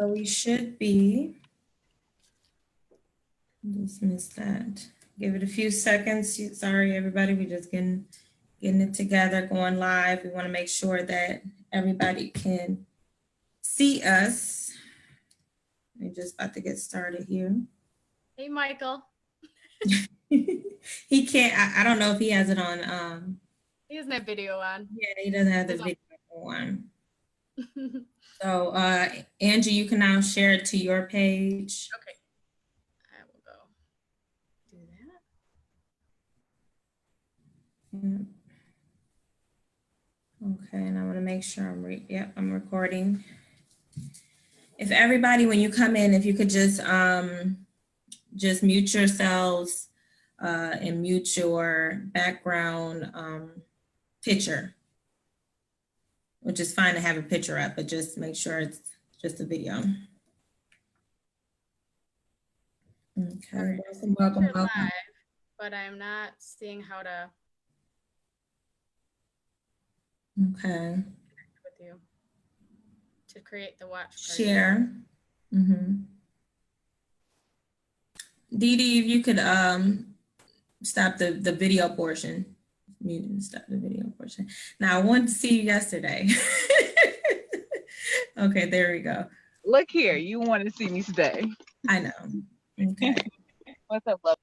So we should be, just missed that. Give it a few seconds. Sorry, everybody, we're just getting it together, going live. We want to make sure that everybody can see us. We're just about to get started here. Hey, Michael. He can't, I don't know if he has it on. He doesn't have video on. Yeah, he doesn't have the video on. So Angie, you can now share it to your page. Okay. I will go do that. Yeah. Okay, and I want to make sure I'm recording. If everybody, when you come in, if you could just mute yourselves and mute your background picture, which is fine to have a picture up, but just make sure it's just a video. Okay, welcome. Live, but I'm not seeing how to. Okay. With you to create the watch party. Share. Dee Dee, if you could stop the video portion. Mute and stop the video portion. Now I wanted to see you yesterday. Okay, there we go. Look here, you want to see me today. I know. Okay. What's up, love?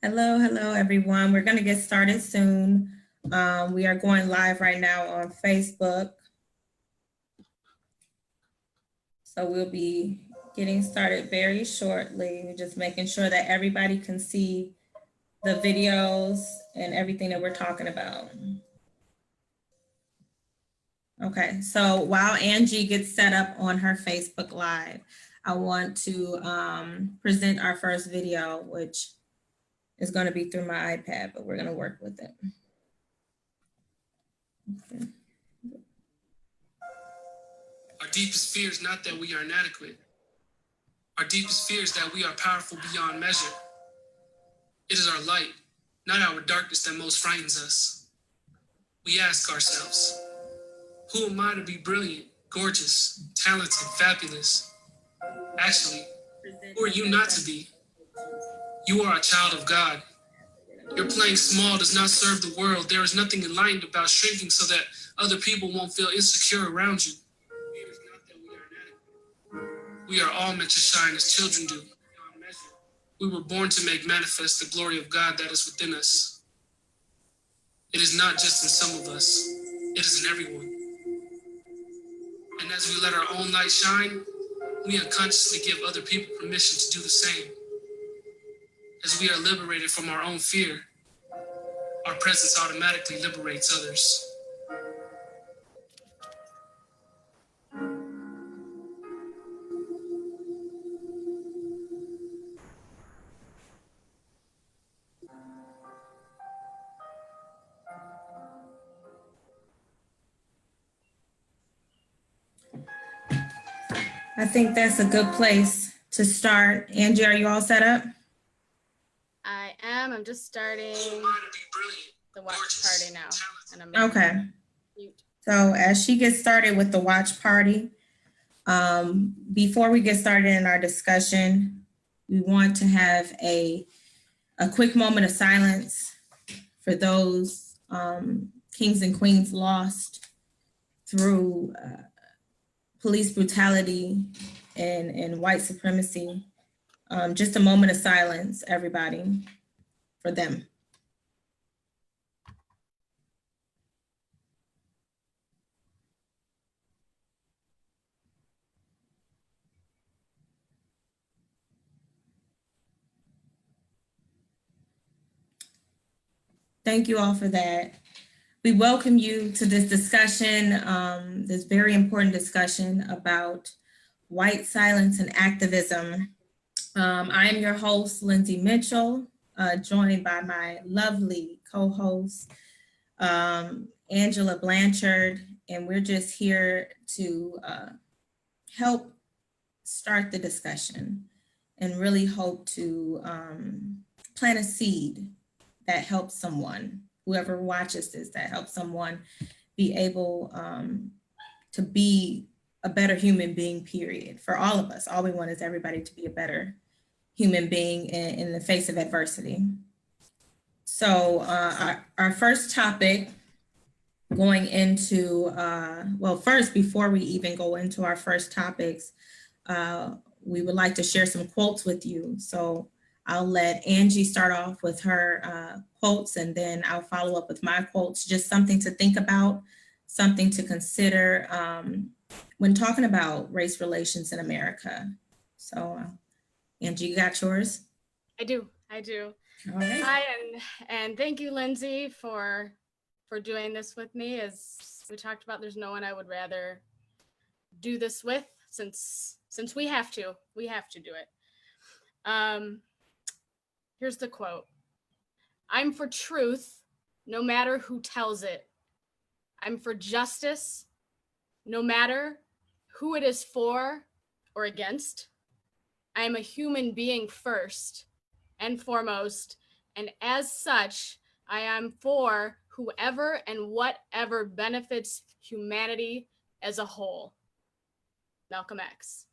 Hello, everyone. We're gonna get started soon. We are going live right now on Facebook. So we'll be getting started very shortly. We're just making sure that everybody can see the videos and everything that we're talking about. Okay, so while Angie gets set up on her Facebook Live, I want to present our first video, which is going to be through my iPad, but we're going to work with it. Okay. Our deepest fear is not that we are inadequate. Our deepest fear is that we are powerful beyond measure. It is our light, not our darkness, that most frightens us. We ask ourselves, who am I to be brilliant, gorgeous, talented, fabulous? Actually, who are you not to be? You are a child of God. Your playing small does not serve the world. There is nothing enlightened about shrinking so that other people won't feel insecure around you. It is not that we are inadequate. We are all meant to shine as children do. We were born to make manifest the glory of God that is within us. It is not just in some of us, it is in everyone. And as we let our own light shine, we unconsciously give other people permission to do the same. As we are liberated from our own fear, our presence automatically liberates others. I think that's a good place to start. Angie, are you all set up? I am. I'm just starting the watch party now. And I'm okay. Mute. So as she gets started with the watch party, before we get started in our discussion, we want to have a quick moment of silence for those kings and queens lost through police brutality and white supremacy. Just a moment of silence, everybody, for them. Thank you all for that. We welcome you to this discussion, this very important discussion about white silence and activism. I am your host, Lindsay Mitchell, joined by my lovely co-host, Angela Blanchard, and we're just here to help start the discussion and really hope to plant a seed that helps someone, whoever watches this, that helps someone be able to be a better human being, period, for all of us. All we want is everybody to be a better human being in the face of adversity. So our first topic going into, well, first, before we even go into our first topics, we would like to share some quotes with you. So I'll let Angie start off with her quotes, and then I'll follow up with my quotes, just something to think about, something to consider when talking about race relations in America. So Angie, you got yours? I do. All right. Hi, and thank you, Lindsay, for doing this with me. As we talked about, there's no one I would rather do this with, since we have to do it. Here's the quote. I'm for truth, no matter who tells it. I'm for justice, no matter who it is for or against. I am a human being first and foremost, and as such, I am for whoever and whatever benefits humanity as a whole. Malcolm X.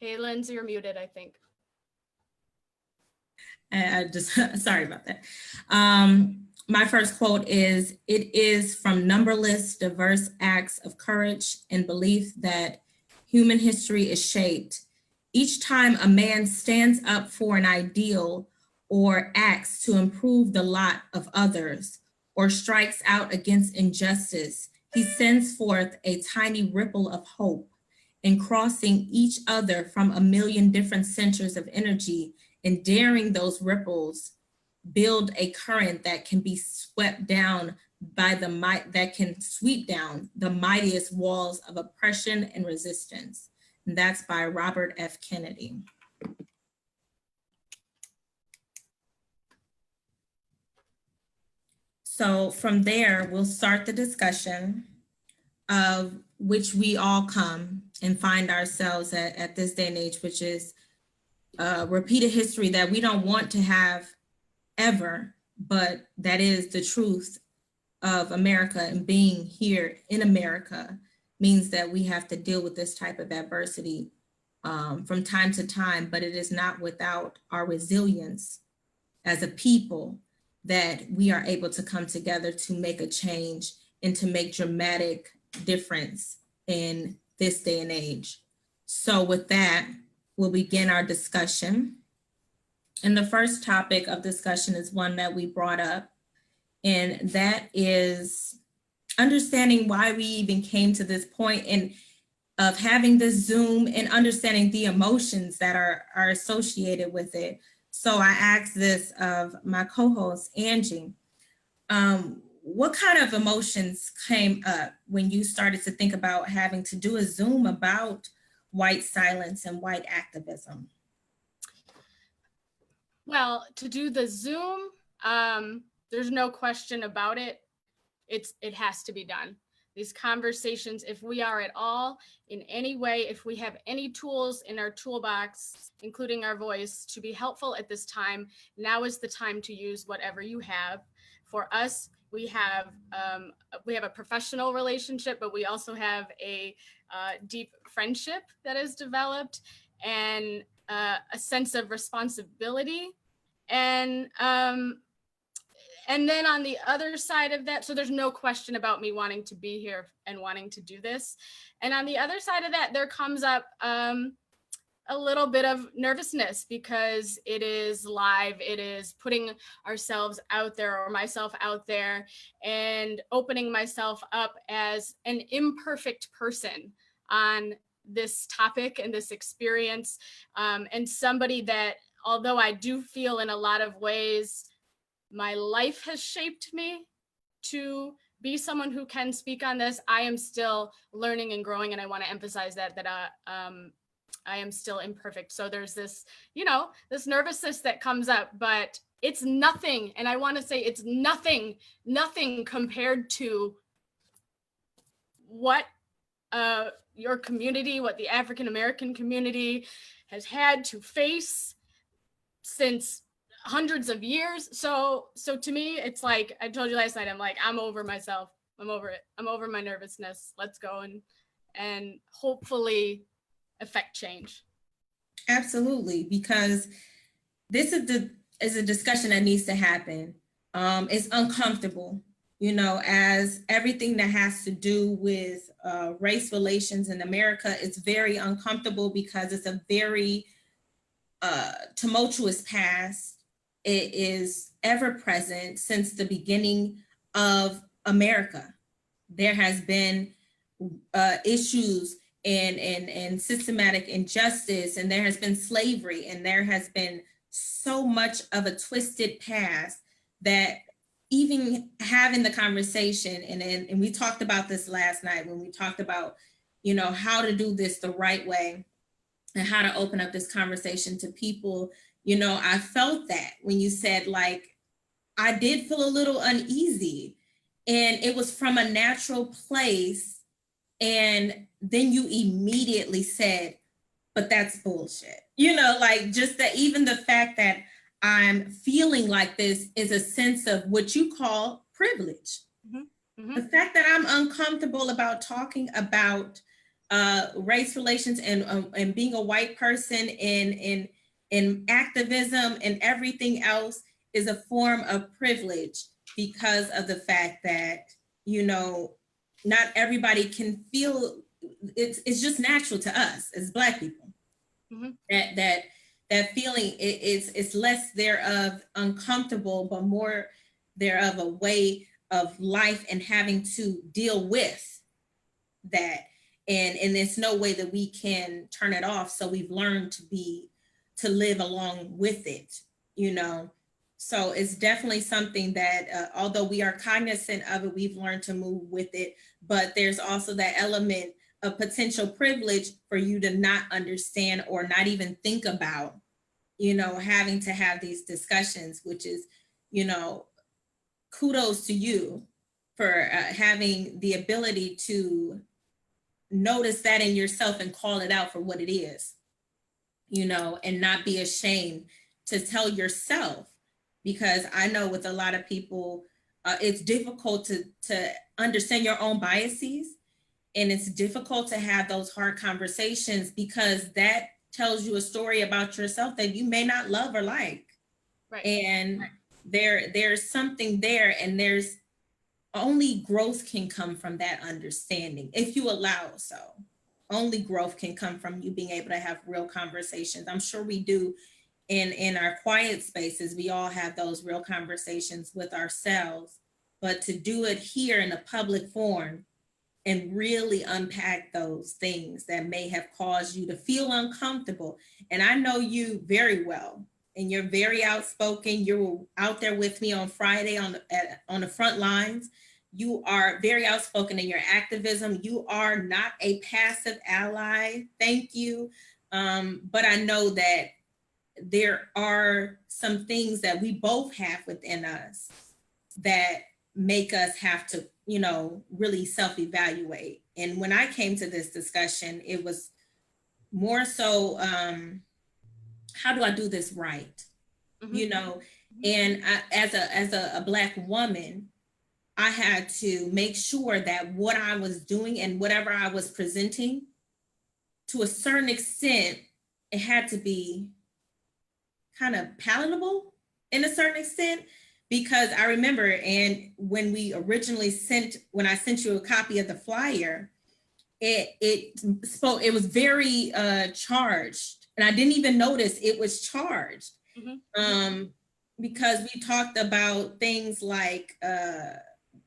Hey, Lindsay, you're muted, I think. I just, sorry about that. My first quote is, it is from numberless diverse acts of courage and belief that human history is shaped. Each time a man stands up for an ideal or acts to improve the lot of others or strikes out against injustice, he sends forth a tiny ripple of hope, and crossing each other from a million different centers of energy and daring those ripples build a current that can be swept down by the might, that can sweep down the mightiest walls of oppression and resistance. And that's by Robert F. Kennedy. So from there, we'll start the discussion of which we all come and find ourselves at this day and age, which is repeated history that we don't want to have ever, but that is the truth of America, and being here in America means that we have to deal with this type of adversity from time to time, but it is not without our resilience as a people that we are able to come together to make a change and to make dramatic difference in this day and age. So with that, we'll begin our discussion. And the first topic of discussion is one that we brought up, and that is understanding why we even came to this point and of having this Zoom, and understanding the emotions that are associated with it. So I asked this of my co-host, Angie, what kind of emotions came up when you started to think about having to do a Zoom about white silence and white activism? Well, to do the Zoom, there's no question about it. It has to be done. These conversations, if we are at all in any way, if we have any tools in our toolbox, including our voice, to be helpful at this time, now is the time to use whatever you have. For us, we have a professional relationship, but we also have a deep friendship that is developed, and a sense of responsibility. And then on the other side of that, so there's no question about me wanting to be here and wanting to do this. And on the other side of that, there comes up a little bit of nervousness, because it is live, it is putting ourselves out there, or myself out there, and opening myself up as an imperfect person on this topic and this experience, and somebody that, although I do feel in a lot of ways my life has shaped me to be someone who can speak on this, I am still learning and growing, and I want to emphasize that I am still imperfect. So there's this, this nervousness that comes up, but it's nothing. And I want to say it's nothing compared to what your community, what the African American community has had to face since hundreds of years. So to me, it's like I told you last night, I'm like, I'm over myself. I'm over it. I'm over my nervousness. Let's go and hopefully affect change. Absolutely, because this is a discussion that needs to happen. It's uncomfortable, you know, as everything that has to do with race relations in America is very uncomfortable because it's a very tumultuous past. It is ever present since the beginning of America. There has been issues and systematic injustice, and there has been slavery, and there has been so much of a twisted past that even having the conversation, and we talked about this last night when we talked about, you know, how to do this the right way and how to open up this conversation to people. You know, I felt that when you said, like, I did feel a little uneasy, and it was from a natural place. And then you immediately said, but that's bullshit. You know, like just that, even the fact that I'm feeling like this is a sense of what you call privilege. Mm-hmm. Mm-hmm. The fact that I'm uncomfortable about talking about race relations and being a white person in activism and everything else is a form of privilege because of the fact that, you know, not everybody can feel it's just natural to us as Black people. Mm-hmm. that feeling it's less thereof uncomfortable, but more thereof a way of life and having to deal with that. And there's no way that we can turn it off. So we've learned to live along with it, you know. So it's definitely something that, although we are cognizant of it, we've learned to move with it. But there's also that element of potential privilege for you to not understand or not even think about, you know, having to have these discussions, which is, you know, kudos to you for having the ability to notice that in yourself and call it out for what it is, you know, and not be ashamed to tell yourself. Because I know with a lot of people, it's difficult to understand your own biases, and it's difficult to have those hard conversations because that tells you a story about yourself that you may not love or like. Right. And right. There's something there, and there's only growth can come from that understanding if you allow so. Only growth can come from you being able to have real conversations. I'm sure we do in our quiet spaces. We all have those real conversations with ourselves, but to do it here in a public forum and really unpack those things that may have caused you to feel uncomfortable. And I know you very well, and you're very outspoken. You were out there with me on Friday on the front lines. You are very outspoken in your activism. You are not a passive ally. Thank you. But I know that there are some things that we both have within us that make us have to, you know, really self-evaluate. And when I came to this discussion, it was more so, how do I do this right? Mm-hmm. You know, and as a Black woman, I had to make sure that what I was doing and whatever I was presenting, to a certain extent, it had to be kind of palatable in a certain extent, because I remember, and when I sent you a copy of the flyer, it was very charged, and I didn't even notice it was charged. Mm-hmm. Because we talked about things like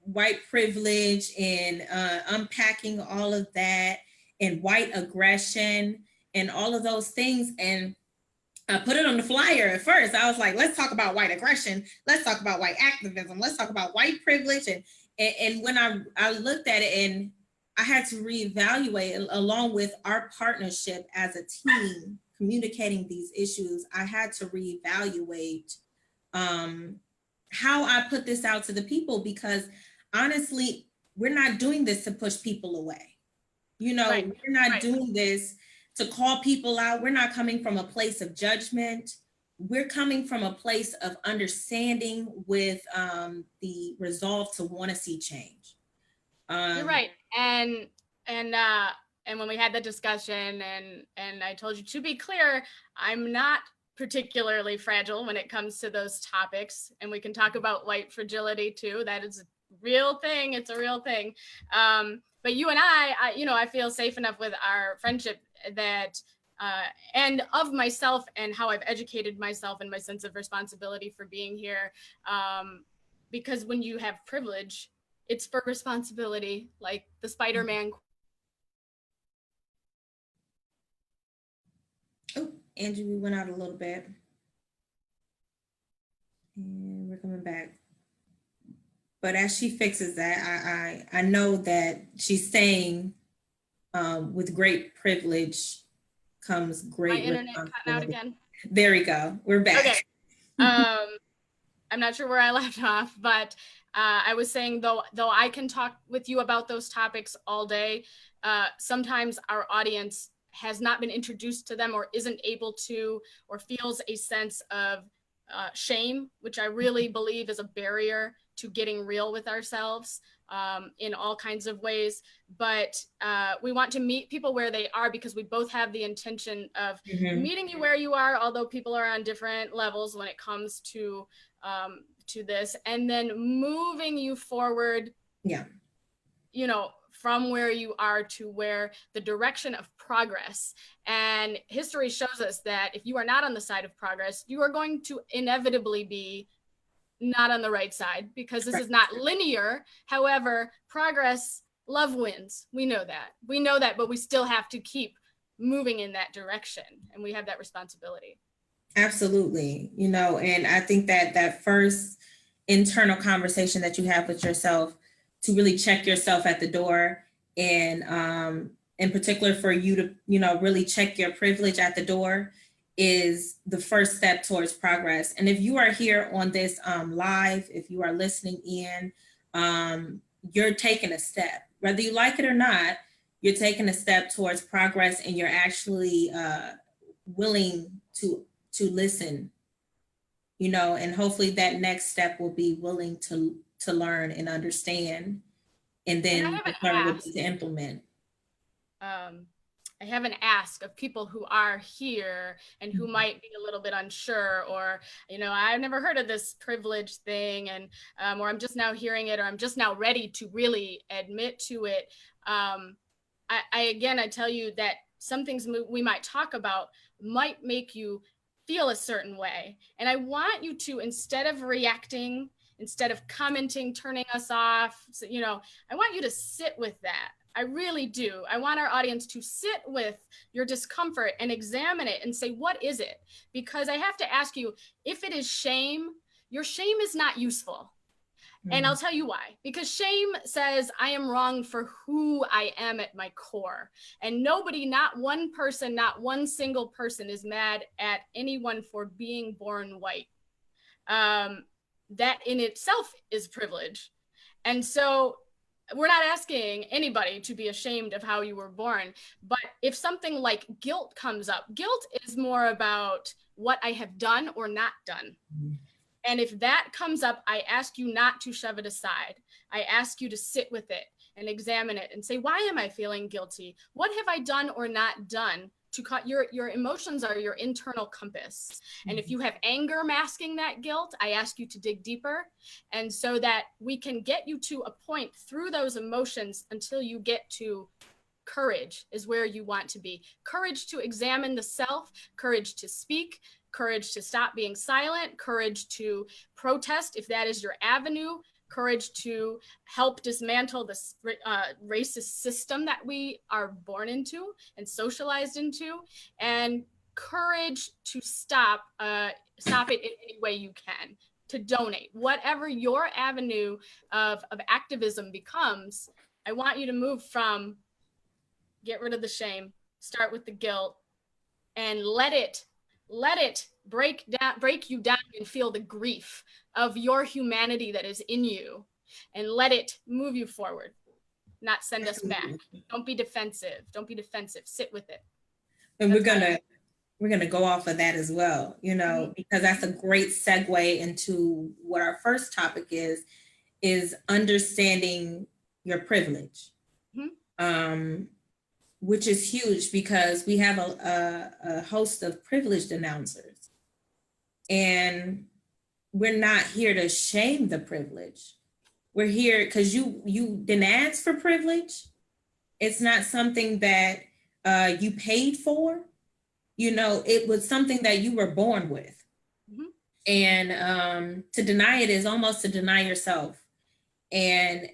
white privilege and unpacking all of that, and white aggression and all of those things. And I put it on the flyer at first. I was like, let's talk about white aggression. Let's talk about white activism. Let's talk about white privilege. And when I looked at it, and I had to reevaluate along with our partnership as a team communicating these issues, I had to reevaluate how I put this out to the people, because honestly, we're not doing this to push people away. You know, Right, we're not right. doing this to call people out. We're not coming from a place of judgment. We're coming from a place of understanding with the resolve to want to see change. You're right. And and when we had the discussion and I told you, to be clear, I'm not particularly fragile when it comes to those topics. And we can talk about white fragility too. That is a real thing. It's a real thing. But you and I feel safe enough with our friendship that and of myself and how I've educated myself and my sense of responsibility for being here. Because when you have privilege, it's for responsibility, like the Spider-Man. Oh, Angie, we went out a little bit. And we're coming back. But as she fixes that, I know that she's saying with great privilege comes My great internet cut out responsibility. again. There we go. We're back. Okay. I'm not sure where I left off, but I was saying though I can talk with you about those topics all day, sometimes our audience has not been introduced to them or isn't able to, or feels a sense of shame, which I really believe is a barrier to getting real with ourselves in all kinds of ways. But we want to meet people where they are because we both have the intention of meeting you where you are, although people are on different levels when it comes to this, and then moving you forward, from where you are to where the direction of progress. And history shows us that if you are not on the side of progress, you are going to inevitably be not on the right side, because this is not linear. However, progress, love wins. We know that, but we still have to keep moving in that direction, and we have that responsibility. Absolutely. And I think that first internal conversation that you have with yourself to really check yourself at the door, and in particular for you to, really check your privilege at the door, is the first step towards progress. And if you are here on this live, if you are listening in, you're taking a step, whether you like it or not. You're taking a step towards progress, and you're actually willing to listen, and hopefully that next step will be willing to learn and understand, and then determine what to implement. I have an ask of people who are here and who might be a little bit unsure, or, I've never heard of this privilege thing, and or I'm just now hearing it, or I'm just now ready to really admit to it. I tell you that some things we might talk about might make you feel a certain way. And I want you to, instead of reacting, instead of commenting, turning us off, I want you to sit with that. I really do. I want our audience to sit with your discomfort and examine it and say, what is it? Because I have to ask you, if it is shame, your shame is not useful. And I'll tell you why. Because shame says I am wrong for who I am at my core. And nobody, not one person, not one single person is mad at anyone for being born white. That in itself is privilege. And so we're not asking anybody to be ashamed of how you were born. But if something like guilt comes up, guilt is more about what I have done or not done. And if that comes up, I ask you not to shove it aside. I ask you to sit with it and examine it and say, why am I feeling guilty? What have I done or not done? Your emotions are your internal compass. And if you have anger masking that guilt, I ask you to dig deeper. And so that we can get you to a point through those emotions until you get to courage is where you want to be. Courage to examine the self, courage to speak, courage to stop being silent, courage to protest if that is your avenue, courage to help dismantle this racist system that we are born into and socialized into, and courage to stop it in any way you can, to donate. Whatever your avenue of activism becomes, I want you to move from get rid of the shame, start with the guilt, and let it break you down and feel the grief of your humanity that is in you, and let it move you forward. not send us back. Don't be defensive. Don't be defensive. Sit with it. And That's we're gonna go off of that as well, you know, because that's a great segue into what our first topic is understanding your privilege, which is huge because we have a host of privileged announcers, and we're not here to shame the privilege. We're here because you didn't ask for privilege. It's not something that you paid for. You know, it was something that you were born with. And to deny it is almost to deny yourself. And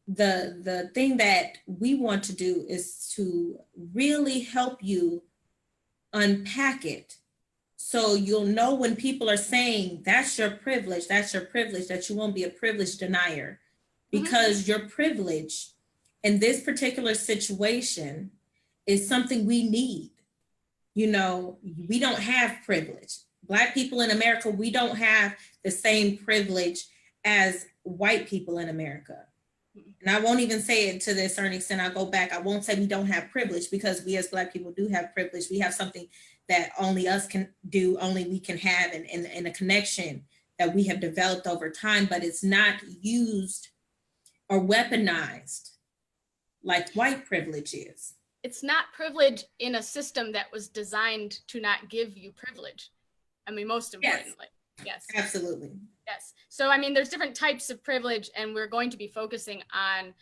the thing that we want to do is to really help you unpack it. So you'll know when people are saying that's your privilege, that you won't be a privilege denier, because your privilege in this particular situation is something we need. You know, we don't have privilege. Black people in America, we don't have the same privilege as white people in America. And I won't even say it to this certain extent. I'll go back. I won't say we don't have privilege, because we as Black people do have privilege. We have something that only us can do, only we can have, and a connection that we have developed over time, but it's not used or weaponized like white privilege is. It's not privilege in a system that was designed to not give you privilege. I mean, most importantly, yes. Absolutely. Yes. So, I mean, there's different types of privilege, and we're going to be focusing on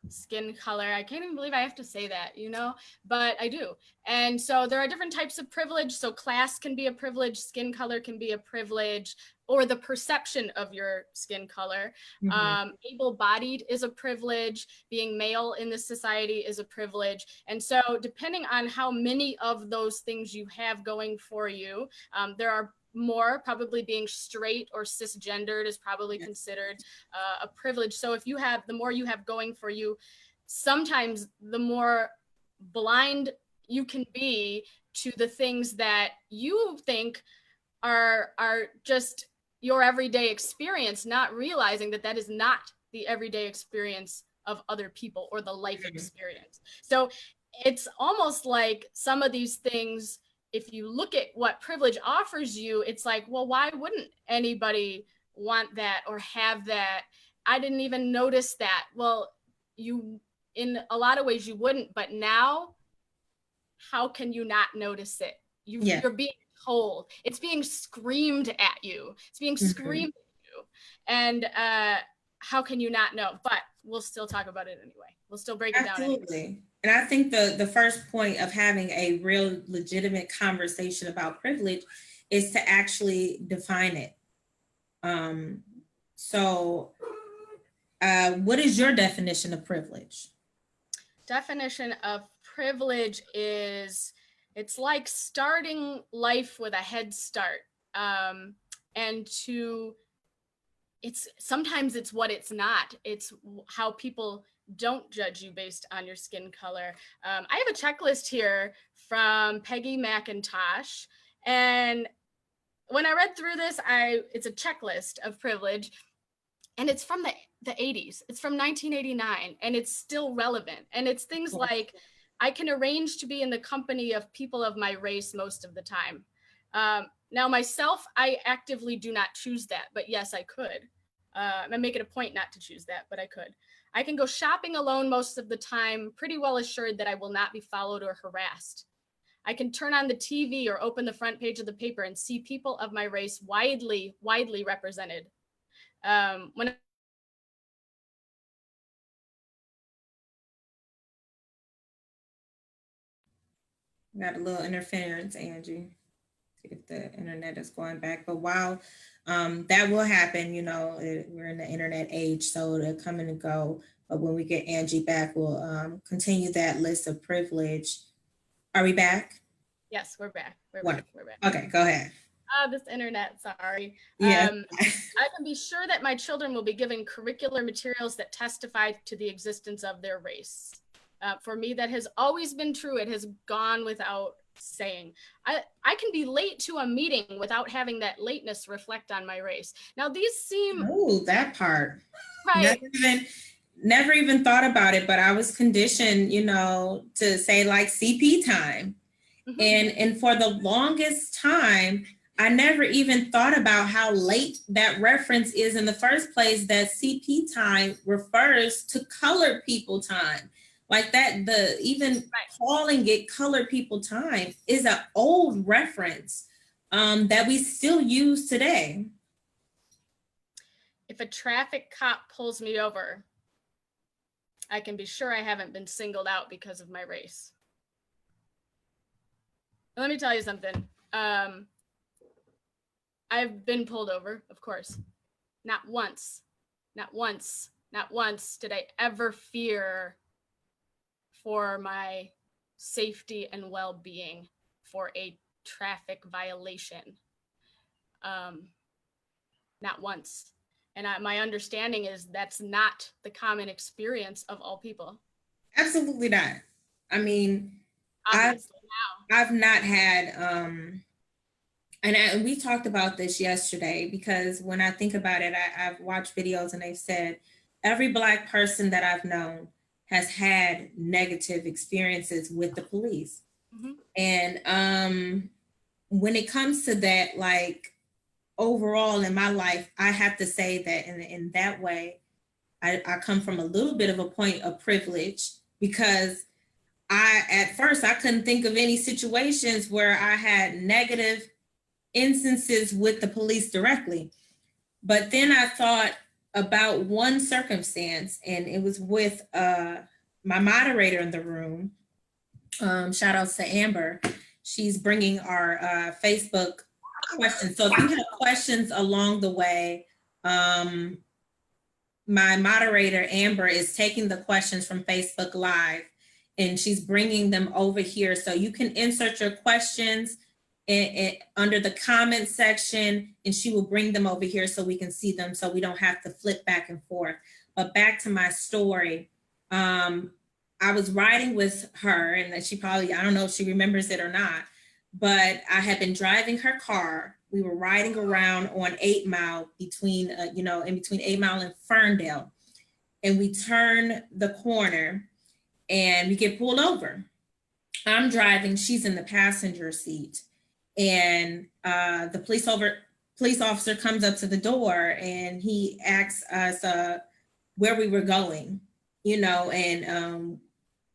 skin color. I can't even believe I have to say that, you know, but I do. And so there are different types of privilege. So class can be a privilege, skin color can be a privilege, or the perception of your skin color. Able-bodied is a privilege. Being male in this society is a privilege. And so depending on how many of those things you have going for you, there are more. Probably being straight or cisgendered is probably considered a privilege. So if you have, the more you have going for you, sometimes the more blind you can be to the things that you think are just your everyday experience, not realizing that that is not the everyday experience of other people or the life experience. So it's almost like some of these things, if you look at what privilege offers you, it's like, well, why wouldn't anybody want that or have that? I didn't even notice that. Well, you, in a lot of ways you wouldn't, but now, how can you not notice it? You're being told, it's being screamed at you. It's being screamed at you. And how can you not know? But we'll still talk about it anyway. We'll still break it down anyway. And I think the first point of having a real legitimate conversation about privilege is to actually define it. So what is your definition of privilege? Definition of privilege is, it's like starting life with a head start. And sometimes it's what it's not. It's how people don't judge you based on your skin color. I have a checklist here from Peggy McIntosh. And when I read through this, it's a checklist of privilege. And it's from the 80s. It's from 1989, and it's still relevant. And it's things like, I can arrange to be in the company of people of my race most of the time. Now myself, I actively do not choose that, but yes, I could. I make it a point not to choose that, but I could. I can go shopping alone most of the time, pretty well assured that I will not be followed or harassed. I can turn on the TV or open the front page of the paper and see people of my race widely represented. When We got a little interference, Angie. See if the internet is going back. But while that will happen, you know, we're in the internet age, so it'll come and go. But when we get Angie back, we'll continue that list of privilege. Are we back? Yes, we're back. We're back. Okay, go ahead. This internet, sorry. Yeah. I can be sure that my children will be given curricular materials that testify to the existence of their race. For me, that has always been true. It has gone without saying. I can be late to a meeting without having that lateness reflect on my race. Now these seem— Oh, that part. right. never even thought about it, but I was conditioned, to say like CP time. Mhm. And for the longest time, I never even thought about how late that reference is in the first place, that CP time refers to colored people time. Like that, even calling it colored people time is an old reference that we still use today. If a traffic cop pulls me over, I can be sure I haven't been singled out because of my race. Let me tell you something. I've been pulled over, of course. Not once did I ever fear for my safety and well-being for a traffic violation. Not once. And my understanding is that's not the common experience of all people. Absolutely not. I mean, Obviously I've not had, and we talked about this yesterday, because when I think about it, I've watched videos and they've said every Black person that I've known has had negative experiences with the police. Mhm. And when it comes to that, like overall in my life, I have to say that in that way, I come from a little bit of a point of privilege, because at first I couldn't think of any situations where I had negative instances with the police directly. But then I thought about one circumstance, and it was with my moderator in the room. Shout outs to Amber. She's bringing our Facebook questions. So if you have questions along the way, my moderator, Amber, is taking the questions from Facebook Live and she's bringing them over here. So you can insert your questions under the comment section, and she will bring them over here so we can see them, so we don't have to flip back and forth. But back to my story. I was riding with her, and she probably, I don't know if she remembers it or not, but I had been driving her car. We were riding around on 8 Mile between, in between 8 Mile and Ferndale. And we turn the corner and we get pulled over. I'm driving, she's in the passenger seat. And the police officer comes up to the door and he asks us where we were going, and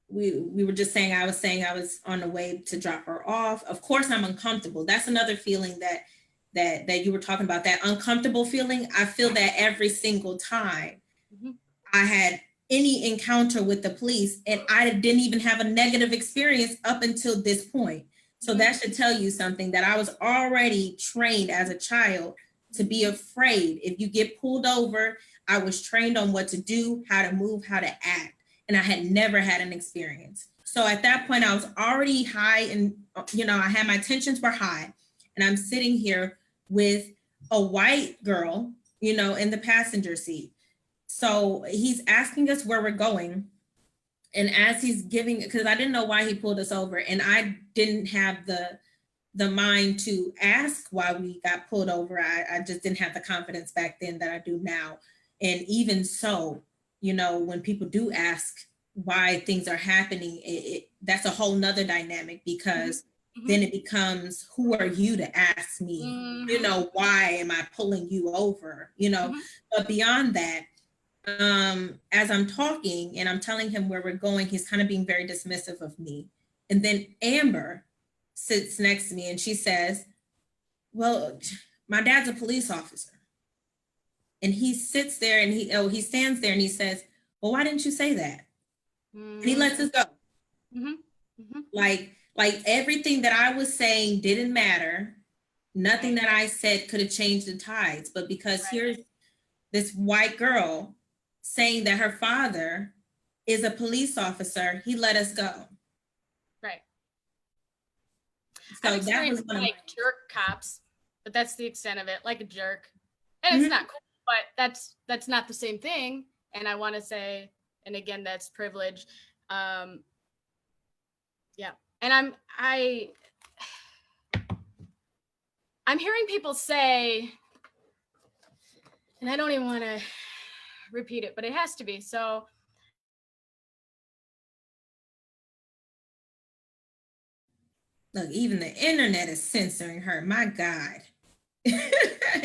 we were just saying, I was on the way to drop her off. Of course, I'm uncomfortable. That's another feeling that you were talking about, that uncomfortable feeling. I feel that every single time I had any encounter with the police, and I didn't even have a negative experience up until this point. So that should tell you something, that I was already trained as a child to be afraid. If you get pulled over, I was trained on what to do, how to move, how to act. And I had never had an experience. So at that point, I was already high, and, I had my tensions were high. And I'm sitting here with a white girl, in the passenger seat. So he's asking us where we're going. And as he's giving, because I didn't know why he pulled us over, and I didn't have the mind to ask why we got pulled over. I just didn't have the confidence back then that I do now. And even so, when people do ask why things are happening, that's a whole nother dynamic, because then it becomes, who are you to ask me, why am I pulling you over, but beyond that, as I'm talking and I'm telling him where we're going, he's kind of being very dismissive of me. And then Amber sits next to me and she says, well, my dad's a police officer. And he sits there and he stands there and he says, well, why didn't you say that? And he lets us go. Like everything that I was saying didn't matter. Nothing that I said could have changed the tides. But because here's this white girl saying that her father is a police officer, he let us go. Right. So I've experienced that was like jerk cops, but that's the extent of it, like a jerk. And it's not cool, but that's not the same thing. And I want to say, and again, that's privilege. Yeah. And I'm hearing people say, and I don't even want to repeat it, but it has to be. So Look, even the internet is censoring her. My God.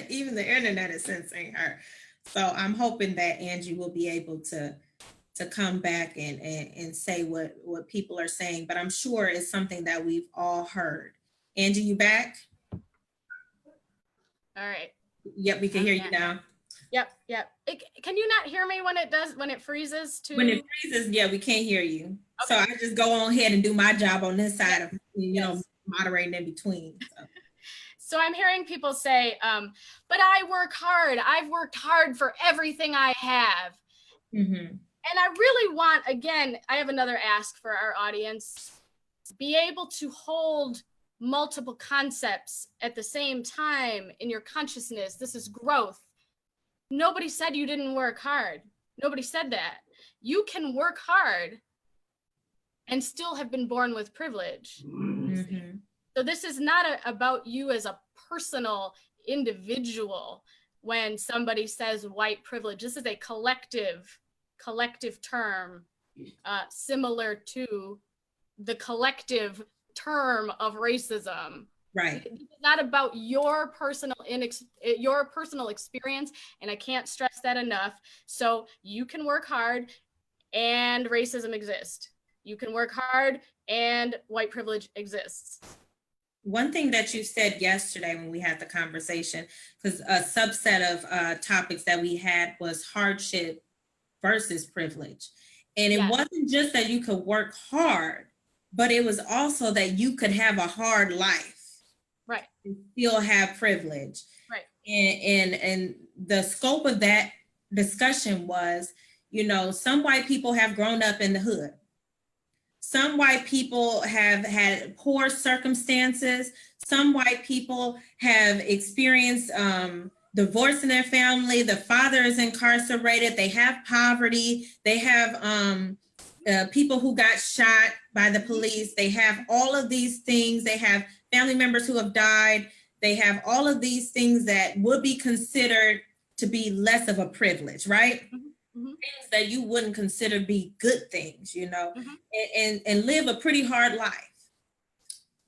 Even the internet is censoring her. So I'm hoping that Angie will be able to come back and say what people are saying, but I'm sure it's something that we've all heard. Angie, you back? All right. Yep, we can hear you now. Yep. Can you not hear me when it freezes too? When it freezes, yeah, we can't hear you. Okay. So I just go on ahead and do my job on this side of, you know, moderating in between. So I'm hearing people say, but I work hard. I've worked hard for everything I have. Mm-hmm. And I really want, again, I have another ask for our audience, be able to hold multiple concepts at the same time in your consciousness. This is growth. Nobody said you didn't work hard. Nobody said that. You can work hard and still have been born with privilege. Mm-hmm. So this is not about you as a personal individual. When somebody says white privilege, this is a collective term, similar to the collective term of racism. Right. It's not about your personal experience, and I can't stress that enough. So you can work hard and racism exists. You can work hard and white privilege exists. One thing that you said yesterday when we had the conversation, because a subset of topics that we had was hardship versus privilege. And it wasn't just that you could work hard, but it was also that you could have a hard life. Right. And still have privilege. Right. And the scope of that discussion was, you know, some white people have grown up in the hood. Some white people have had poor circumstances. Some white people have experienced divorce in their family. The father is incarcerated. They have poverty. They have people who got shot by the police. They have all of these things. They have family members who have died. They have all of these things that would be considered to be less of a privilege, right? Mm-hmm. Things that you wouldn't consider be good things, you know, and live a pretty hard life.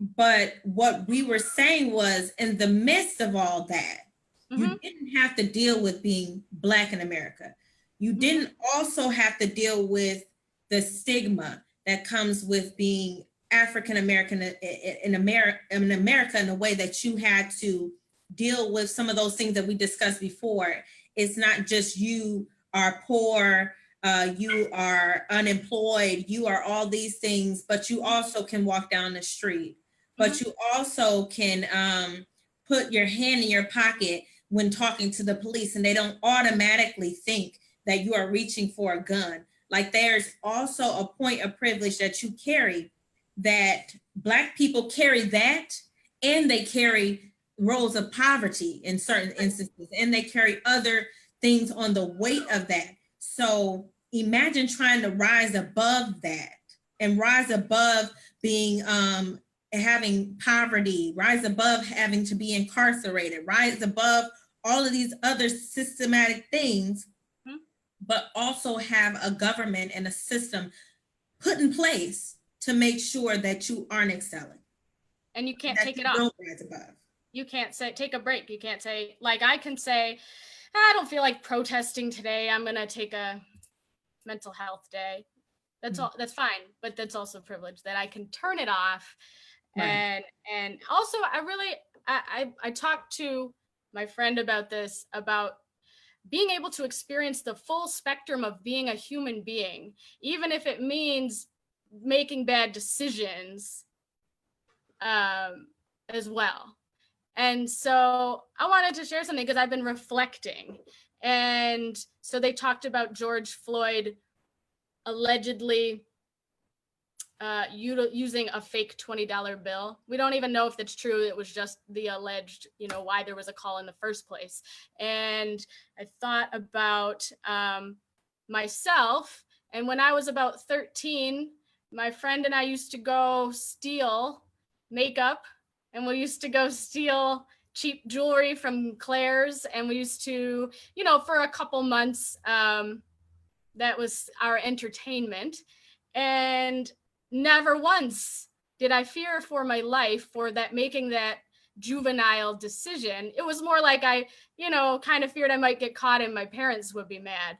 But what we were saying was, in the midst of all that, you didn't have to deal with being Black in America. You didn't also have to deal with the stigma that comes with being African American in America in a way that you had to deal with some of those things that we discussed before. It's not just you are poor, you are unemployed, you are all these things, but you also can walk down the street. But you also can put your hand in your pocket when talking to the police, and they don't automatically think that you are reaching for a gun. Like, there's also a point of privilege that you carry, that Black people carry that, and they carry roles of poverty in certain instances, and they carry other things on the weight of that. So imagine trying to rise above that and rise above being having poverty, rise above having to be incarcerated, rise above all of these other systematic things, but also have a government and a system put in place to make sure that you aren't excelling. And you can't take it off. Rise above. You can't say, take a break. You can't say, like, I can say, I don't feel like protesting today. I'm going to take a mental health day. That's all. That's fine. But that's also privilege that I can turn it off. Right. And also I talked to my friend about this, about being able to experience the full spectrum of being a human being, even if it means making bad decisions as well. And so I wanted to share something because I've been reflecting. And so they talked about George Floyd allegedly using a fake $20 bill. We don't even know if that's true. It was just the alleged, why there was a call in the first place. And I thought about myself. And when I was about 13, my friend and I used to go steal makeup, and we used to go steal cheap jewelry from Claire's. And we used to, for a couple months, that was our entertainment. And never once did I fear for my life for that, making that juvenile decision. It was more like I, kind of feared I might get caught and my parents would be mad.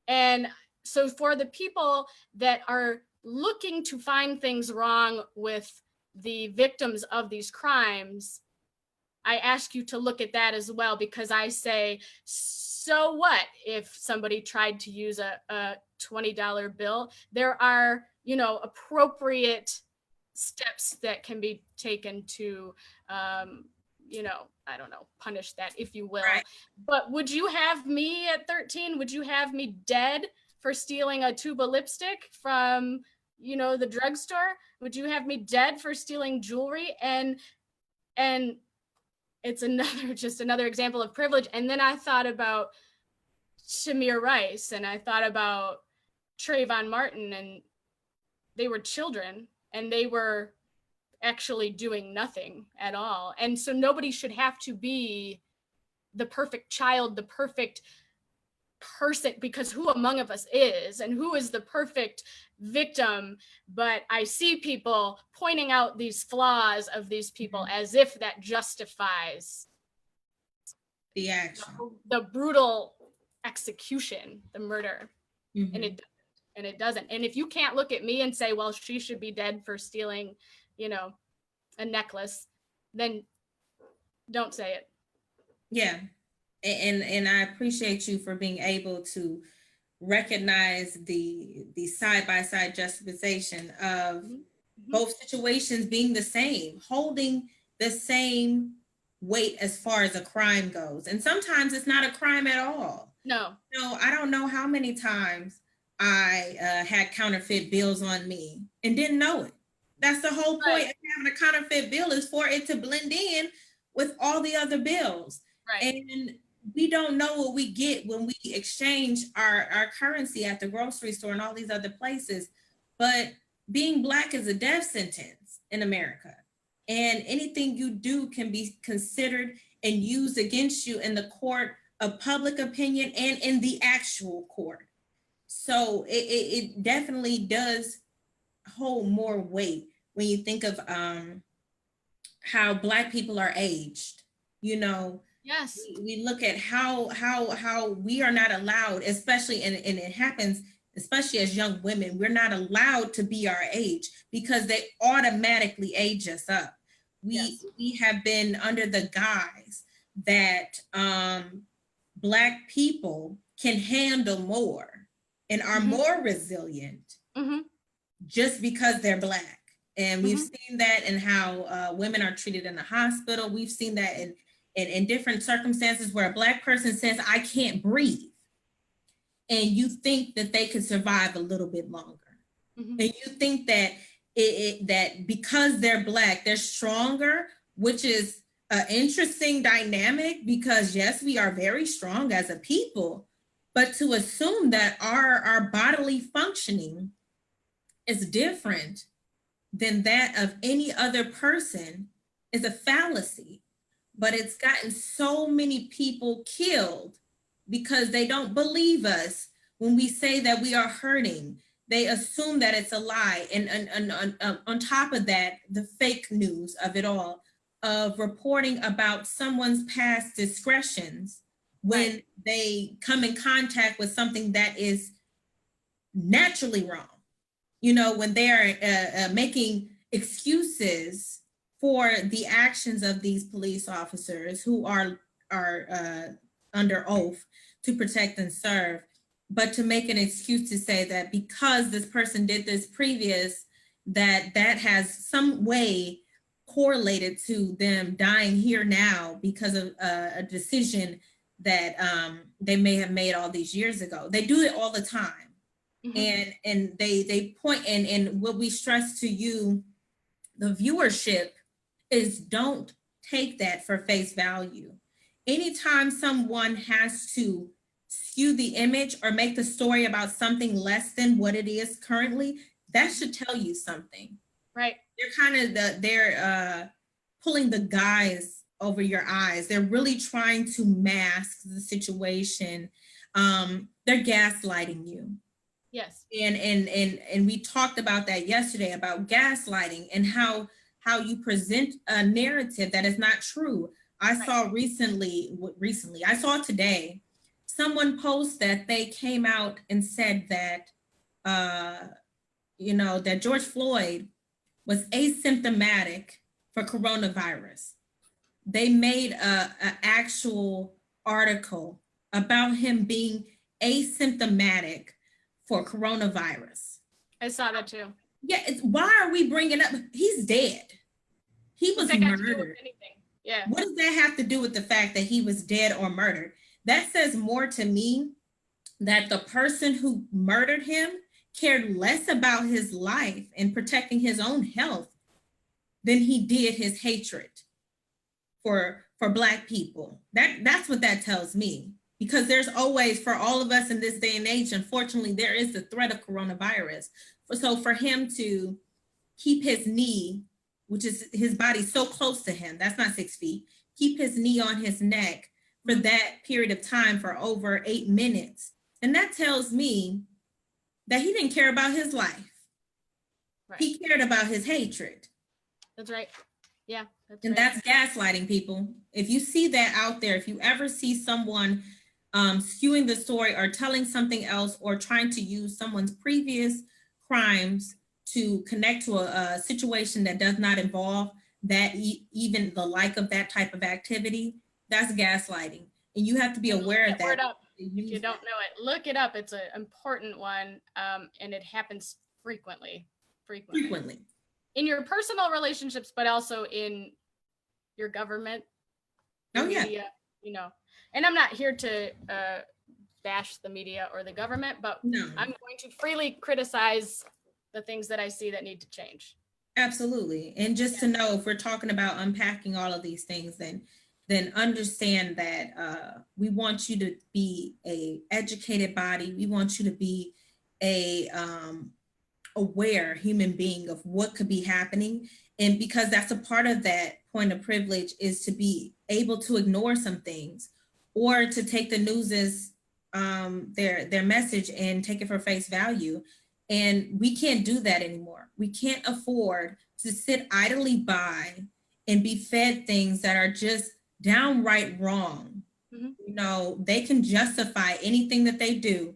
And so for the people that are looking to find things wrong with the victims of these crimes, I ask you to look at that as well, because I say, so what if somebody tried to use a $20 bill? There are, appropriate steps that can be taken to, I don't know, punish that, if you will. Right. But would you have me at 13? Would you have me dead for stealing a tube of lipstick from, the drugstore? Would you have me dead for stealing jewelry? And it's just another example of privilege. And then I thought about Shamir Rice, and I thought about Trayvon Martin, and they were children and they were actually doing nothing at all. And so nobody should have to be the perfect child, the perfect person, because who among us is, and who is the perfect victim? But I see people pointing out these flaws of these people as if that justifies The action. the brutal execution, the murder. Mhm. And it doesn't. And if you can't look at me and say, well, she should be dead for stealing, a necklace, then don't say it. Yeah. And I appreciate you for being able to recognize the side-by-side justification of both situations being the same, holding the same weight as far as a crime goes. And sometimes it's not a crime at all. No. I don't know how many times I had counterfeit bills on me and didn't know it. That's the whole point of having a counterfeit bill, is for it to blend in with all the other bills. Right. And we don't know what we get when we exchange our currency at the grocery store and all these other places. But being Black is a death sentence in America. And anything you do can be considered and used against you in the court of public opinion and in the actual court. So it definitely does hold more weight when you think of how Black people are aged. Yes. We look at how we are not allowed, especially, and it happens especially as young women, we're not allowed to be our age because they automatically age us up. We have been under the guise that Black people can handle more and are more resilient just because they're Black. And we've seen that in how women are treated in the hospital. We've seen that in different circumstances where a Black person says, I can't breathe. And you think that they could survive a little bit longer. And you think that that because they're Black, they're stronger, which is an interesting dynamic, because yes, we are very strong as a people, but to assume that our bodily functioning is different than that of any other person is a fallacy. But it's gotten so many people killed because they don't believe us when we say that we are hurting. They assume that it's a lie. And on top of that, the fake news of it all, of reporting about someone's past discretions when they come in contact with something that is naturally wrong. When they're making excuses for the actions of these police officers who are under oath to protect and serve, but to make an excuse to say that because this person did this previous, that has some way correlated to them dying here now because of a decision that they may have made all these years ago. They do it all the time. And they point, and what we stress to you, the viewership, is don't take that for face value. Anytime someone has to skew the image or make the story about something less than what it is currently, that should tell you something. Right. They're pulling the guise over your eyes. They're really trying to mask the situation. They're gaslighting you. Yes. And we talked about that yesterday, about gaslighting and how you present a narrative that is not true. I saw recently, I saw today, someone post that they came out and said that, that George Floyd was asymptomatic for coronavirus. They made a actual article about him being asymptomatic for coronavirus. I saw that too. Yeah, why are we bringing up? He's dead. He was What's that got to do with murdered. anything? Yeah. What does that have to do with the fact that he was dead or murdered? That says more to me that the person who murdered him cared less about his life and protecting his own health than he did his hatred for Black people. That's what that tells me. Because there's always, for all of us in this day and age, unfortunately, there is the threat of coronavirus. So for him to keep his knee, which is his body so close to him, that's not 6 feet, keep his knee on his neck for that period of time for over 8 minutes. And that tells me that he didn't care about his life. Right. He cared about his hatred. That's right. Yeah. That's gaslighting, people. If you see that out there, if you ever see someone skewing the story or telling something else or trying to use someone's previous crimes to connect to a situation that does not involve that, even the like of that type of activity, that's gaslighting. And you have to be aware of that. Word up. If you don't know it, look it up. It's an important one, and it happens frequently. In your personal relationships, but also in your government, your media, and I'm not here to bash the media or the government, but no. I'm going to freely criticize the things that I see that need to change. Absolutely. And just to know, if we're talking about unpacking all of these things, then understand that we want you to be a educated body. We want you to be a aware human being of what could be happening. And because that's a part of that point of privilege, is to be able to ignore some things or to take the news as their message and take it for face value. And we can't do that anymore. We can't afford to sit idly by and be fed things that are just downright wrong. Mm-hmm. They can justify anything that they do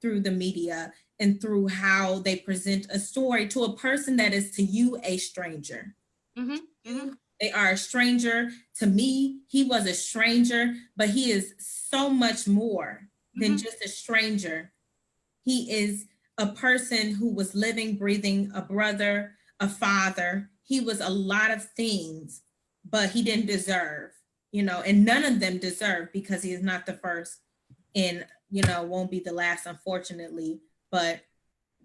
through the media and through how they present a story to a person that is to you a stranger. Mm-hmm. Mm-hmm. They are a stranger. To me, he was a stranger, but he is so much more than just a stranger. He is a person who was living, breathing, a brother, a father. He was a lot of things, but he didn't deserve, and none of them deserve, because he is not the first and, won't be the last, unfortunately. But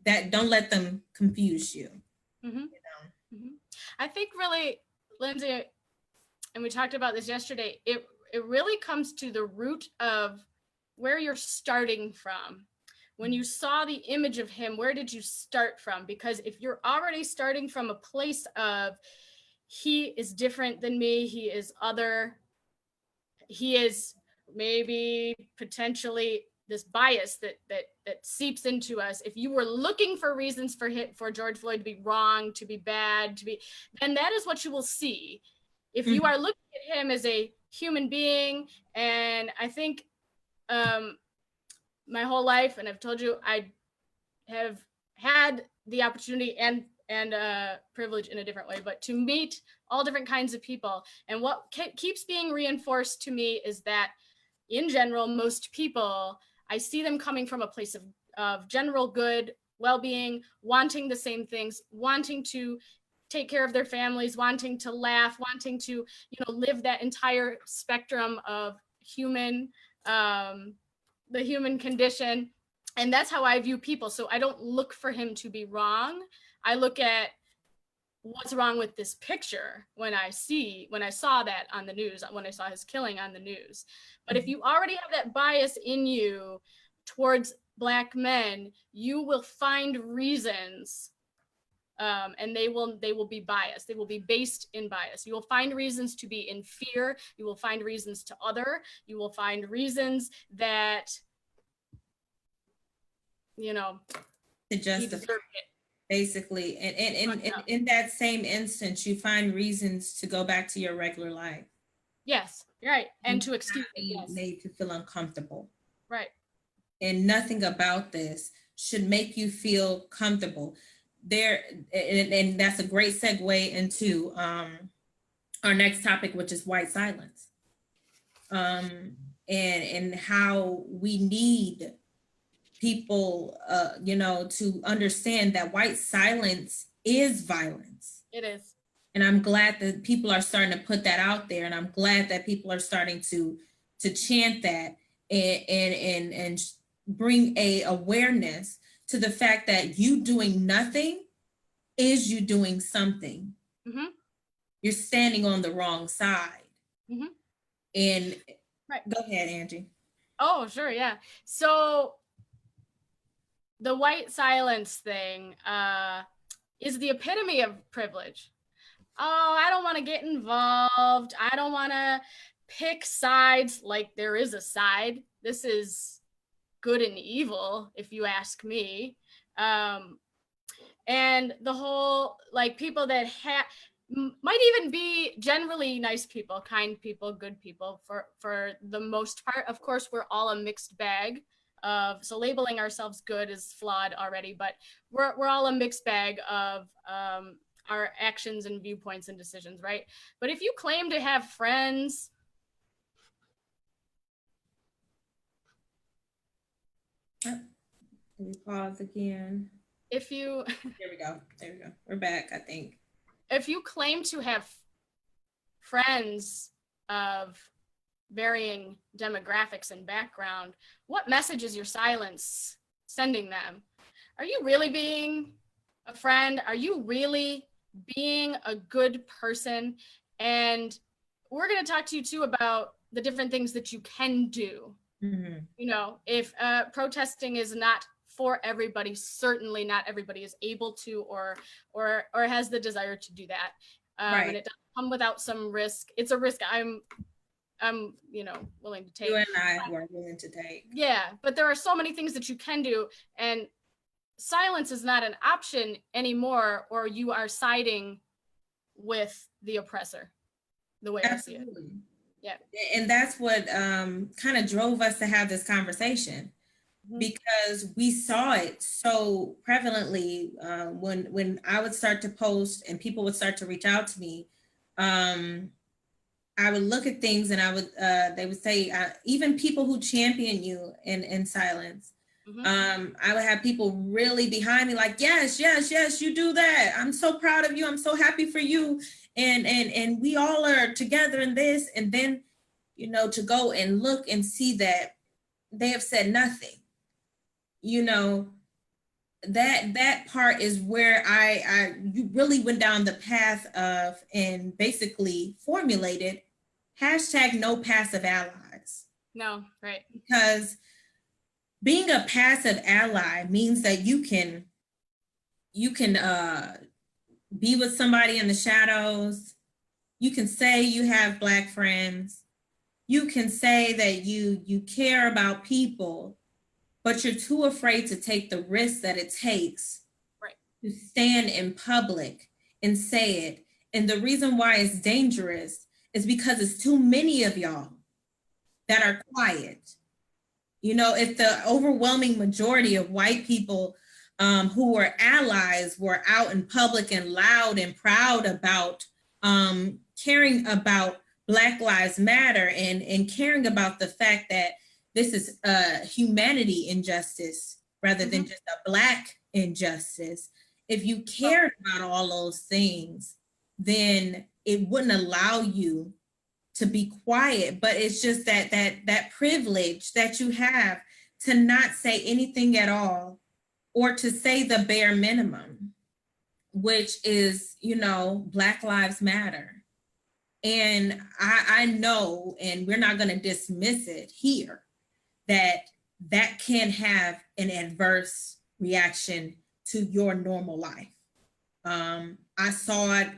that, don't let them confuse you. Mm-hmm. Mm-hmm. I think really, Lindsay, and we talked about this yesterday, it really comes to the root of where you're starting from. When you saw the image of him, where did you start from? Because if you're already starting from a place of, he is different than me, he is other, he is maybe potentially this bias that seeps into us. If you were looking for reasons for George Floyd to be wrong, to be bad, then that is what you will see. If you are looking at him as a human being, and I think my whole life, and I've told you, I have had the opportunity and privilege in a different way, but to meet all different kinds of people. And what keeps being reinforced to me is that in general, most people, I see them coming from a place of general good, well-being, wanting the same things, wanting to take care of their families, wanting to laugh, wanting to, live that entire spectrum of human, the human condition. And that's how I view people. So I don't look for him to be wrong. I look at what's wrong with this picture when I saw that on the news, when I saw his killing on the news. But if you already have that bias in you towards Black men, you will find reasons, and they will be biased. They will be based in bias. You will find reasons to be in fear. You will find reasons to other. You will find reasons that you know, To he justify, deserved it. basically. And in that same instance, you find reasons to go back to your regular life. Yes, you're right. And You to excuse it. be Yes. made to feel uncomfortable. Right. And nothing about this should make you feel comfortable. There, and that's a great segue into our next topic, which is white silence. And how we need people, to understand that white silence is violence. It is. And I'm glad that people are starting to put that out there, and I'm glad that people are starting to chant that and bring a awareness to the fact that you doing nothing is you doing something. Mhm. You're standing on the wrong side. Mhm. And Right. Go ahead, Angie. Oh, sure. Yeah. So the white silence thing is the epitome of privilege. Oh, I don't want to get involved. I don't want to pick sides, like there is a side. This is good and evil, if you ask me. And the whole, like, people that might even be generally nice people, kind people, good people for the most part. Of course, we're all a mixed bag of, so labeling ourselves good is flawed already, but we're all a mixed bag of our actions and viewpoints and decisions, right? But if you claim to have friends, Let me pause again. if you There we go. We're back, I think. if you claim to have friends of varying demographics and background, what message is your silence sending them? Are you really being a friend? Are you really being a good person? And we're going to talk to you too about the different things that you can do. Mm-hmm. You know, if protesting is not for everybody, certainly not everybody is able to or has the desire to do that. Right. And it doesn't come without some risk. It's a risk I'm willing to take. You and I were willing to take. Yeah, but there are so many things that you can do, and silence is not an option anymore, or you are siding with the oppressor, the way Absolutely. I see it. Yeah. And that's what kind of drove us to have this conversation, because we saw it so prevalently when I would start to post and people would start to reach out to me. I would look at things and they would say, even people who champion you in silence, I would have people really behind me like, yes, you do that. I'm so proud of you. I'm so happy for you. And we all are together in this. And then, to go and look and see that they have said nothing. That part is where you really went down the path of and basically formulated #no passive allies. No, right. Because being a passive ally means that you can be with somebody in the shadows. You can say you have Black friends. You can say that you care about people, but you're too afraid to take the risk that it takes to stand in public and say it. And the reason why it's dangerous is because it's too many of y'all that are quiet. If the overwhelming majority of white people who were allies were out in public and loud and proud about caring about Black Lives Matter and caring about the fact that this is a humanity injustice rather than just a Black injustice. If you cared about all those things, then it wouldn't allow you to be quiet. But it's just that privilege that you have to not say anything at all, or to say the bare minimum, which is, Black Lives Matter. And I know, and we're not going to dismiss it here, that can have an adverse reaction to your normal life. I saw it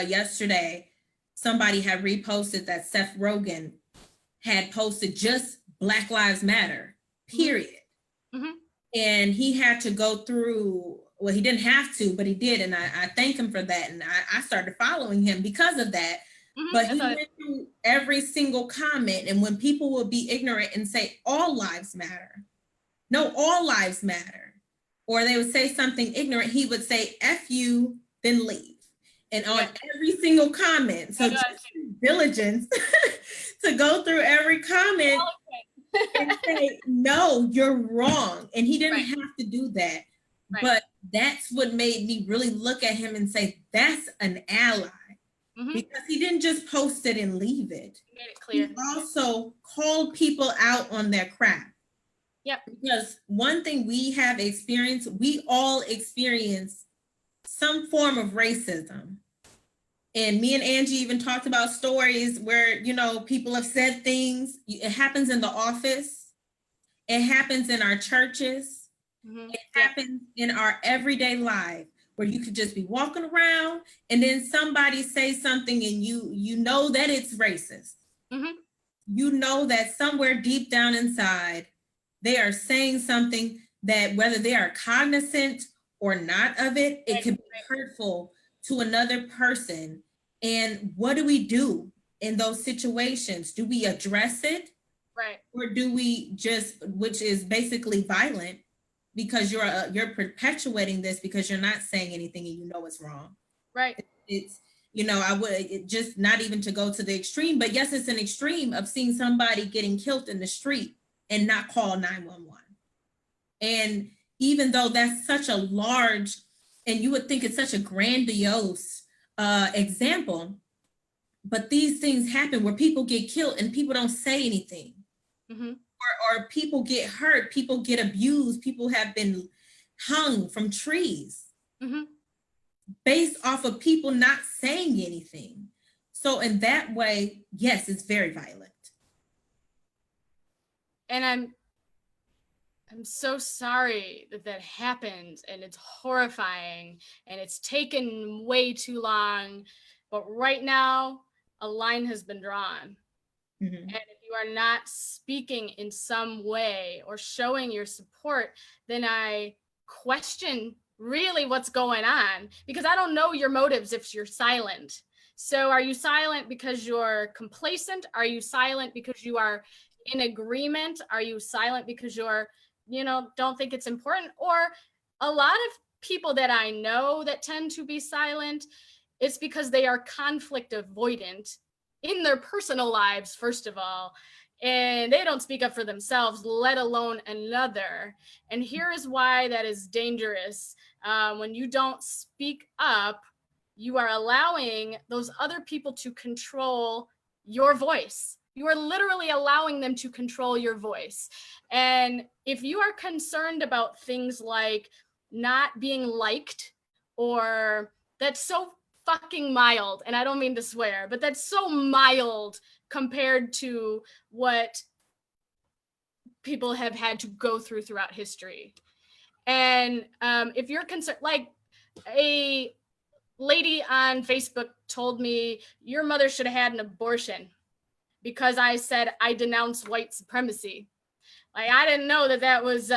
yesterday. Somebody had reposted that Seth Rogen had posted just Black Lives Matter, period. And he had to go through, well, he didn't have to, but he did. And I thank him for that. And I started following him because of that. But he went through every single comment. And when people would be ignorant and say, all lives matter. No, all lives matter. Or they would say something ignorant, he would say, F you, then leave. And on every single comment. So just diligence to go through every comment and say, no, you're wrong. And he didn't have to do that. Right. But that's what made me really look at him and say, that's an ally. Because he didn't just post it and leave it. He made it clear. He also called people out on their crap. Yep. Because one thing we have experienced, we all experience some form of racism. And me and Angie even talked about stories where, you know, people have said things. It happens in the office. It happens in our churches. It happens in our everyday life where you could just be walking around and then somebody say something and you know that it's racist. You know that somewhere deep down inside, they are saying something that whether they are cognizant or not of it, it could be hurtful to another person. And what do we do in those situations? Do we address it? Right. Or do we just, which is basically violent, because you're perpetuating this because you're not saying anything and you know it's wrong. Right. It's, you know, I would just not even to go to the extreme, but yes, it's an extreme of seeing somebody getting killed in the street and not call 911. And even though that's such a large, and you would think it's such a grandiose example, but these things happen where people get killed and people don't say anything. Or people get hurt, people get abused, people have been hung from trees based off of people not saying anything. So in that way, yes, it's very violent. And I'm so sorry that that happened, and it's horrifying, and it's taken way too long. But right now, a line has been drawn. And if you are not speaking in some way or showing your support, then I question really what's going on, because I don't know your motives if you're silent. So are you silent because you're complacent? Are you silent because you are in agreement? Are you silent because you're, you know, don't think it's important? Or a lot of people that I know that tend to be silent, it's because they are conflict avoidant in their personal lives, first of all, and they don't speak up for themselves, let alone another. And here is why that is dangerous. When you don't speak up, you are allowing those other people to control your voice. You are literally allowing them to control your voice. And if you are concerned about things like not being liked, or that's so fucking mild, and I don't mean to swear, but that's so mild compared to what people have had to go through throughout history. And if you're concerned, like a lady on Facebook told me, your mother should have had an abortion because I said I denounce white supremacy. Like, I didn't know that that was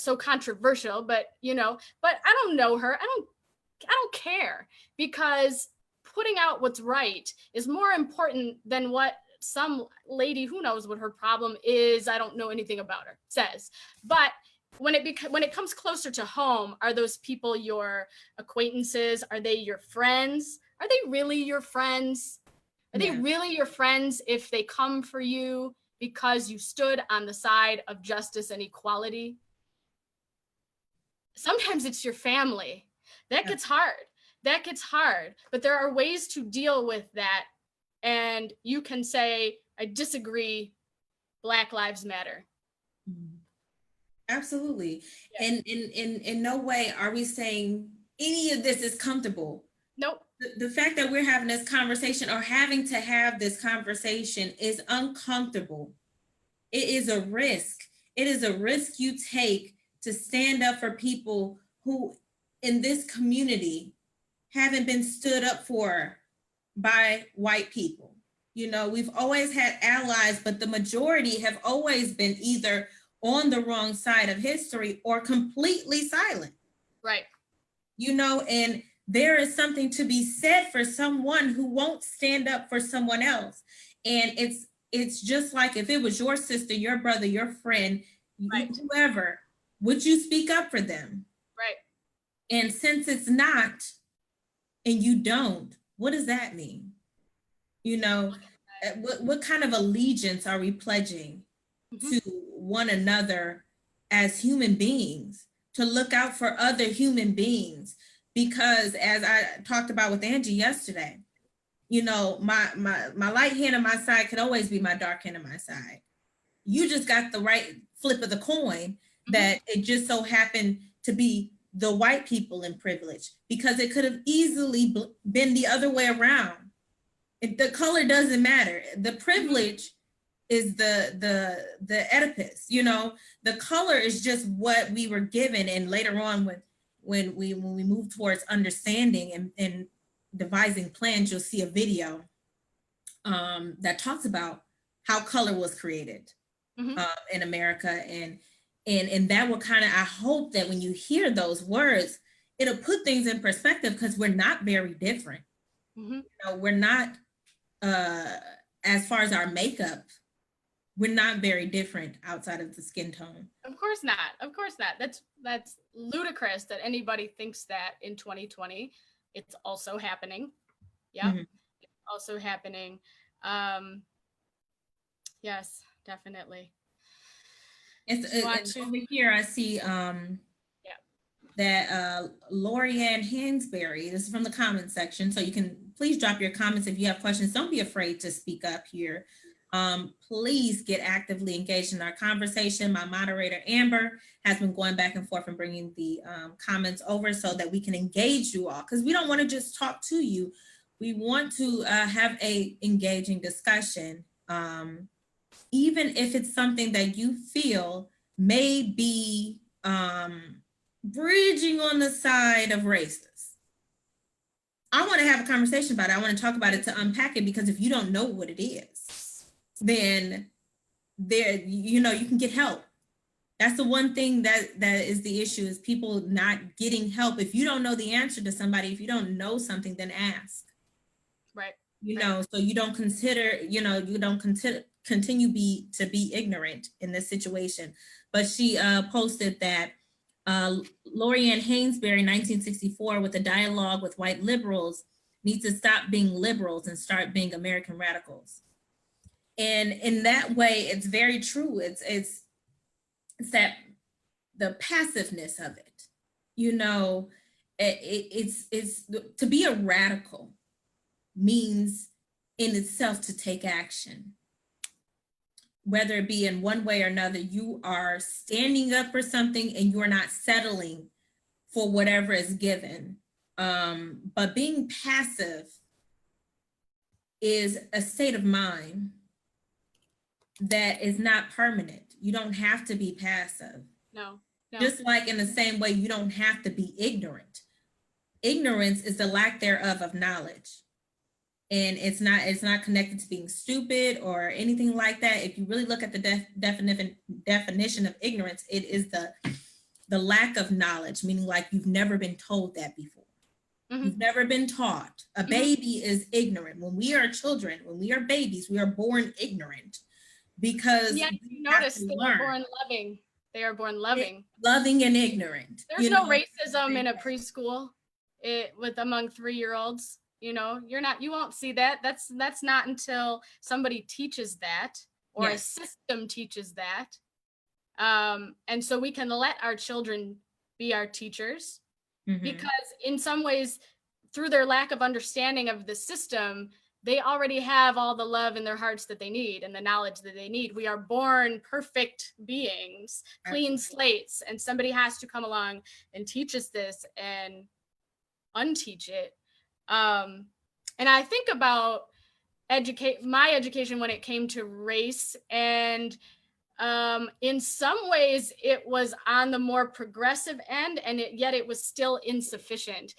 so controversial, but you know, but I don't know her. I don't care, because putting out what's right is more important than what some lady who knows what her problem is, I don't know anything about her, says. But when it comes closer to home, are those people your acquaintances? Are they your friends? Are they really your friends? Are they really your friends if they come for you because you stood on the side of justice and equality? Sometimes it's your family. That gets hard. That gets hard. But there are ways to deal with that. And you can say, I disagree. Black Lives Matter. Absolutely. Yeah. And in no way are we saying any of this is comfortable. Nope. The fact that we're having this conversation or having to have this conversation is uncomfortable. It is a risk. It is a risk you take to stand up for people who in this community haven't been stood up for by white people. You know, we've always had allies, but the majority have always been either on the wrong side of history or completely silent. Right. You know, and there is something to be said for someone who won't stand up for someone else. And it's just like if it was your sister, your brother, your friend, Right. whoever, would you speak up for them? Right. And since it's not, and you don't, what does that mean? You know, what kind of allegiance are we pledging to one another as human beings, to look out for other human beings? Because as I talked about with Angie yesterday, you know, my light hand on my side could always be my dark hand on my side. You just got the right flip of the coin that it just so happened to be the white people in privilege, because it could have easily been the other way around. The color doesn't matter. The privilege is the Oedipus, you know, the color is just what we were given. And later on, when we move towards understanding and devising plans, you'll see a video that talks about how color was created in America. And that will kind of, I hope that when you hear those words, it'll put things in perspective, because we're not very different. You know, we're not, as far as our makeup, we're not very different outside of the skin tone. Of course not. Of course not. That's ludicrous that anybody thinks that in 2020. It's also happening. Yeah. It's also happening. Yes, definitely. It's over here. I see that Lorianne Hansberry, this is from the comments section. So you can please drop your comments if you have questions. Don't be afraid to speak up here. Please get actively engaged in our conversation. My moderator, Amber, has been going back and forth and bringing the comments over so that we can engage you all, because we don't want to just talk to you. We want to have a engaging discussion, even if it's something that you feel may be bridging on the side of racist. I want to have a conversation about it. I want to talk about it, to unpack it, because if you don't know what it is, then there, you know, you can get help. That's the one thing that is the issue, is people not getting help. If you don't know the answer to somebody, if you don't know something, then ask. Right. You know, so you don't consider, you know, you don't continue to be ignorant in this situation. But she posted that Lorianne Hansberry, 1964, with a dialogue with white liberals, needs to stop being liberals and start being American radicals. And in that way, it's very true. It's that the passiveness of it, you know, it's to be a radical means in itself to take action. Whether it be in one way or another, you are standing up for something and you're not settling for whatever is given. But being passive is a state of mind that is not permanent. You don't have to be passive. No. Just like in the same way, you don't have to be ignorant. Ignorance is the lack thereof of knowledge. And it's not connected to being stupid or anything like that. If you really look at the definition of ignorance, it is the lack of knowledge, meaning like you've never been told that before. You've never been taught. A baby is ignorant. When we are children, when we are babies, we are born ignorant, because yeah, you notice they are born loving. They are born loving. Loving and ignorant. There's no racism in a preschool with among 3-year-olds. You know, you won't see that. That's not until somebody teaches that, or a system teaches that. And so we can let our children be our teachers, because in some ways, through their lack of understanding of the system, they already have all the love in their hearts that they need and the knowledge that they need. We are born perfect beings, clean slates, and somebody has to come along and teach us this and unteach it. And I think about my education when it came to race, and in some ways it was on the more progressive end, and yet it was still insufficient.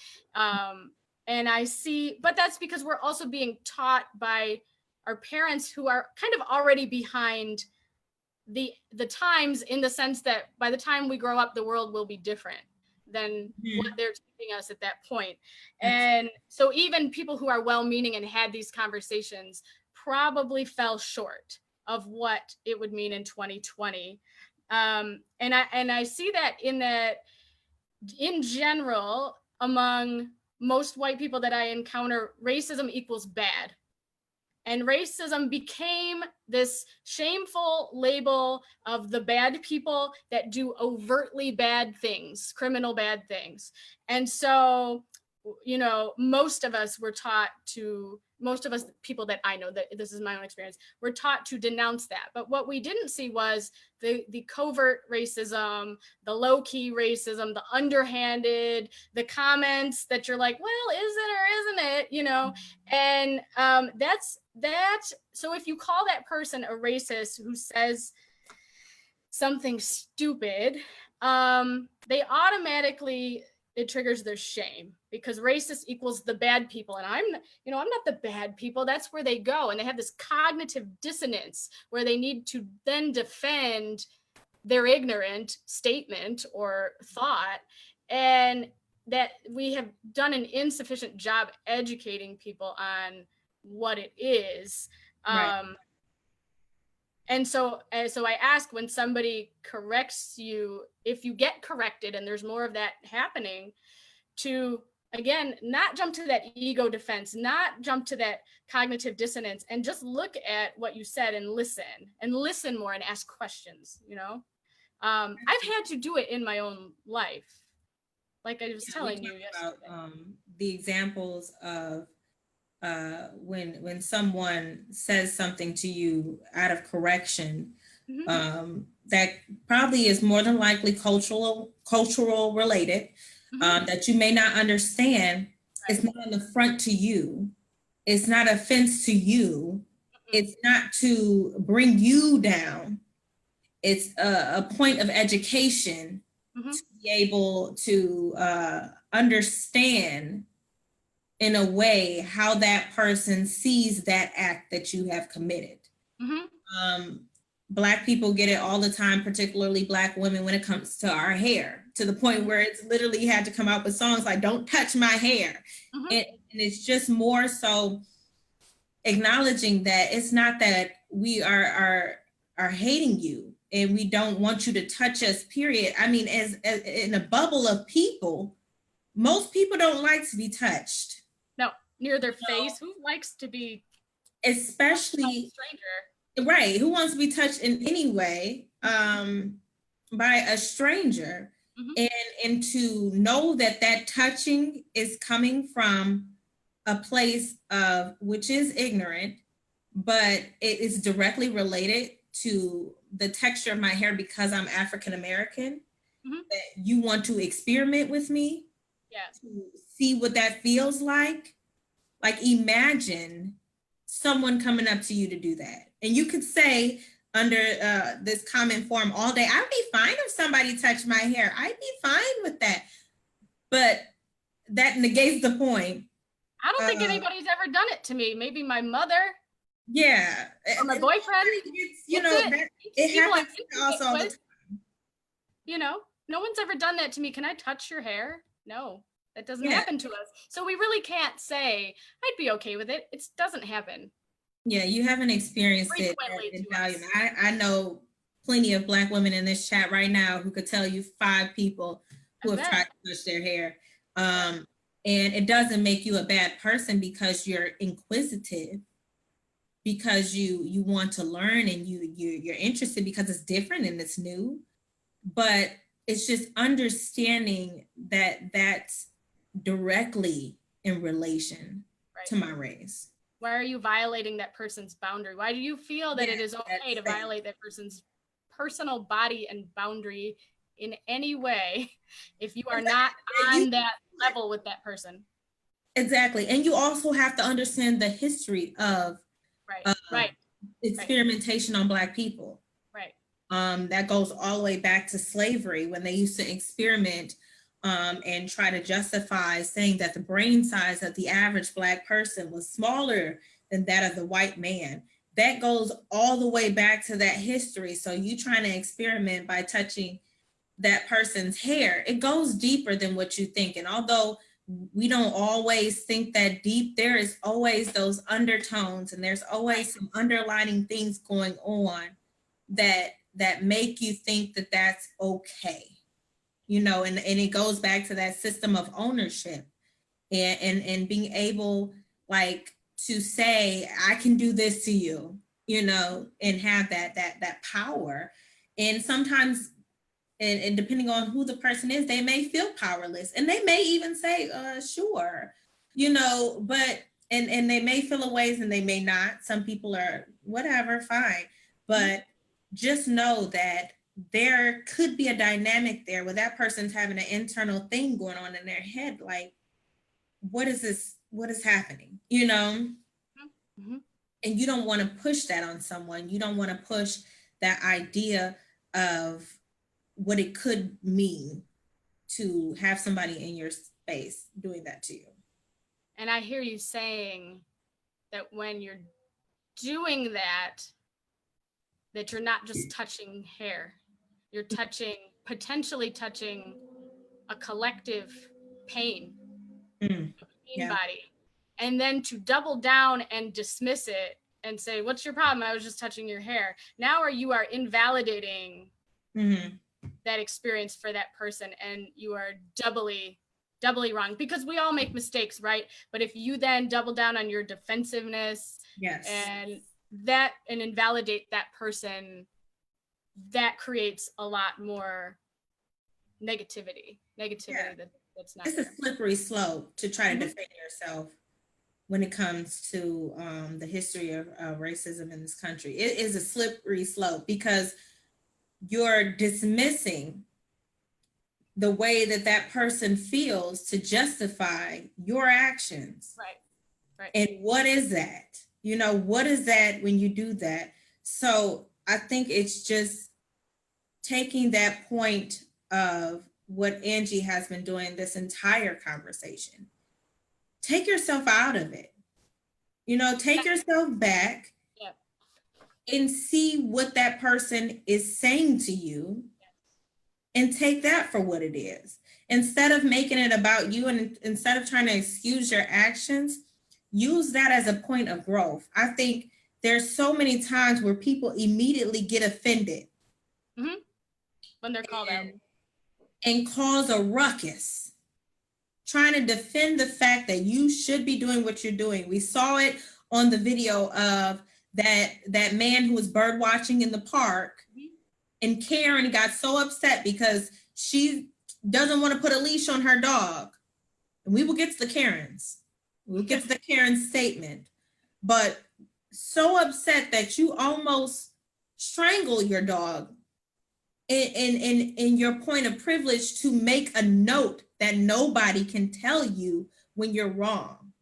And I see, but that's because we're also being taught by our parents, who are kind of already behind the times, in the sense that by the time we grow up, the world will be different than what they're teaching us at that point. And so even people who are well-meaning and had these conversations probably fell short of what it would mean in 2020. And I see that in general, among most white people that I encounter, racism equals bad. And racism became this shameful label of the bad people that do overtly bad things, criminal bad things. And so, you know, most of us, people that I know, that this is my own experience, we're taught to denounce that. But what we didn't see was the covert racism, the low-key racism, the underhanded, the comments that you're like, well, is it or isn't it, you know? And so if you call that person a racist who says something stupid, they automatically, it triggers their shame, because racist equals the bad people. And I'm not the bad people. That's where they go. And they have this cognitive dissonance where they need to then defend their ignorant statement or thought. And that we have done an insufficient job educating people on what it is. Right. And so I ask, when somebody corrects you, if you get corrected and there's more of that happening, to, again, not jump to that ego defense, not jump to that cognitive dissonance, and just look at what you said and listen more and ask questions, you know? I've had to do it in my own life. Like I was telling you yesterday. About the examples of when someone says something to you out of correction, that probably is more than likely cultural related, that you may not understand. Right. It's not an affront to you. It's not offense to you. It's not to bring you down. It's a point of education to be able to understand in a way how that person sees that act that you have committed. Black people get it all the time, particularly Black women, when it comes to our hair, to the point where it's literally had to come out with songs like "Don't Touch My Hair." And it's just more so acknowledging that it's not that we are hating you and we don't want you to touch us, period. I mean, as in a bubble of people, most people don't like to be touched. No, near their face. Who likes to be, especially a stranger? Right? Who wants to be touched in any way by a stranger? And to know that that touching is coming from a place of which is ignorant, but it is directly related to the texture of my hair because I'm African American. That you want to experiment with me, to see what that feels like. Like, imagine someone coming up to you to do that. And you could say under this comment form all day, I'd be fine if somebody touched my hair. I'd be fine with that. But that negates the point. I don't think anybody's ever done it to me. Maybe my mother. Yeah. Or my boyfriend. It happens to us all the time. You know, no one's ever done that to me. Can I touch your hair? No, that doesn't happen to us. So we really can't say, I'd be okay with it. It doesn't happen. Yeah, you haven't experienced it in value. I know plenty of Black women in this chat right now who could tell you 5 people who have tried to touch their hair. And it doesn't make you a bad person because you're inquisitive, because you want to learn and you're interested because it's different and it's new. But it's just understanding that that's directly in relation to my race. Why are you violating that person's boundary? Why do you feel that it is okay to violate that person's personal body and boundary in any way if you are not on that level with that person? Exactly. And you also have to understand the history of experimentation on Black people. That goes all the way back to slavery, when they used to experiment and try to justify saying that the brain size of the average Black person was smaller than that of the white man. that goes all the way back to that history. So you trying to experiment by touching that person's hair, it goes deeper than what you think. And although we don't always think that deep, there is always those undertones, and there's always some underlining things going on that make you think that that's okay, you know. And it goes back to that system of ownership and being able, like, to say, I can do this to you, you know, and have that power. And sometimes, and depending on who the person is, they may feel powerless, and they may even say, sure, you know, but, and they may feel a ways and they may not. Some people are whatever, fine. But just know that there could be a dynamic there where that person's having an internal thing going on in their head, like, what is this? What is happening? You know? Mm-hmm. And you don't want to push that on someone. You don't want to push that idea of what it could mean to have somebody in your space doing that to you. And I hear you saying that when you're doing that you're not just touching hair, you're potentially touching a collective pain, Yeah. body. And then to double down and dismiss it and say, what's your problem? I was just touching your hair. Now you are invalidating that experience for that person, and you are doubly wrong, because we all make mistakes, right? But if you then double down on your defensiveness, yes, and invalidate that person, that creates a lot more negativity. Yeah. That's not it's there. a slippery slope to try to defend yourself when it comes to the history of racism in this country. It is a slippery slope because you're dismissing the way that person feels to justify your actions. Right. And what is that? You know, what is that when you do that? So I think it's just taking that point of what Angie has been doing this entire conversation. Take yourself out of it. You know, take yourself back and see what that person is saying to you and take that for what it is. Instead of making it about you and instead of trying to excuse your actions, use that as a point of growth. I think there's so many times where people immediately get offended when they're called out and cause a ruckus, trying to defend the fact that you should be doing what you're doing. We saw it on the video of that man who was bird watching in the park, and Karen got so upset because she doesn't want to put a leash on her dog. And we will get to the Karens. We'll get to the Karen statement. But so upset that you almost strangle your dog in your point of privilege to make a note that nobody can tell you when you're wrong.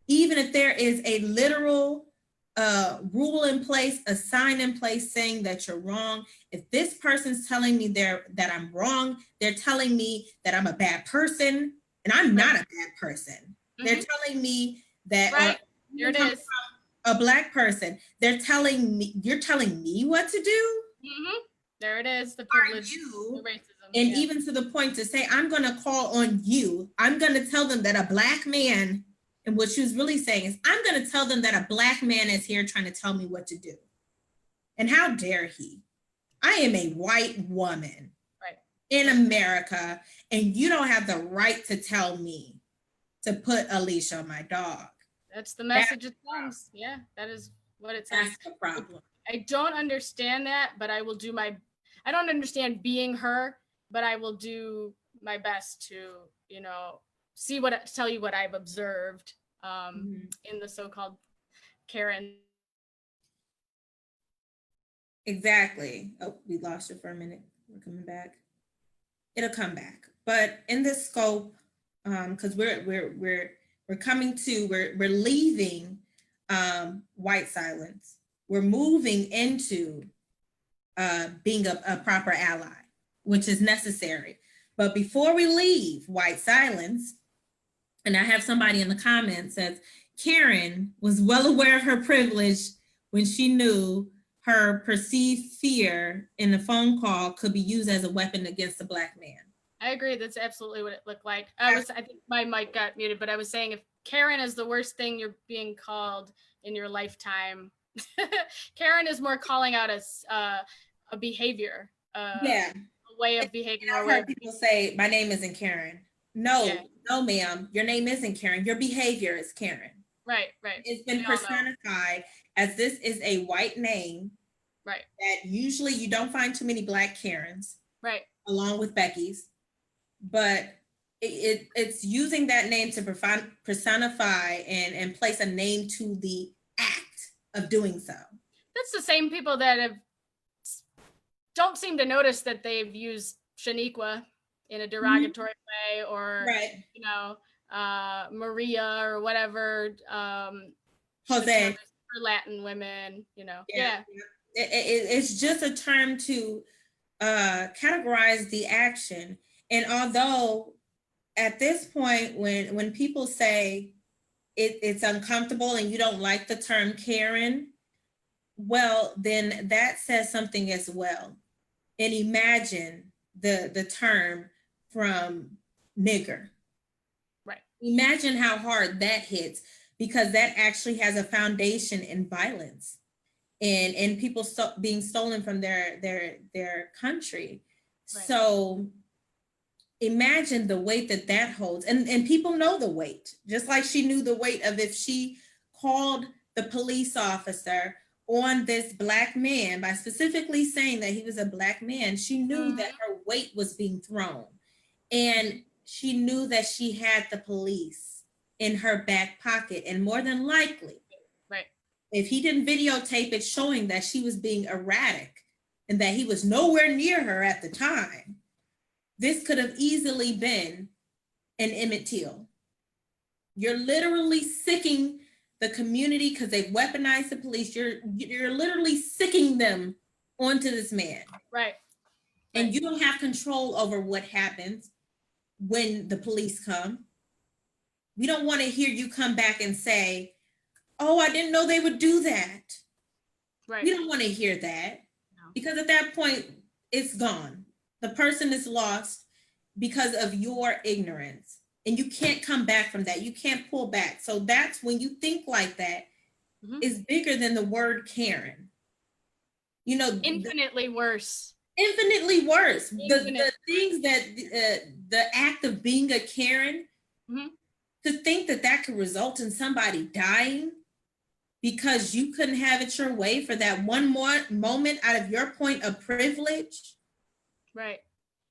Even if there is a literal rule in place, a sign in place saying that you're wrong. If this person's telling me that I'm wrong, they're telling me that I'm a bad person, and I'm not a bad person. They're telling me that here it is. A Black person. You're telling me what to do. There it is, the privilege, the racism. And even to the point to say, I'm going to call on you. I'm going to tell them that a Black man, and what she was really saying is, I'm going to tell them that a Black man is here trying to tell me what to do. And how dare he? I am a white woman in America, and you don't have the right to tell me to put a leash on my dog. That's the message it sends. Yeah, that is what it says. That's the problem. I don't understand that, but I will do I don't understand being her, but I will do my best to, tell you what I've observed in the so-called Karen. Exactly. Oh, we lost you for a minute. We're coming back. It'll come back. But in this scope, because we're leaving white silence. We're moving into being a proper ally, which is necessary. But before we leave white silence, and I have somebody in the comments says, Karen was well aware of her privilege when she knew her perceived fear in the phone call could be used as a weapon against a Black man. I agree. That's absolutely what it looked like. I think my mic got muted, but I was saying if Karen is the worst thing you're being called in your lifetime, Karen is more calling out a behavior, Yeah. a way of behaving. I've heard people say, my name isn't Karen. No, no, ma'am, your name isn't Karen. Your behavior is Karen. Right. It's been personified as this is a white name. Right. That usually you don't find too many Black Karens. Right. Along with Becky's. But it's using that name to personify and place a name to the act of doing so. That's the same people that don't seem to notice that they've used Shaniqua in a derogatory way, or you know, Maria or whatever. Jose for Latin women, you know. It's just a term to categorize the action. And although at this point, when people say it's uncomfortable and you don't like the term Karen, well, then that says something as well. And imagine the term from nigger. Right. Imagine how hard that hits, because that actually has a foundation in violence and people being stolen from their country. Right. So imagine the weight that holds, and people know the weight, just like she knew the weight of if she called the police officer on this Black man by specifically saying that he was a Black man. She knew that her weight was being thrown, and she knew that she had the police in her back pocket, and more than likely, if he didn't videotape it showing that she was being erratic and that he was nowhere near her at the time, this could have easily been an Emmett Till. You're literally sicking the community because they've weaponized the police. You're literally sicking them onto this man. Right. And you don't have control over what happens when the police come. We don't want to hear you come back and say, oh, I didn't know they would do that. Right. We don't want to hear that, because at that point, it's gone. The person is lost because of your ignorance, and you can't come back from that. You can't pull back. So that's when you think like that, is bigger than the word Karen. You know, infinitely worse. Infinitely worse. The things that the act of being a Karen, to think that could result in somebody dying because you couldn't have it your way for that one more moment out of your point of privilege. Right.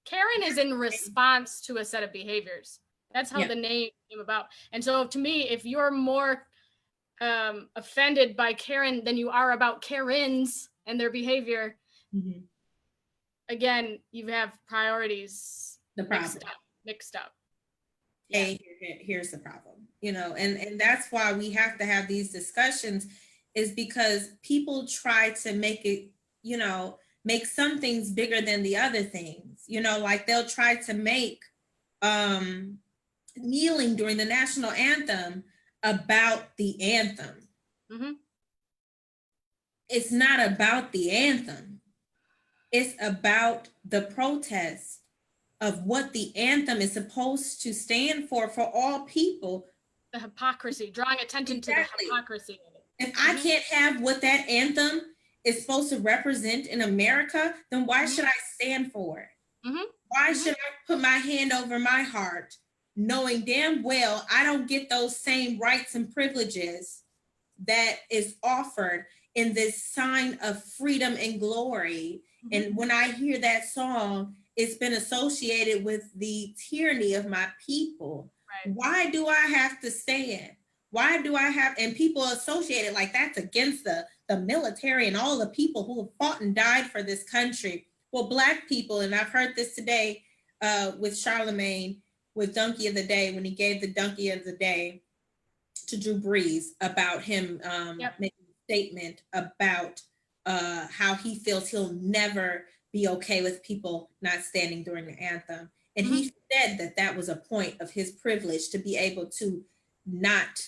Karen is in response to a set of behaviors. That's how the name came about. And so to me, if you're more offended by Karen than you are about Karens and their behavior, again, you have priorities mixed up. Hey, here's the problem, you know, and that's why we have to have these discussions, is because people try to make it, you know, make some things bigger than the other things, you know, like they'll try to make kneeling during the national anthem about the anthem. It's not about the anthem. It's about the protest of what the anthem is supposed to stand for all people. The hypocrisy, drawing attention to the hypocrisy. If I can't have what that anthem is supposed to represent in America, then why should I stand for it? Why should I put my hand over my heart, knowing damn well I don't get those same rights and privileges that is offered in this sign of freedom and glory? And when I hear that song, it's been associated with the tyranny of my people. Right. Why do I have to stand? Why do I have, and people associate it like that's against the military and all the people who have fought and died for this country. Well, Black people, and I've heard this today with Charlemagne, with Donkey of the Day, when he gave the Donkey of the Day to Drew Brees about him making a statement about how he feels he'll never be okay with people not standing during the anthem. And he said that was a point of his privilege to be able to not,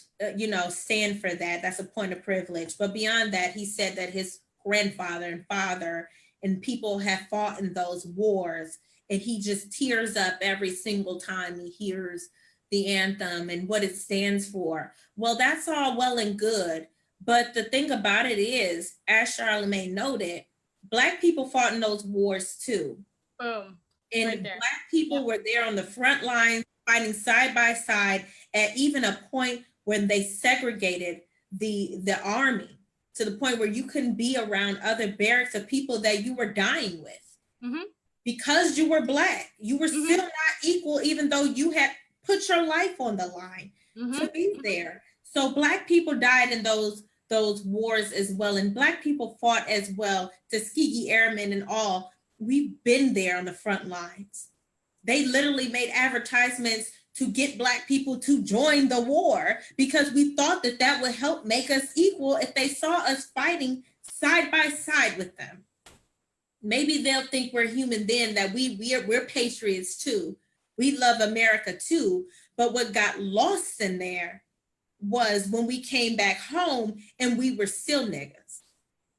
stand for that. That's a point of privilege. But beyond that, he said that his grandfather and father and people have fought in those wars. And he just tears up every single time he hears the anthem and what it stands for. Well, that's all well and good. But the thing about it is, as Charlemagne noted, Black people fought in those wars too. Boom. And Right there. Black people were there on the front lines, fighting side by side, at even a point when they segregated the army to the point where you couldn't be around other barracks of people that you were dying with. Mhm. Because you were Black. You were still not equal, even though you had put your life on the line to be there. So Black people died in those wars as well. And Black people fought as well, Tuskegee Airmen and all. We've been there on the front lines. They literally made advertisements to get Black people to join the war because we thought that that would help make us equal if they saw us fighting side by side with them. Maybe they'll think we're human then, that we're patriots too. We love America too. But what got lost in there was when we came back home and we were still niggas.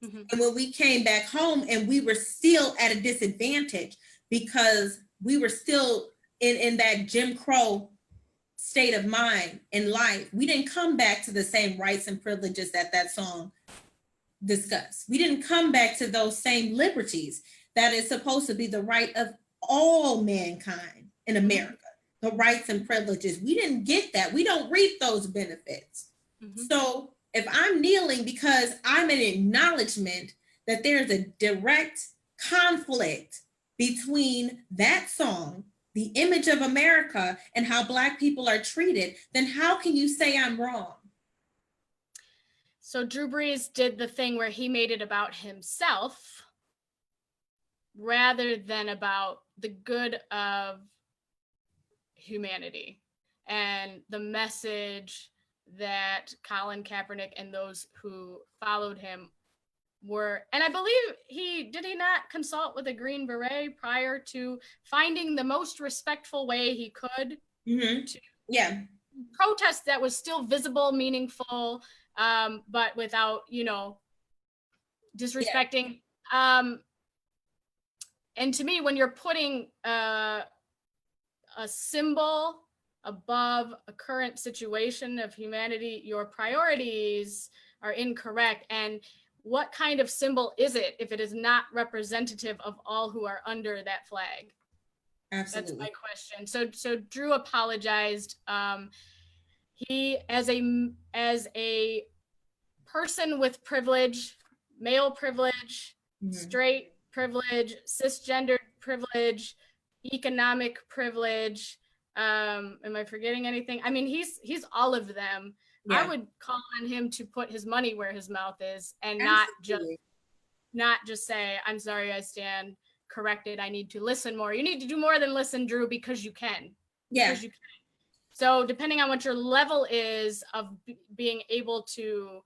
And when we came back home and we were still at a disadvantage because we were still in that Jim Crow state of mind in life. We didn't come back to the same rights and privileges that song discussed. We didn't come back to those same liberties that is supposed to be the right of all mankind in America, the rights and privileges. We didn't get that. We don't reap those benefits. So if I'm kneeling because I'm an acknowledgement that there's a direct conflict between that song, the image of America, and how Black people are treated, then how can you say I'm wrong? So Drew Brees did the thing where he made it about himself rather than about the good of humanity and the message that Colin Kaepernick and those who followed him were. And I believe did he not consult with a Green Beret prior to finding the most respectful way he could to protest that was still visible, meaningful, but without, disrespecting. And to me, when you're putting a symbol above a current situation of humanity, your priorities are incorrect. And what kind of symbol is it if it is not representative of all who are under that flag? Absolutely. That's my question. So Drew apologized. He, as a person with privilege, male privilege, straight privilege, cisgendered privilege, economic privilege. Am I forgetting anything? I mean, he's all of them. I would call on him to put his money where his mouth is and not just say, I'm sorry, I stand corrected. I need to listen more. You need to do more than listen, Drew, because you can. Because you can. So depending on what your level is of being able to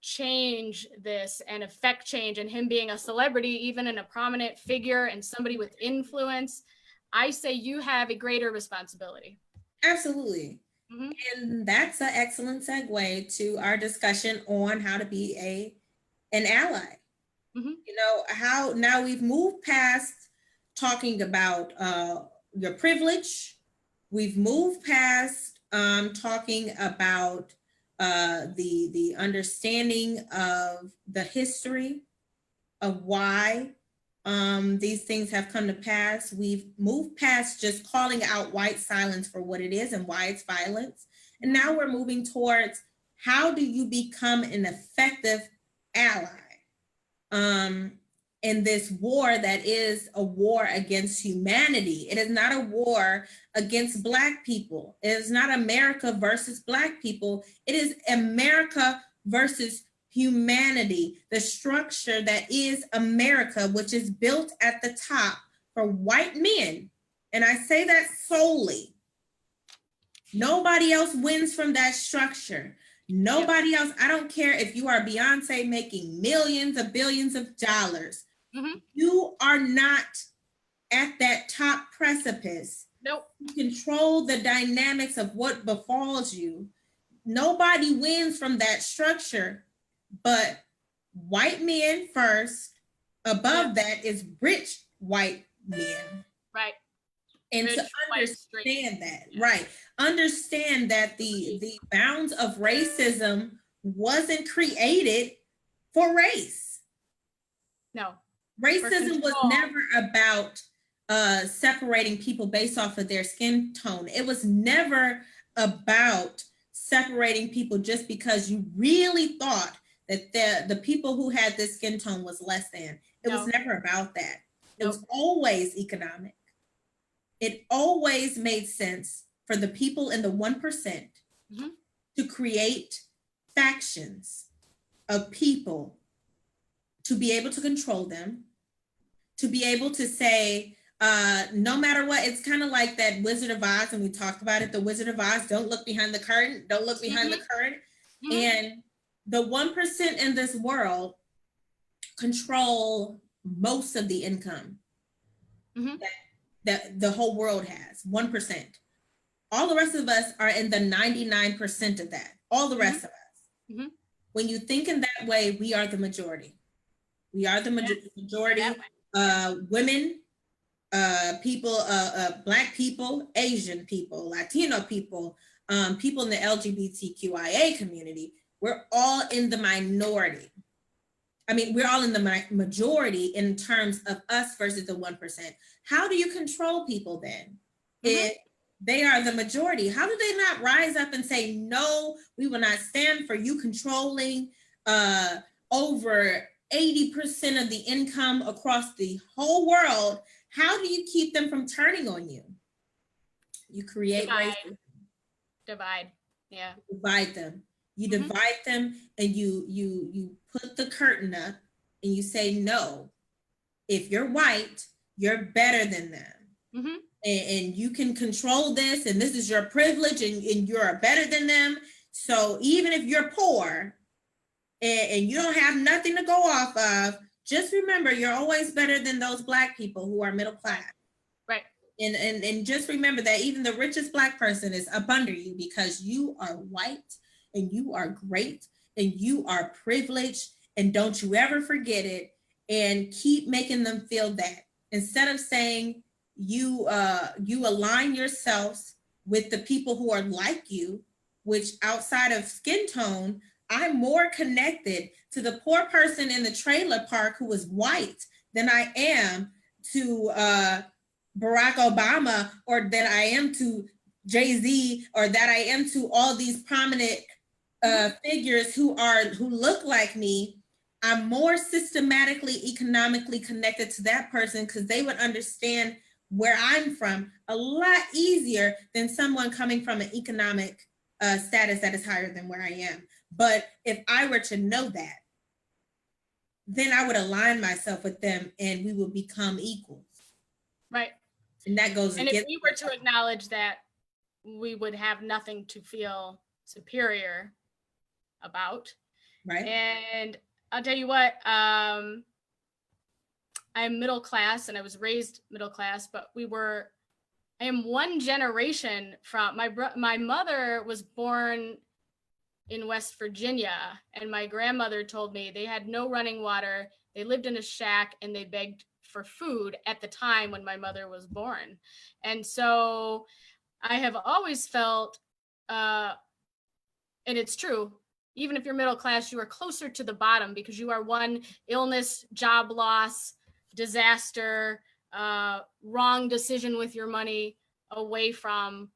change this and affect change, and him being a celebrity, even in a prominent figure and somebody with influence, I say you have a greater responsibility. Absolutely. And that's an excellent segue to our discussion on how to be an ally. How now we've moved past talking about your privilege. We've moved past talking about the understanding of the history of why these things have come to pass. We've moved past just calling out white silence for what it is and why it's violence. And now we're moving towards how do you become an effective ally in this war that is a war against humanity. It is not a war against Black people. It is not America versus Black people. It is America versus humanity, the structure that is America, which is built at the top for white men. And I say that solely. Nobody else wins from that structure. Nobody else. I don't care if you are Beyonce making millions of billions of dollars. You are not at that top precipice. Nope. You control the dynamics of what befalls you. nobody wins from that structure, but white men first. Above that is rich white men. Right. And Rich, to white, straight. understand that, right? Understand that the bounds of racism wasn't created for race. No. Racism was control. never about separating people based off of their skin tone. It was never about separating people just because you really thought that the people who had this skin tone was less than. It was never about that. It was always economic. It always made sense for the people in the 1% to create factions of people, to be able to control them, to be able to say, no matter what, it's kind of like that Wizard of Oz, and we talked about it, the Wizard of Oz, don't look behind the curtain, don't look behind the curtain. And the 1% in this world control most of the income that the whole world has, 1%. All the rest of us are in the 99% of that, all the rest of us. When you think in that way, we are the majority. We are the majority, women, people, Black people, Asian people, Latino people, people in the LGBTQIA community. We're all in the minority. I mean, we're all in the majority in terms of us versus the 1%. How do you control people then? If they are the majority, how do they not rise up and say, no, we will not stand for you controlling over 80% of the income across the whole world? How do you keep them from turning on you? You create racism. Divide. Yeah. Divide them. You divide them, and you put the curtain up and you say, no, if you're white, you're better than them. And you can control this, and this is your privilege, and you're better than them. So even if you're poor and you don't have nothing to go off of, just remember you're always better than those Black people who are middle class. Right. And just remember that even the richest Black person is up under you because you are white and you are great and you are privileged, and don't you ever forget it, and keep making them feel that. Instead of saying you align yourselves with the people who are like you, which outside of skin tone, I'm more connected to the poor person in the trailer park who is white than I am to Barack Obama, or that I am to Jay-Z, or that I am to all these prominent figures who look like me. I'm more systematically, economically connected to that person because they would understand where I'm from a lot easier than someone coming from an economic status that is higher than where I am. But if I were to know that, then I would align myself with them and we would become equals. Right. And that goes and if we were to acknowledge that, we would have nothing to feel superior about. Right. And I'll tell you what, I'm middle class and I was raised middle class, but I am one generation from, my mother was born in West Virginia, and my grandmother told me they had no running water, they lived in a shack, and they begged for food at the time when my mother was born. And so I have always felt, and it's true, even if you're middle class, you are closer to the bottom because you are one illness, job loss, disaster, wrong decision with your money away from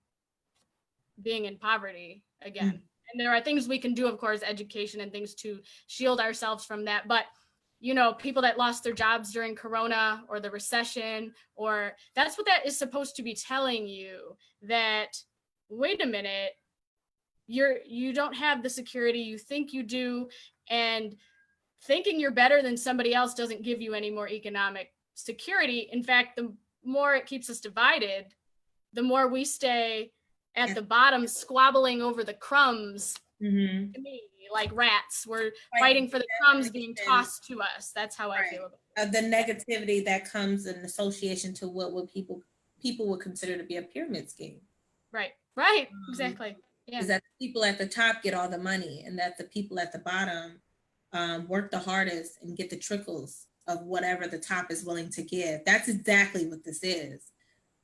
being in poverty again. And there are things we can do, of course, education and things to shield ourselves from that. But, you know, people that lost their jobs during Corona or the recession, or that's what that is supposed to be telling you, that, wait a minute, you don't have the security you think you do, and thinking you're better than somebody else doesn't give you any more economic security. In fact, the more it keeps us divided, the more we stay at the bottom squabbling over the crumbs. To me, like rats, we're fighting for the crumbs being tossed to us. That's how I feel about it. The negativity that comes in association to what people would consider to be a pyramid scheme. Right, exactly. Yeah. is that the people at the top get all the money and that the people at the bottom work the hardest and get the trickles of whatever the top is willing to give. That's exactly what this is.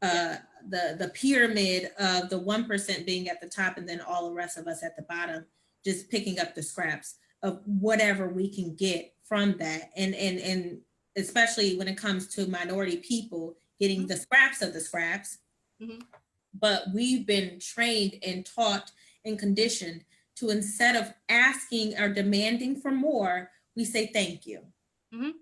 The pyramid of the 1% being at the top and then all the rest of us at the bottom, just picking up the scraps of whatever we can get from that. And especially when it comes to minority people getting the scraps of the scraps. Mhm. But we've been trained and taught and conditioned to, instead of asking or demanding for more, we say thank you. Mhm.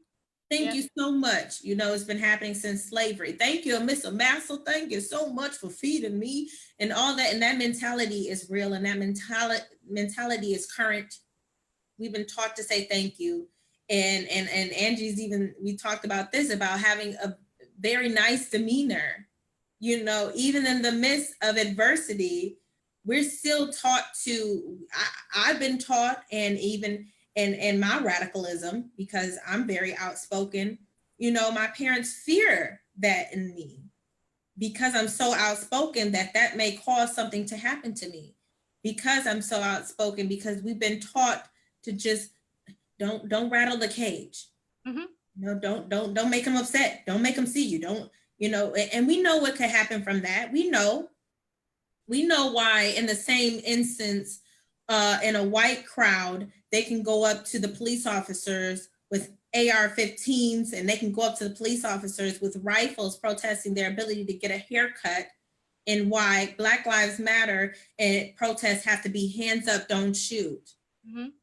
Thank Yep. you so much. You know, it's been happening since slavery. Thank you, Mr. Massel. Thank you so much for feeding me and all that. And that mentality is real, and that mentality is current. We've been taught to say thank you. And Angie's even, we talked about this, about having a very nice demeanor. You know, even in the midst of adversity, we're still taught to, I've been taught, and even in my radicalism, because I'm very outspoken, you know, my parents fear that in me because I'm so outspoken that may cause something to happen to me because I'm so outspoken, because we've been taught to just don't rattle the cage. Mhm. No, don't make them upset. Don't make them see you. Don't, you know, and we know what could happen from that. We know why in the same instance, in a white crowd, they can go up to the police officers with AR-15s, and they can go up to the police officers with rifles protesting their ability to get a haircut, and why Black Lives Matter and protests have to be hands up, don't shoot. Mhm.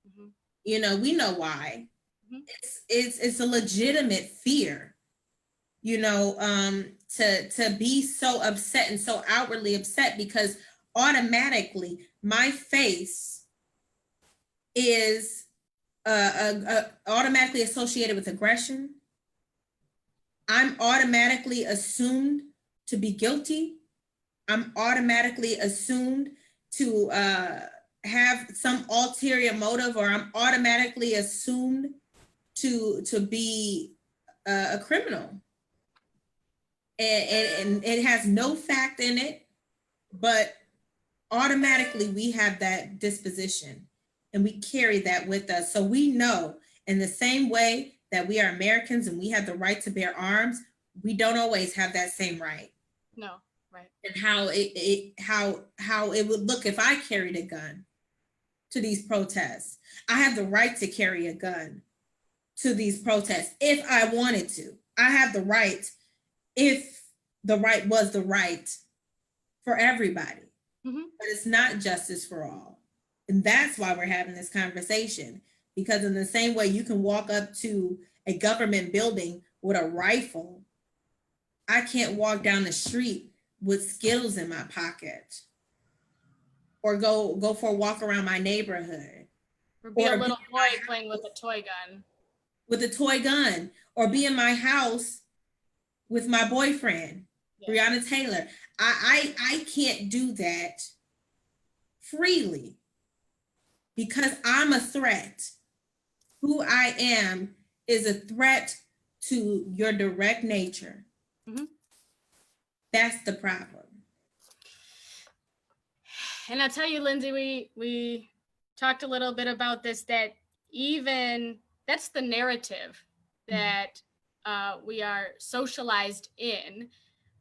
Mhm. You know, we know why. Mhm. It's a legitimate fear, you know, to be so upset and so outwardly upset, because automatically my face is automatically associated with aggression. I'm automatically assumed to be guilty. I'm automatically assumed to have some ulterior motive, or I'm automatically assumed to be a criminal. And it has no fact in it, but automatically we have that disposition and we carry that with us. So we know, in the same way that we are Americans and we have the right to bear arms, we don't always have that same right. No, right. And how it would look if I carried a gun to these protests. I have the right to carry a gun to these protests if I wanted to. I have the right, if the right was the right for everybody. Mhm. But it's not justice for all. And that's why we're having this conversation. Because in the same way you can walk up to a government building with a rifle, I can't walk down the street with Skittles in my pocket, or go for a walk around my neighborhood, Or be a Or be little in boy my playing with a toy gun. with a toy gun, or be in my house with my boyfriend, Yeah. Breonna Taylor. I can't do that freely because I'm a threat. Who I am is a threat to your direct nature. Mhm. That's the problem. And I'll tell you, Lindsay, we talked a little bit about this, that even that's the narrative that we are socialized in,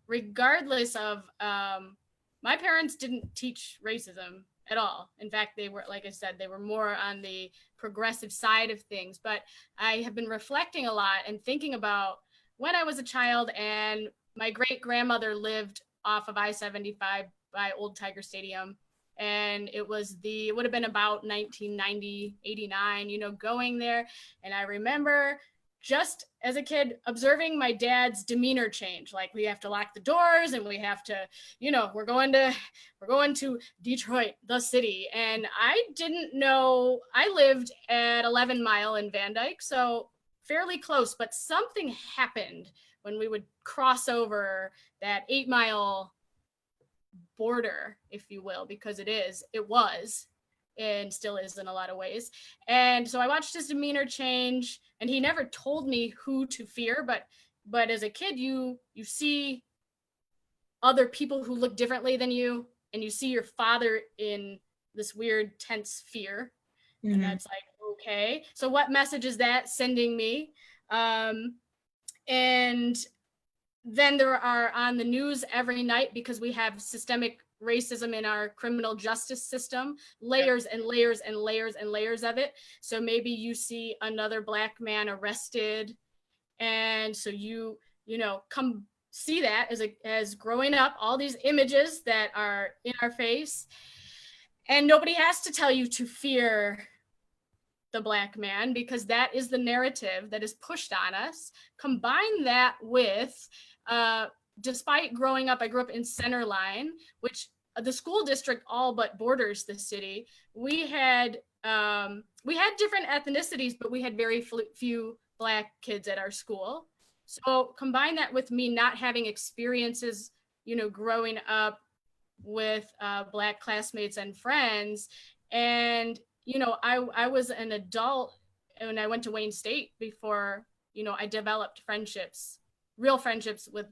regardless of my parents didn't teach racism at all. In fact, they were, like I said, they were more on the progressive side of things. But I have been reflecting a lot and thinking about when I was a child, and my great grandmother lived off of I-75 by Old Tiger Stadium. And it would have been about 1990, 89, you know, going there. And I remember just as a kid observing my dad's demeanor change. Like, we have to lock the doors and we have to, you know, we're going to Detroit, the city. And I didn't know, I lived at 11 Mile in Van Dyke, so fairly close, but something happened when we would cross over that 8 Mile border, if you will, because it was and still is in a lot of ways. And so I watched his demeanor change, and he never told me who to fear, but as a kid, you see other people who look differently than you, and you see your father in this weird tense fear. And that's like, okay, so what message is that sending me? And then there are on the news every night, because we have systemic racism in our criminal justice system, layers and layers and layers and layers of it. So maybe you see another Black man arrested, and so you know, come see that as growing up, all these images that are in our face, and nobody has to tell you to fear the Black man, because that is the narrative that is pushed on us. Combine that with, despite growing up, I grew up in Centerline, which the school district all but borders the city. We had different ethnicities, but we had very few Black kids at our school. So combine that with me not having experiences, you know, growing up with Black classmates and friends. And, you know, I was an adult when I went to Wayne State before, you know, I developed friendships, real friendships with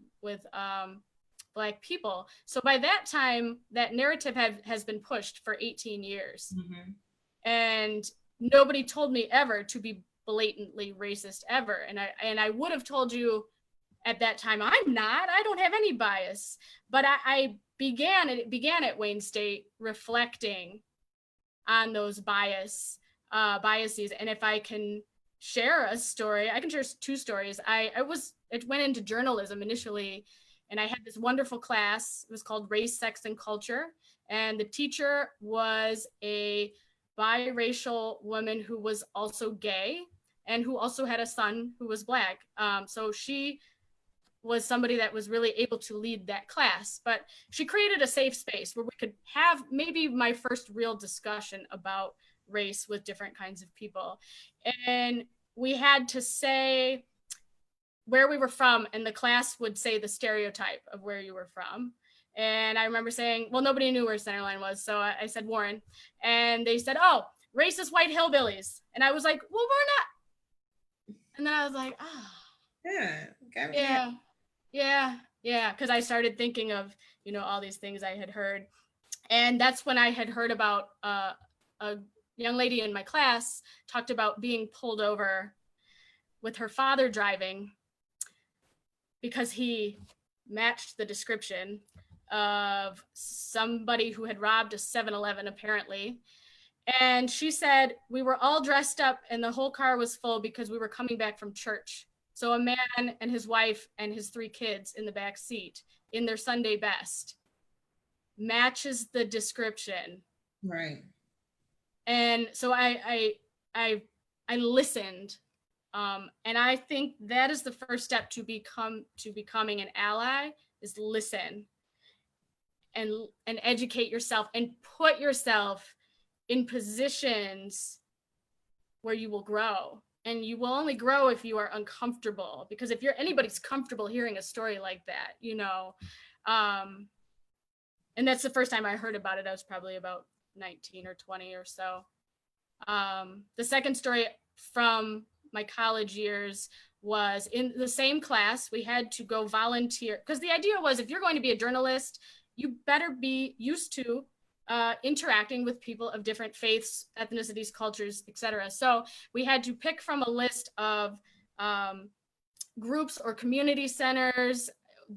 Black people. So by that time, that narrative has been pushed for 18 years. And nobody told me ever to be blatantly racist ever. And I would have told you at that time, I'm not, I don't have any bias. But it began at Wayne State reflecting on those biases. And if I can share a story, I can share two stories. It went into journalism initially, and I had this wonderful class. It was called Race, Sex, and Culture. And the teacher was a biracial woman who was also gay and who also had a son who was Black. So she was somebody that was really able to lead that class, but she created a safe space where we could have maybe my first real discussion about race with different kinds of people. And we had to say where we were from, and the class would say the stereotype of where you were from. And I remember saying, well, nobody knew where Centerline was. So I said Warren, and they said, oh, racist white hillbillies. And I was like, well, we're not. And then I was like, oh, yeah. Because I started thinking of, you know, all these things I had heard. And that's when I had heard about a young lady in my class talked about being pulled over with her father driving because he matched the description of somebody who had robbed a 7-Eleven apparently. And she said, we were all dressed up and the whole car was full because we were coming back from church. So a man and his wife and his 3 kids in the back seat in their Sunday best matches the description. Right. And so I listened. And I think that is the first step to becoming an ally, is listen and educate yourself and put yourself in positions where you will grow. And you will only grow if you are uncomfortable, because if anybody's comfortable hearing a story like that, you know, and that's the first time I heard about it. I was probably about 19 or 20 or so. The second story from my college years was in the same class. We had to go volunteer, because the idea was, if you're going to be a journalist, you better be used to interacting with people of different faiths, ethnicities, cultures, etc. So we had to pick from a list of groups or community centers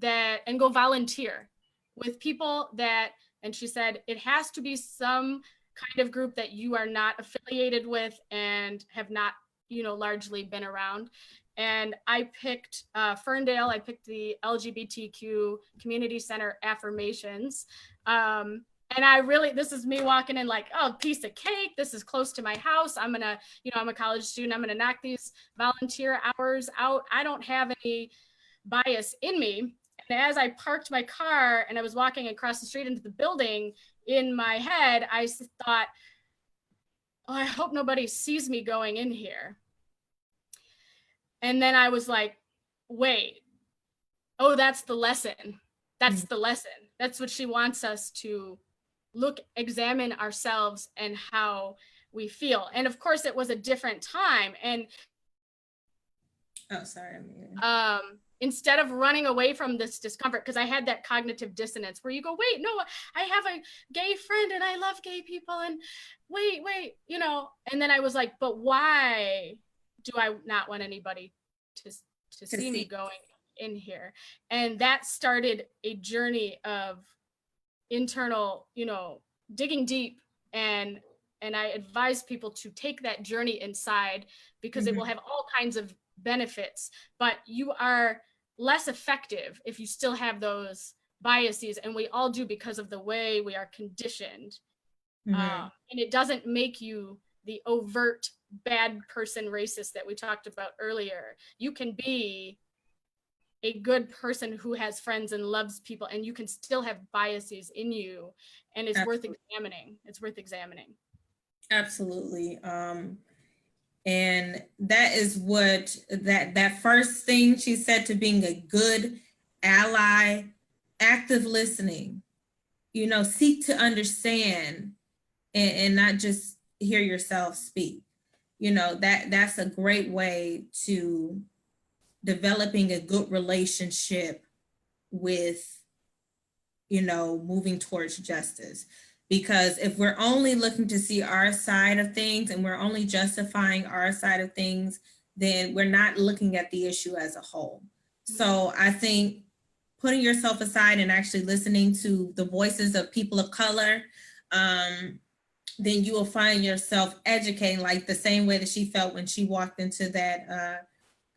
and go volunteer with people that, and she said, it has to be some kind of group that you are not affiliated with and have not, you know, largely been around. And I picked Ferndale. I picked the LGBTQ Community Center Affirmations. And I really, this is me walking in like, oh, piece of cake. This is close to my house. I'm gonna, you know, I'm a college student. I'm gonna knock these volunteer hours out. I don't have any bias in me. And as I parked my car and I was walking across the street into the building, in my head, I thought, oh, I hope nobody sees me going in here. And then I was like, wait, oh, that's the lesson. That's the lesson. That's what she wants us to examine ourselves and how we feel. And of course, it was a different time. And Oh, sorry. I'm muted. Instead of running away from this discomfort, because I had that cognitive dissonance where you go, wait, no, I have a gay friend and I love gay people, and wait, you know, and then I was like, but why do I not want anybody to see me going in here? And that started a journey of internal, you know, digging deep, and I advise people to take that journey inside, because it will have all kinds of benefits, but you are less effective if you still have those biases, and we all do because of the way we are conditioned. And it doesn't make you the overt bad person racist that we talked about earlier. You can be a good person who has friends and loves people, and you can still have biases in you, and it's worth examining. It's worth examining. Absolutely. And that is what that first thing she said, to being a good ally, active listening, you know, seek to understand and not just hear yourself speak. You know, that's a great way to developing a good relationship with, you know, moving towards justice. Because if we're only looking to see our side of things and we're only justifying our side of things, then we're not looking at the issue as a whole. So I think putting yourself aside and actually listening to the voices of people of color, then you will find yourself educating, like the same way that she felt when she walked into that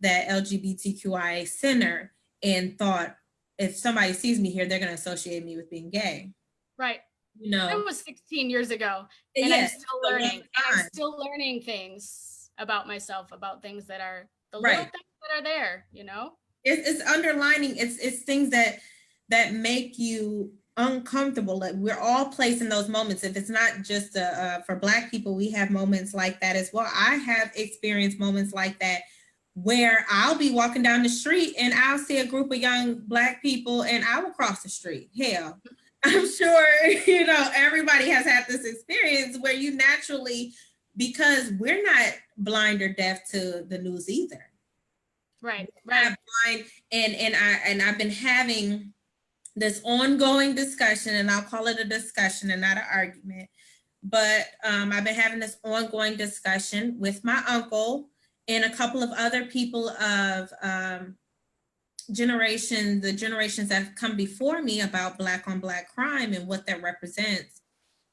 LGBTQIA center and thought, if somebody sees me here, they're going to associate me with being gay. Right. You know, that was 16 years ago, and yes, I'm still learning. And I'm still learning things about myself, about things that are the little things that are there. You know, it's underlining. It's things that make you uncomfortable. Like, we're all placed in those moments. If it's not just for Black people, we have moments like that as well. I have experienced moments like that, where I'll be walking down the street and I'll see a group of young Black people and I will cross the street. Hell, I'm sure, you know, everybody has had this experience where you naturally, because we're not blind or deaf to the news either. Right. Blind, and I've been having this ongoing discussion, and I'll call it a discussion and not an argument. But I've been having this ongoing discussion with my uncle and a couple of other people of the generations that have come before me, about Black on Black crime and what that represents.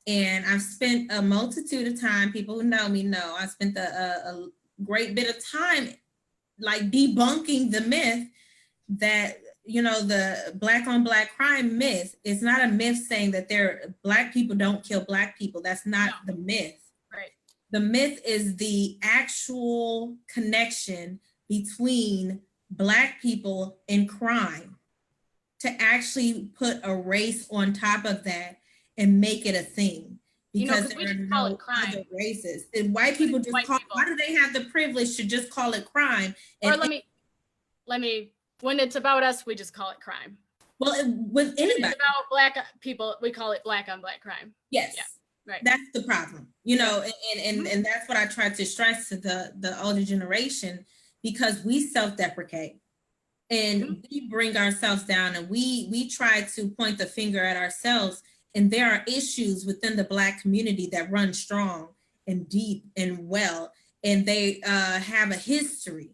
And I've spent a multitude of time, people who know me know, I spent a great bit of time like debunking the myth that, you know, the Black on Black crime myth is not a myth saying that Black people don't kill Black people. That's not the myth. Right. The myth is the actual connection between Black people and crime, to actually put a race on top of that and make it a thing. Because we just call it crime. Other races. And white people just why do they have the privilege to just call it crime? And or let me, when it's about us, we just call it crime. Well, with anybody. When it's about Black people, we call it Black on Black crime. Yes. Yeah. Right. That's the problem, you know, and that's what I try to stress to the older generation, because we self-deprecate and we bring ourselves down, and we try to point the finger at ourselves. And there are issues within the Black community that run strong and deep and well, and they have a history.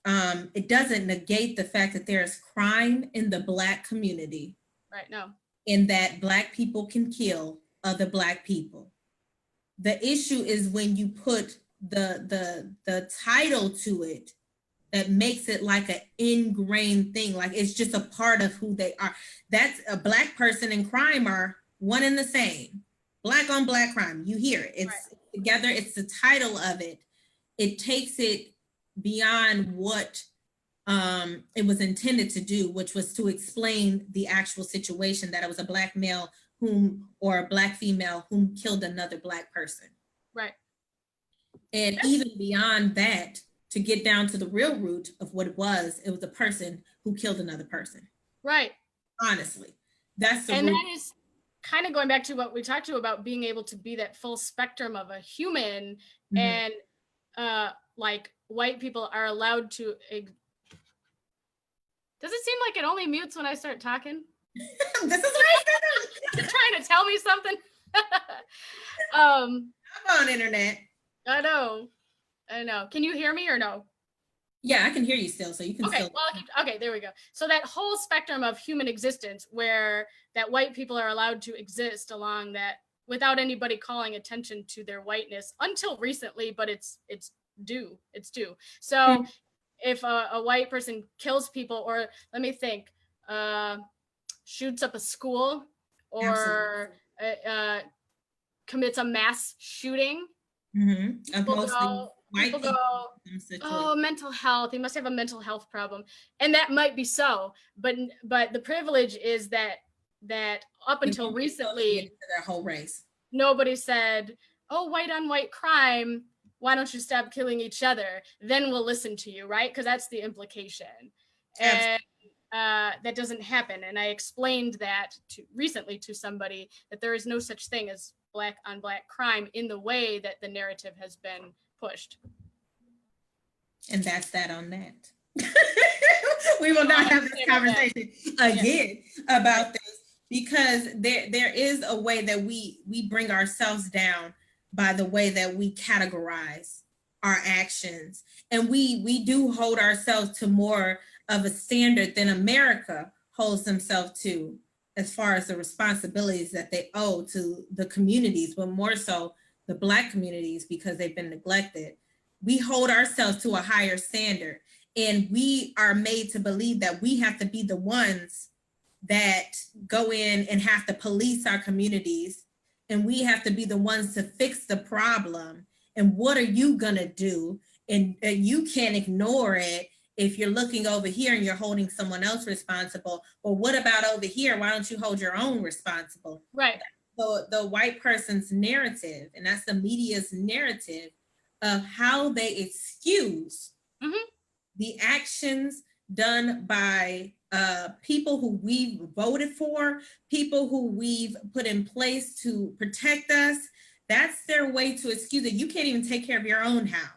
It doesn't negate the fact that there is crime in the Black community. Right. No. And that Black people can kill other Black people. The issue is when you put the title to it that makes it like an ingrained thing, like it's just a part of who they are. That's a Black person and crime are one and the same. Black on Black crime, you hear it. It's together, it's the title of it. It takes it beyond what it was intended to do, which was to explain the actual situation, that it was a Black male or a Black female whom killed another Black person. Right. And even beyond that, to get down to the real root of what it was a person who killed another person. Right. Honestly, that's the and root. That is kind of going back to what we talked to about being able to be that full spectrum of a human. And like white people are allowed to. Does it seem like it only mutes when I start talking? This is right. You're trying to tell me something? Come on, internet. I know. Can you hear me or no? Yeah, I can hear you still, so you can Okay, still. well, okay, there we go. So that whole spectrum of human existence where that white people are allowed to exist along that without anybody calling attention to their whiteness until recently, but it's due. So if a white person kills people, or let me think, shoots up a school or commits a mass shooting, people go, oh, mental health. He must have a mental health problem, and that might be so. But the privilege is that up until recently, their whole race, nobody said, "Oh, white on white crime. Why don't you stop killing each other? Then we'll listen to you," right? Because that's the implication, and that doesn't happen. And I explained that recently to somebody that there is no such thing as black on black crime in the way that the narrative has been pushed. And that's that on that. We will not have this conversation again about this, because there is a way that we bring ourselves down by the way that we categorize our actions. And we do hold ourselves to more of a standard than America holds themselves to, as far as the responsibilities that they owe to the communities, but more so the Black communities, because they've been neglected. We hold ourselves to a higher standard, and we are made to believe that we have to be the ones that go in and have to police our communities, and we have to be the ones to fix the problem. And what are you gonna do? And you can't ignore it if you're looking over here and you're holding someone else responsible. Well, what about over here? Why don't you hold your own responsible? Right. So the white person's narrative, and that's the media's narrative, of how they excuse the actions done by people who we've voted for, people who we've put in place to protect us. That's their way to excuse it. You can't even take care of your own house.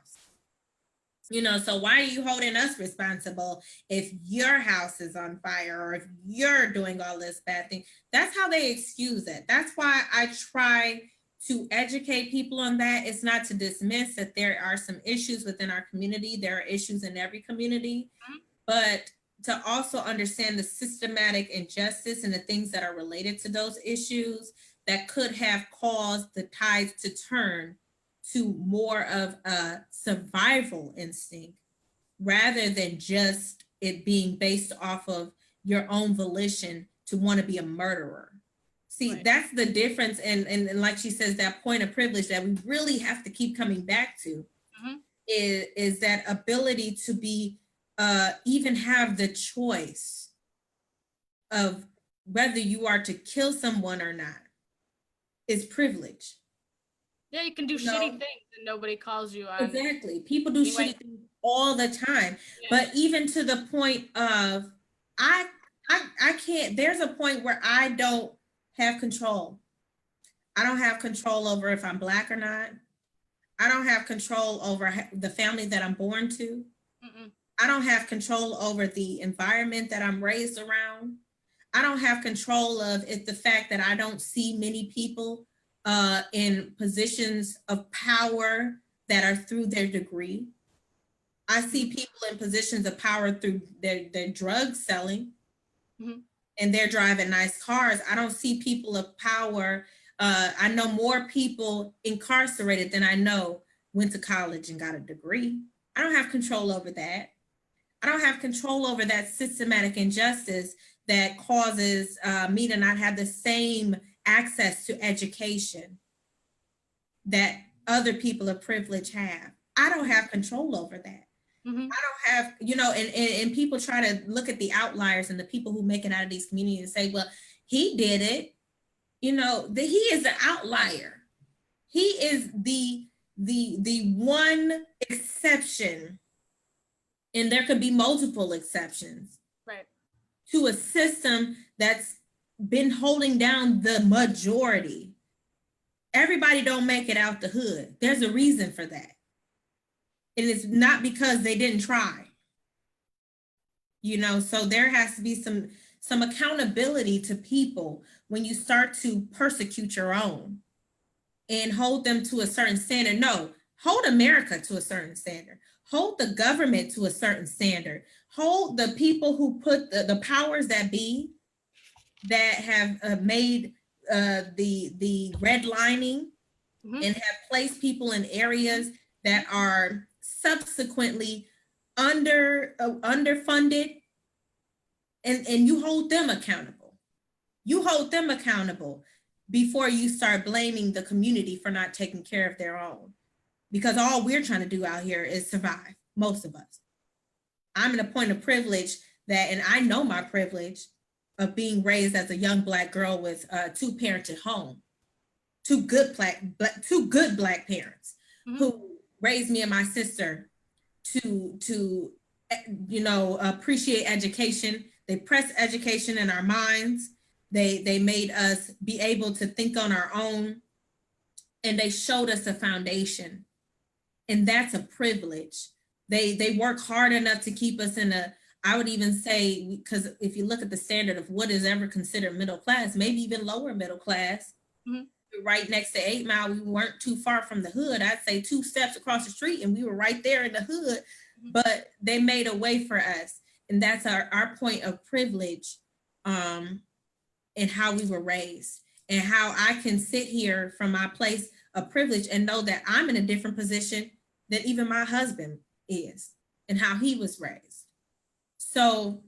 You know, so why are you holding us responsible if your house is on fire, or if you're doing all this bad thing? That's how they excuse it. That's why I try to educate people on that. It's not to dismiss that there are some issues within our community. There are issues in every community, but to also understand the systematic injustice and the things that are related to those issues that could have caused the tides to turn to more of a survival instinct, rather than just it being based off of your own volition to want to be a murderer. See, right. That's the difference. And like she says, that point of privilege that we really have to keep coming back to is that ability to be, even have the choice of whether you are to kill someone or not is privilege. Yeah, you can do shitty things and nobody calls you on. Exactly. People do shitty things all the time. Yeah. But even to the point of, I can't, there's a point where I don't have control. I don't have control over if I'm Black or not. I don't have control over the family that I'm born to. I don't have control over the environment that I'm raised around. I don't have control of it, the fact that I don't see many people in positions of power that are through their degree. I see people in positions of power through their drug selling, and they're driving nice cars. I don't see people of power. I know more people incarcerated than I know went to college and got a degree. I don't have control over that. I don't have control over that systematic injustice that causes me to not have the same access to education that other people of privilege have. I don't have control over that. I don't have, you know, and people try to look at the outliers and the people who make it out of these communities and say, well, he did it. You know, he is the outlier. He is the one exception, and there could be multiple exceptions, right, to a system that's been holding down the majority. Everybody don't make it out the hood. There's a reason for that. And it's not because they didn't try. You know, so there has to be some accountability to people when you start to persecute your own and hold them to a certain standard. No, hold America to a certain standard. Hold the government to a certain standard. Hold the people who put the powers that be that have made the redlining and have placed people in areas that are subsequently underfunded, and you hold them accountable. You hold them accountable before you start blaming the community for not taking care of their own. Because all we're trying to do out here is survive, most of us. I'm in a point of privilege that, and I know my privilege of being raised as a young Black girl with a two-parented home, two good Black parents who raised me and my sister to appreciate education. They pressed education in our minds. They made us be able to think on our own, and they showed us a foundation, and that's a privilege. They work hard enough to keep us in I would even say, because if you look at the standard of what is ever considered middle class, maybe even lower middle class, right next to 8 Mile, we weren't too far from the hood. I'd say 2 steps across the street and we were right there in the hood, but they made a way for us. And that's our point of privilege in how we were raised, and how I can sit here from my place of privilege and know that I'm in a different position than even my husband is and how he was raised. So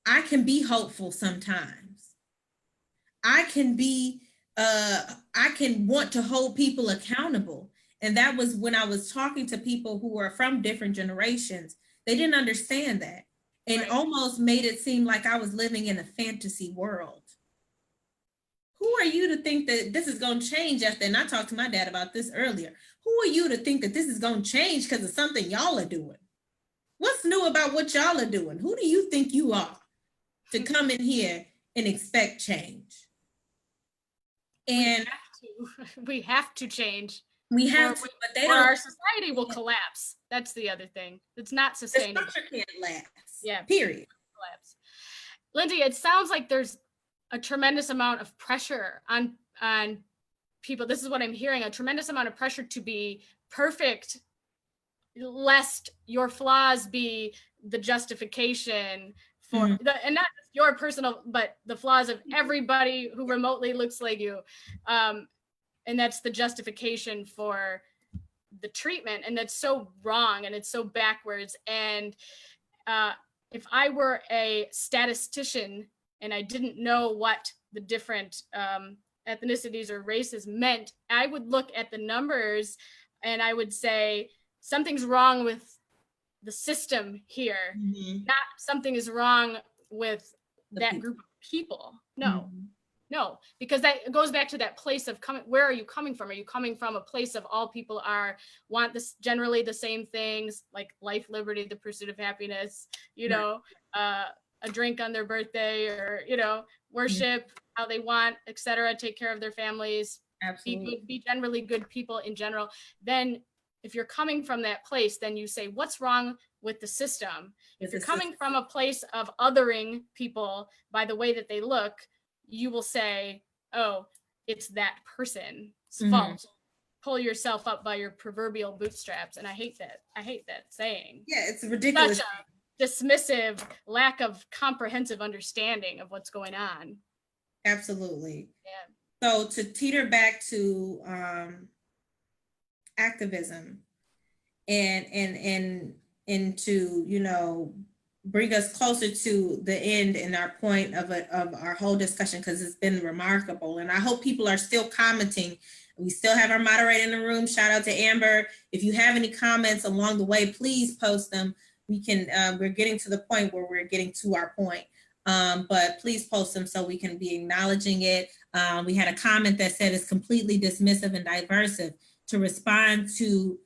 I can be hopeful sometimes. I can want to hold people accountable. And that was when I was talking to people who were from different generations. They didn't understand that, and almost made it seem like I was living in a fantasy world. Who are you to think that this is going to change after? And I talked to my dad about this earlier. Who are you to think that this is going to change because of something y'all are doing? What's new about what y'all are doing? Who do you think you are to come in here and expect change? And we have to change. We have to, but they don't. Our society will collapse. That's the other thing. It's not sustainable. The structure can't last. Yeah. Period. Collapse. Lindsay, it sounds like there's a tremendous amount of pressure on people. This is what I'm hearing: a tremendous amount of pressure to be perfect, lest your flaws be the justification for and not just your personal, but the flaws of everybody who remotely looks like you. And that's the justification for the treatment. And that's so wrong, and it's so backwards. And if I were a statistician and I didn't know what the different ethnicities or races meant, I would look at the numbers and I would say, something's wrong with the system here. Not something is wrong with that group of people. No, because that goes back to that place of coming. Where are you coming from? Are you coming from a place of all people want this generally the same things, like life, liberty, the pursuit of happiness, a drink on their birthday, or worship how they want, etc., take care of their families, be generally good people in general. Then if you're coming from that place, then you say, what's wrong with the system? If you're coming from a place of othering people by the way that they look, you will say, oh, it's that person's fault. Pull yourself up by your proverbial bootstraps. And I hate that. I hate that saying. Yeah, it's ridiculous. Such a dismissive lack of comprehensive understanding of what's going on. Absolutely. Yeah. So to teeter back to activism and to bring us closer to the end and our point of our whole discussion, because it's been remarkable, and I hope people are still commenting. We still have our moderator in the room. Shout out to Amber. If you have any comments along the way, please post them. We can we're getting to the point where we're getting to our point, but please post them so we can be acknowledging it. We had a comment that said it's completely dismissive and diversive to respond to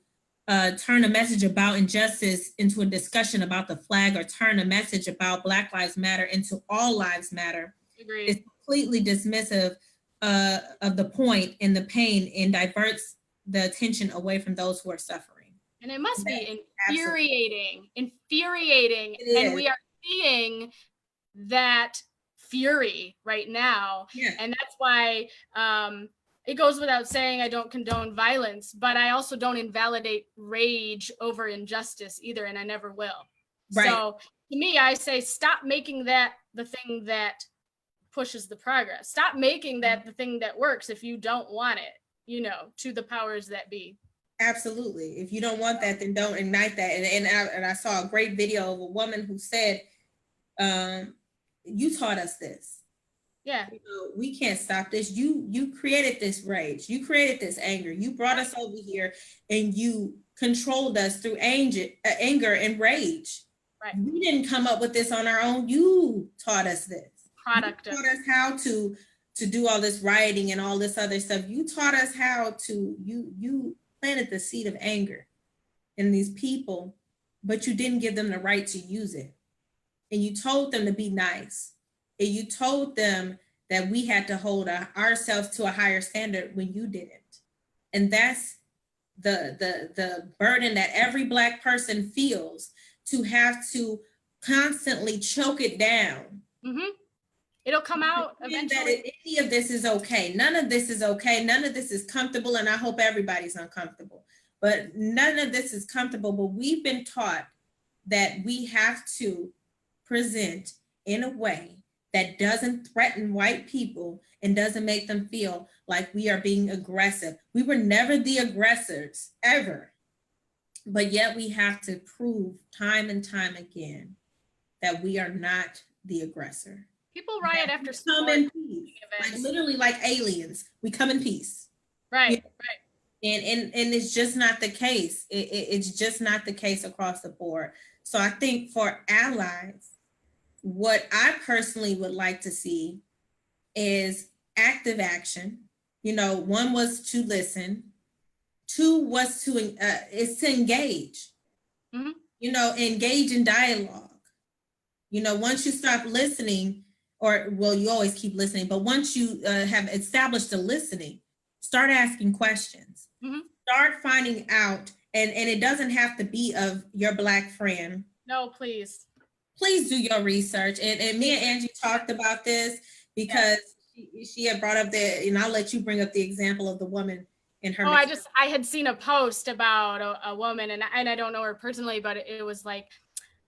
turn a message about injustice into a discussion about the flag, or turn a message about Black Lives Matter into All Lives Matter. Agreed. It's completely dismissive of the point and the pain, and diverts the attention away from those who are suffering. And it must be Absolutely. infuriating. It And is. we are seeing that fury right now. Yeah. And that's why it goes without saying I don't condone violence, but I also don't invalidate rage over injustice either, and I never will. Right. So to me, I say stop making that the thing that pushes the progress. Stop making that the thing that works if you don't want it, you know, to the powers that be. Absolutely. If you don't want that, then don't ignite that. And I saw a great video of a woman who said, you taught us this. Yeah. You know, we can't stop this. You created this rage. You created this anger. You brought us over here and you controlled us through anger and rage. Right. We didn't come up with this on our own. You taught us this. Product you taught us how to do all this rioting and all this other stuff. You taught us how to, you planted the seed of anger in these people, but you didn't give them the right to use it. And you told them to be nice. And you told them that we had to hold ourselves to a higher standard when you didn't. And that's the burden that every Black person feels, to have to constantly choke it down. Mm-hmm. It'll come out eventually. That any of this is okay. None of this is okay. None of this is comfortable. And I hope everybody's uncomfortable. But none of this is comfortable. But we've been taught that we have to present in a way that doesn't threaten white people and doesn't make them feel like we are being aggressive. We were never the aggressors, ever. But yet we have to prove time and time again that we are not the aggressor. People riot after come in peace, like literally like aliens. We come in peace. Right, you know? right. And it's just not the case. It's just not the case across the board. So I think for allies, what I personally would like to see is active action. You know, one was to listen. Two was to is to engage. Mm-hmm. You know, engage in dialogue. You know, once you stop listening, or well, you always keep listening, but once you have established the listening, start asking questions. Mm-hmm. Start finding out, and it doesn't have to be of your Black friend. No, please. Please do your research. And me and Angie talked about this because she had brought up and I'll let you bring up the example of the woman in her. Oh, I had seen a post about a woman, and I don't know her personally, but it was like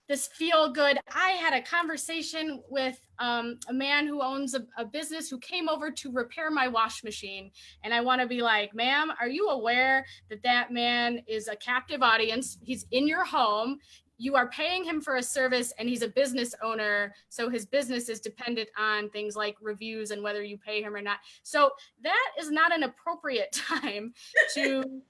this feel good. I had a conversation with a man who owns a business who came over to repair my wash machine. And I want to be like, ma'am, are you aware that man is a captive audience? He's in your home. You are paying him for a service, and he's a business owner. So his business is dependent on things like reviews and whether you pay him or not. So that is not an appropriate time to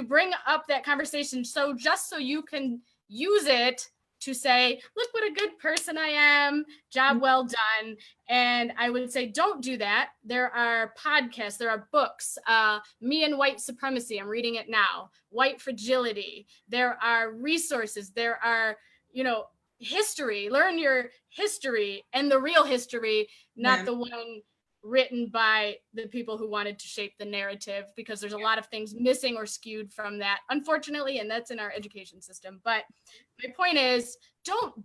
bring up that conversation. So just so you can use it to say, look what a good person I am, job well done. And I would say, don't do that. There are podcasts, there are books, Me and White Supremacy, I'm reading it now, White Fragility. There are resources, there are, history, learn your history and the real history, not the one written by the people who wanted to shape the narrative, because there's a lot of things missing or skewed from that, unfortunately, and that's in our education system. But my point is, don't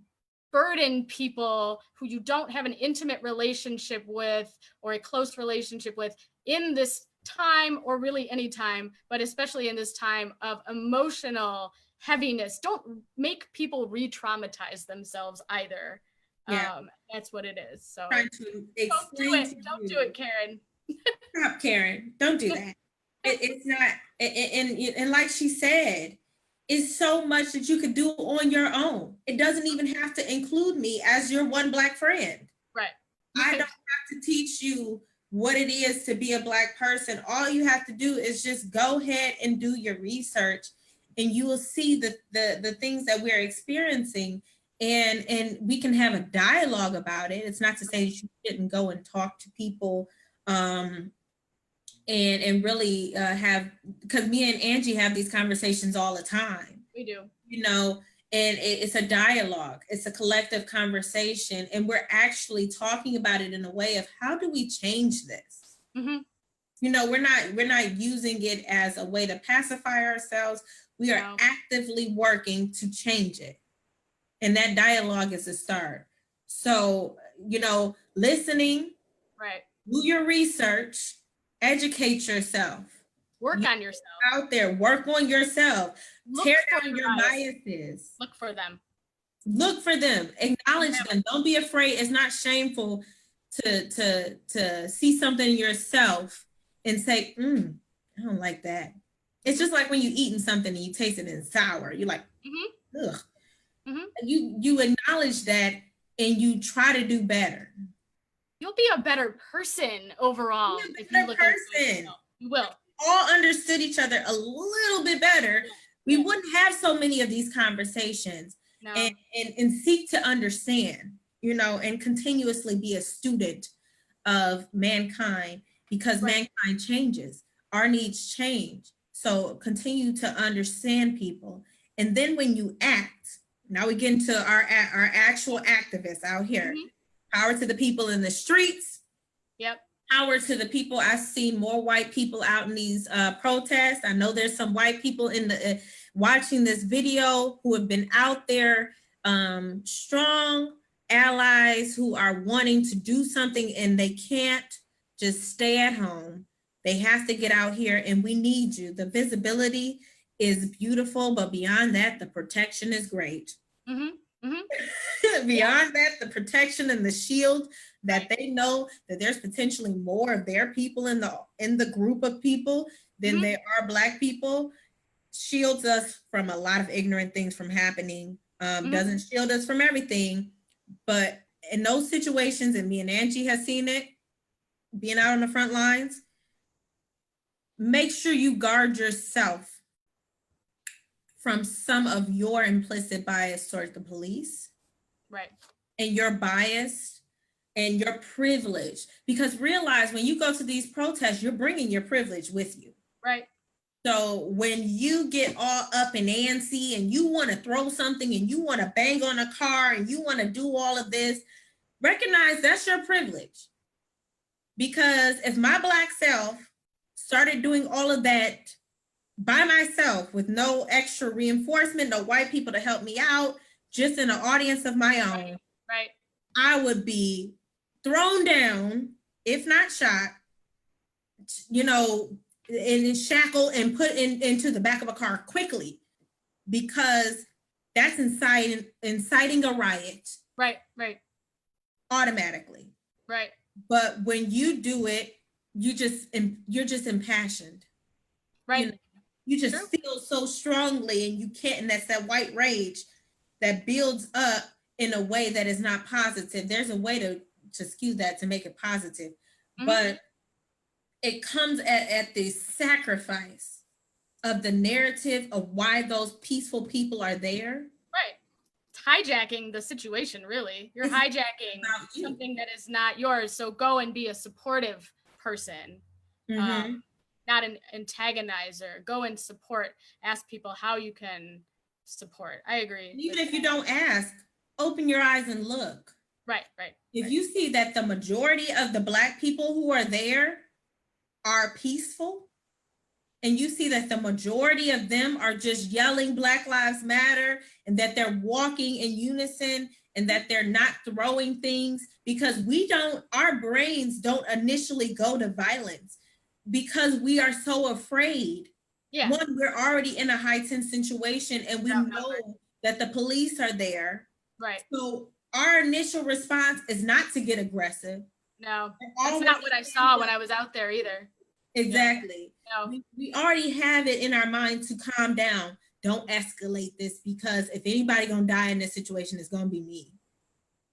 burden people who you don't have an intimate relationship with or a close relationship with in this time, or really any time, but especially in this time of emotional heaviness. Don't make people re-traumatize themselves either. Yeah. That's what it is. So don't do it, Karen. Stop, Karen. Don't do that. It's not, and like she said, it's so much that you could do on your own. It doesn't even have to include me as your one Black friend. Right. I don't have to teach you what it is to be a Black person. All you have to do is just go ahead and do your research, and you will see the things that we're experiencing. And we can have a dialogue about it. It's not to say that you shouldn't go and talk to people and really have, because me and Angie have these conversations all the time. We do. And it's a dialogue. It's a collective conversation. And we're actually talking about it in a way of, how do we change this? Mm-hmm. We're not using it as a way to pacify ourselves. We are No. actively working to change it. And that dialogue is a start. So, listening, Right. do your research, educate yourself. Work You on yourself. out there, work on yourself, Look tear for down your biases. Look for them. Look for them, acknowledge them. Don't be afraid. It's not shameful to see something in yourself and say, I don't like that. It's just like when you eating something and you taste it and it's sour. You're like, ugh. You acknowledge that and you try to do better. You'll be a better person overall. Be a if better you look person. You will. All understood each other a little bit better, we wouldn't have so many of these conversations. No. And seek to understand, and continuously be a student of mankind, because mankind changes, our needs change. So continue to understand people. And then when you act, now we get into our actual activists out here. Power to the people in the streets. Yep. Power to the people. I've seen more white people out in these protests. I know there's some white people in the watching this video who have been out there, strong allies who are wanting to do something and they can't just stay at home. They have to get out here, and we need you. The visibility is beautiful, but beyond that, the protection is great. Beyond that, the protection and the shield that they know that there's potentially more of their people in the group of people than there are Black people, shields us from a lot of ignorant things from happening. Doesn't shield us from everything, but in those situations, and me and Angie has seen it, being out on the front lines, make sure you guard yourself from some of your implicit bias towards the police. Right. And your bias and your privilege. Because realize when you go to these protests, you're bringing your privilege with you. Right. So when you get all up in antsy and you want to throw something and you want to bang on a car and you want to do all of this, recognize that's your privilege. Because if my Black self started doing all of that by myself with no extra reinforcement, no white people to help me out, just in an audience of my own, right, I would be thrown down, if not shot, and shackled and put into the back of a car quickly, because that's inciting a riot. Right. Automatically. Right. But when you do it, you're just impassioned. Right. You just feel so strongly, and you can't, and that's that white rage that builds up in a way that is not positive. There's a way to skew that to make it positive, but it comes at the sacrifice of the narrative of why those peaceful people are there. Right. It's hijacking the situation, really. You're hijacking something that is not yours. So go and be a supportive person, not an antagonizer. Go and support, ask people how you can support. I agree. Even if you don't ask, open your eyes and look. Right. If you see that the majority of the Black people who are there are peaceful, and you see that the majority of them are just yelling Black Lives Matter, and that they're walking in unison, and that they're not throwing things, because our brains don't initially go to violence because we are so afraid. Yeah. One, we're already in a heightened situation, and we know that the police are there. Right. So our initial response is not to get aggressive. No, that's not what I saw when I was out there either. Exactly. Yeah. No. We already have it in our mind to calm down. Don't escalate this, because if anybody gonna die in this situation, it's gonna be me.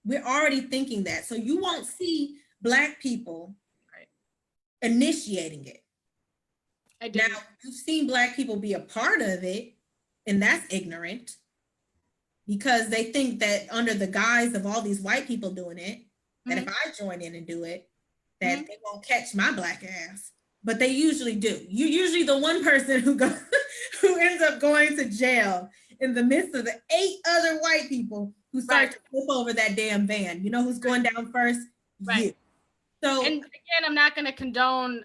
We're already thinking that. So you won't see Black people initiating it. I do. Now, you've seen Black people be a part of it, and that's ignorant, because they think that under the guise of all these white people doing it, that if I join in and do it, that they won't catch my Black ass. But they usually do. You're usually the one person who ends up going to jail in the midst of the 8 other white people who start to flip over that damn van. You know who's going down first? Right. You. So, and again, I'm not going to condone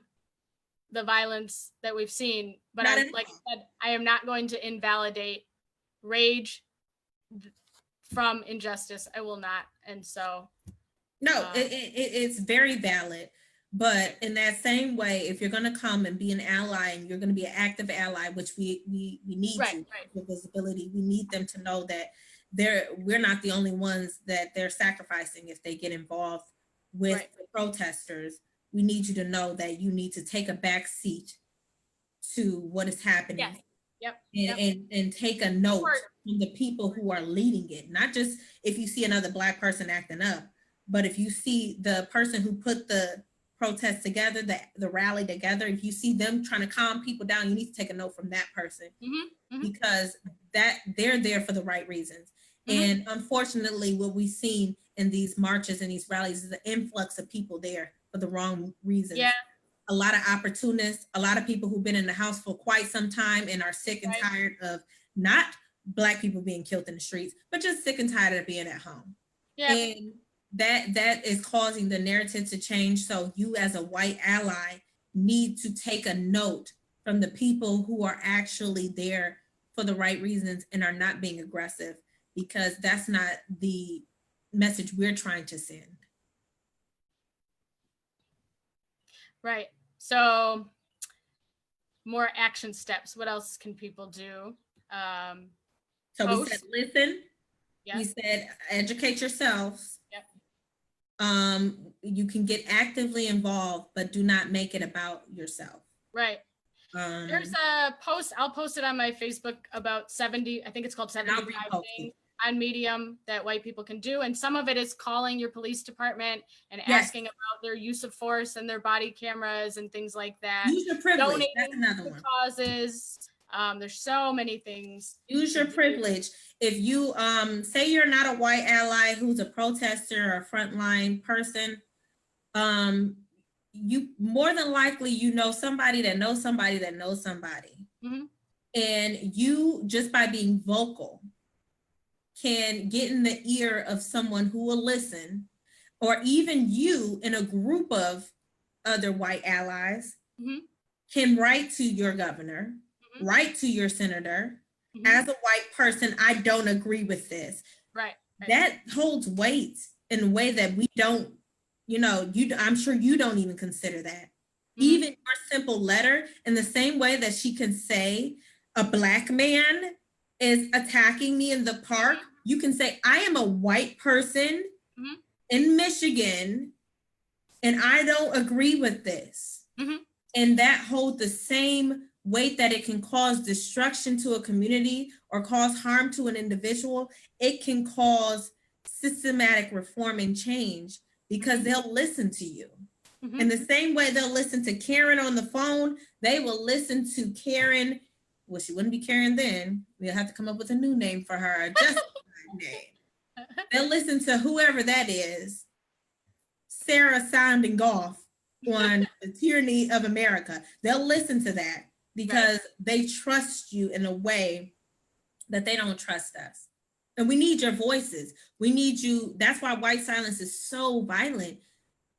the violence that we've seen, but Not I, at like all. I said, I am not going to invalidate rage from injustice. I will not. And so, No, it's very valid. But in that same way, if you're going to come and be an ally and you're going to be an active ally, which we need right, you right, for visibility, we need them to know that we're not the only ones that they're sacrificing if they get involved with right. the protesters. We need you to know that you need to take a back seat to what is happening. Yep. And take a note Or- from the people who are leading it, not just if you see another Black person acting up, but if you see the person who put the protest together, the rally together, if you see them trying to calm people down, you need to take a note from that person, because that they're there for the right reasons. And unfortunately, what we've seen in these marches and these rallies is the influx of people there for the wrong reasons. Yeah. A lot of opportunists, a lot of people who've been in the house for quite some time and are sick and tired of not Black people being killed in the streets, but just sick and tired of being at home. Yeah. And that is causing the narrative to change. So you as a white ally need to take a note from the people who are actually there for the right reasons and are not being aggressive, because that's not the message we're trying to send. Right. So more action steps. What else can people do? So we Post. said, listen. Yeah. We said, educate yourselves. Yep. You can get actively involved, but do not make it about yourself. Right. There's a post, I'll post it on my Facebook, about 70, I think it's called 75 things on Medium that white people can do. And some of it is calling your police department and asking about their use of force and their body cameras and things like that. Use your privilege. Donating That's another one. Causes. There's so many things. Use your privilege. If you say you're not a white ally who's a protester or a frontline person, you more than likely you know somebody that knows somebody that knows somebody. And you, just by being vocal, can get in the ear of someone who will listen, or even you in a group of other white allies can write to your governor, write to your senator, as a white person, I don't agree with this. Right. That holds weight in a way that we don't, I'm sure you don't even consider that. Even your simple letter, in the same way that she can say, a Black man is attacking me in the park, you can say, I am a white person in Michigan, and I don't agree with this. And that holds the same weight that it can cause destruction to a community or cause harm to an individual. It can cause systematic reform and change, because they'll listen to you. In the same way they'll listen to Karen on the phone, they will listen to Karen. Well, she wouldn't be Karen then. We'll have to come up with a new name for her, just a name. They'll listen to whoever that is, Sarah sounding off on the tyranny of America. They'll listen to that because they trust you in a way that they don't trust us. And we need your voices. We need you. That's why white silence is so violent.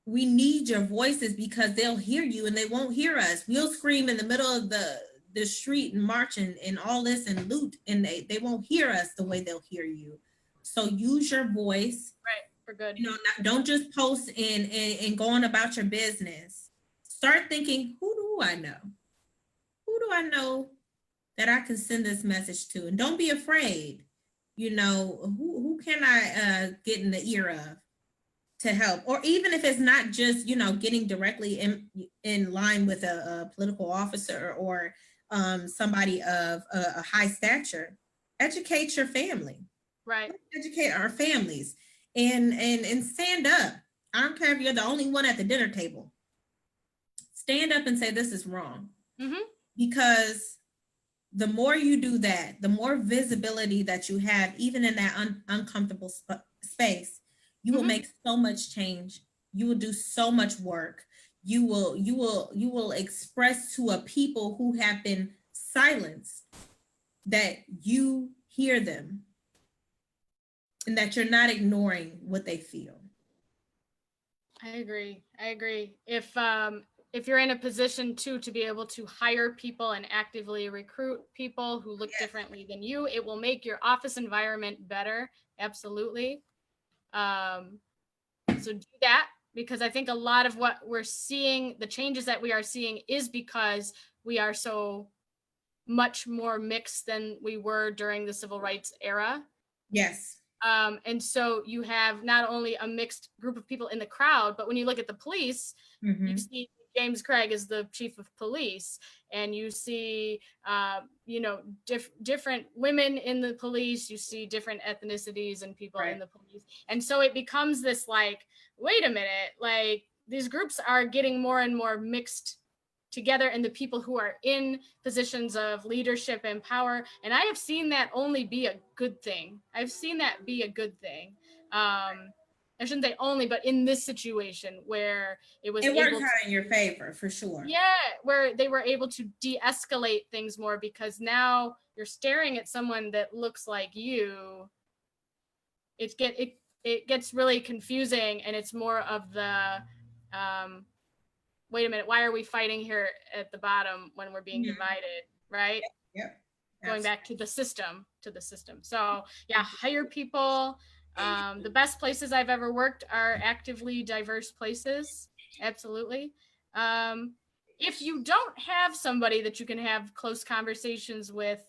We need your voices, because they'll hear you and they won't hear us. We'll scream in the middle of the street and march and all this and loot, and they won't hear us the way they'll hear you. So use your voice. Right, for good. Don't just post and go on about your business. Start thinking, who do I know? Who do I know that I can send this message to? And don't be afraid. Who can I get in the ear of to help? Or even if it's not just, getting directly in line with a political officer or somebody of a high stature, educate your family. Right. Educate our families and stand up. I don't care if you're the only one at the dinner table. Stand up and say, this is wrong. Because the more you do that, the more visibility that you have, even in that uncomfortable space, you will make so much change. You will do so much work. You will express to a people who have been silenced that you hear them and that you're not ignoring what they feel. I agree. If if you're in a position too to be able to hire people and actively recruit people who look differently than you, it will make your office environment better. Absolutely. So do that, because I think a lot of what we're seeing, the changes that we are seeing, is because we are so much more mixed than we were during the civil rights era. Yes. And so you have not only a mixed group of people in the crowd, but when you look at the police, you see James Craig is the chief of police, and you see, different women in the police, you see different ethnicities and people in the police. And so it becomes this like, wait a minute, like these groups are getting more and more mixed together, and the people who are in positions of leadership and power. And I have seen that only be a good thing. I've seen that be a good thing. I shouldn't say only, but in this situation where it worked out in your favor, for sure. Yeah, where they were able to de-escalate things more, because now you're staring at someone that looks like you. It gets really confusing, and it's more of the wait a minute, why are we fighting here at the bottom when we're being divided, right? Yep. Going back to the system. So yeah, hire people. The best places I've ever worked are actively diverse places. Absolutely. If you don't have somebody that you can have close conversations with,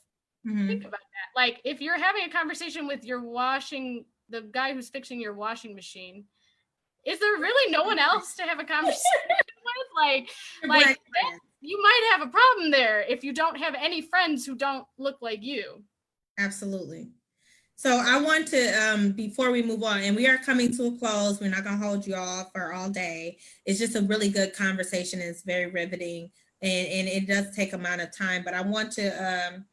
think about that. Like if you're having a conversation with the guy who's fixing your washing machine, is there really no one else to have a conversation with? Like you might have a problem there if you don't have any friends who don't look like you. Absolutely. So I want to, before we move on, and we are coming to a close, we're not going to hold you all for all day. It's just a really good conversation. It's very riveting, and it does take amount of time, but I want to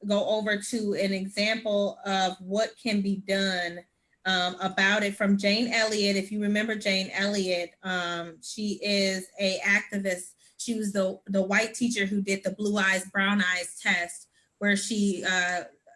go over to an example of what can be done about it from Jane Elliott. If you remember Jane Elliott, she is an activist. She was the white teacher who did the blue eyes, brown eyes test, where she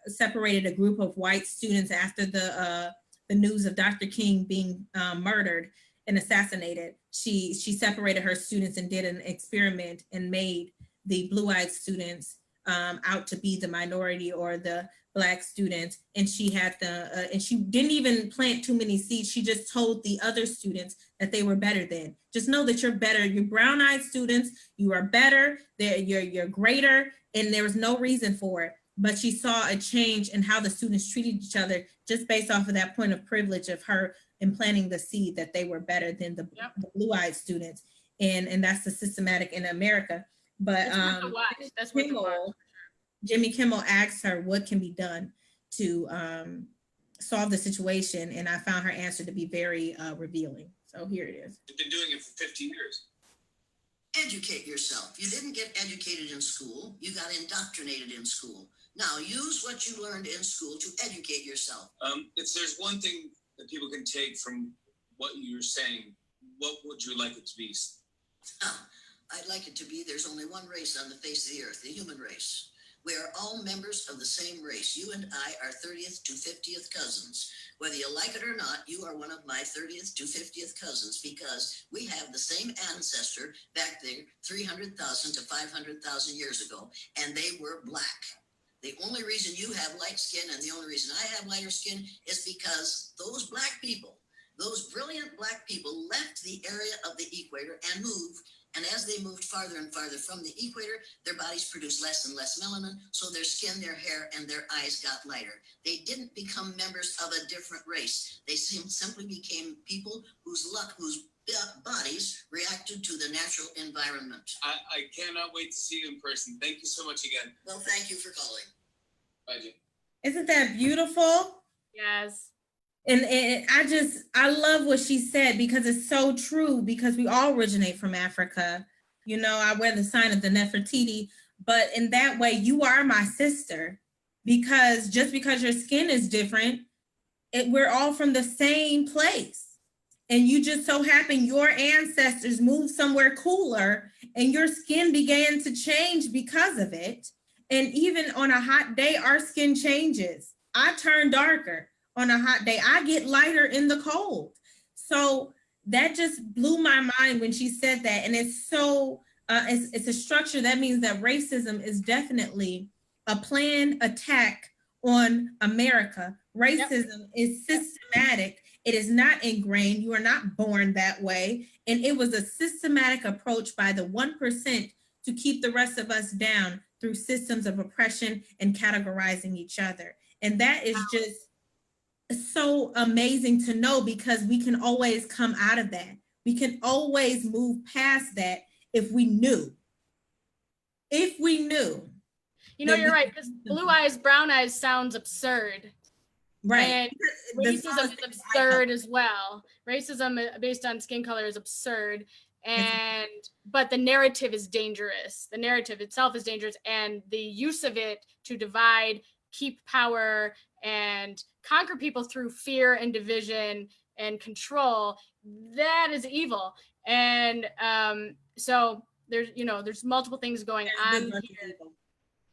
separated a group of white students after the news of Dr. King being murdered and assassinated. She separated her students and did an experiment and made the blue-eyed students out to be the minority or the Black students, and she had and she didn't even plant too many seeds. She just told the other students that they were better than. Just know that you're better. You're brown-eyed students. You are better. You're greater, and there was no reason for it. But she saw a change in how the students treated each other just based off of that point of privilege of her implanting the seed that they were better than the blue-eyed students, and that's the systematic in America. But that's worth the watch. Jimmy Kimmel asked her what can be done to solve the situation, and I found her answer to be very revealing. So here it is. You've been doing it for 15 years. Educate yourself. You didn't get educated in school. You got indoctrinated in school. Now use what you learned in school to educate yourself. If there's one thing that people can take from what you're saying, what would you like it to be? I'd like it to be there's only one race on the face of the earth, the human race. We are all members of the same race. You and I are 30th to 50th cousins. Whether you like it or not, you are one of my 30th to 50th cousins because we have the same ancestor back there 300,000 to 500,000 years ago, and they were Black. The only reason you have light skin and the only reason I have lighter skin is because those Black people, those brilliant Black people left the area of the equator and moved. And as they moved farther and farther from the equator, their bodies produced less and less melanin, so their skin, their hair, and their eyes got lighter. They didn't become members of a different race. They simply became people whose bodies reacted to the natural environment. I cannot wait to see you in person. Thank you so much again. Well, thank you for calling. Bye, Jim. Isn't that beautiful? Yes. And I love what she said because it's so true, because we all originate from Africa. You know, I wear the sign of the Nefertiti, but in that way, you are my sister, because just because your skin is different, we're all from the same place. And you just so happen your ancestors moved somewhere cooler and your skin began to change because of it. And even on a hot day, our skin changes. I turn darker. On a hot day, I get lighter in the cold. So that just blew my mind when she said that. And it's so, it's a structure that means that racism is definitely a planned attack on America. Racism is systematic. It is not ingrained. You are not born that way. And it was a systematic approach by the 1% to keep the rest of us down through systems of oppression and categorizing each other. And that is just so amazing to know, because we can always come out of that. We can always move past that if we knew. If we knew. You know, you're right, because blue eyes, brown eyes sounds absurd. Right. And racism is absurd as well. Racism based on skin color is absurd. And but the narrative is dangerous. The narrative itself is dangerous, and the use of it to divide, keep power, and conquer people through fear and division and control, that is evil. And so there's multiple things going on here.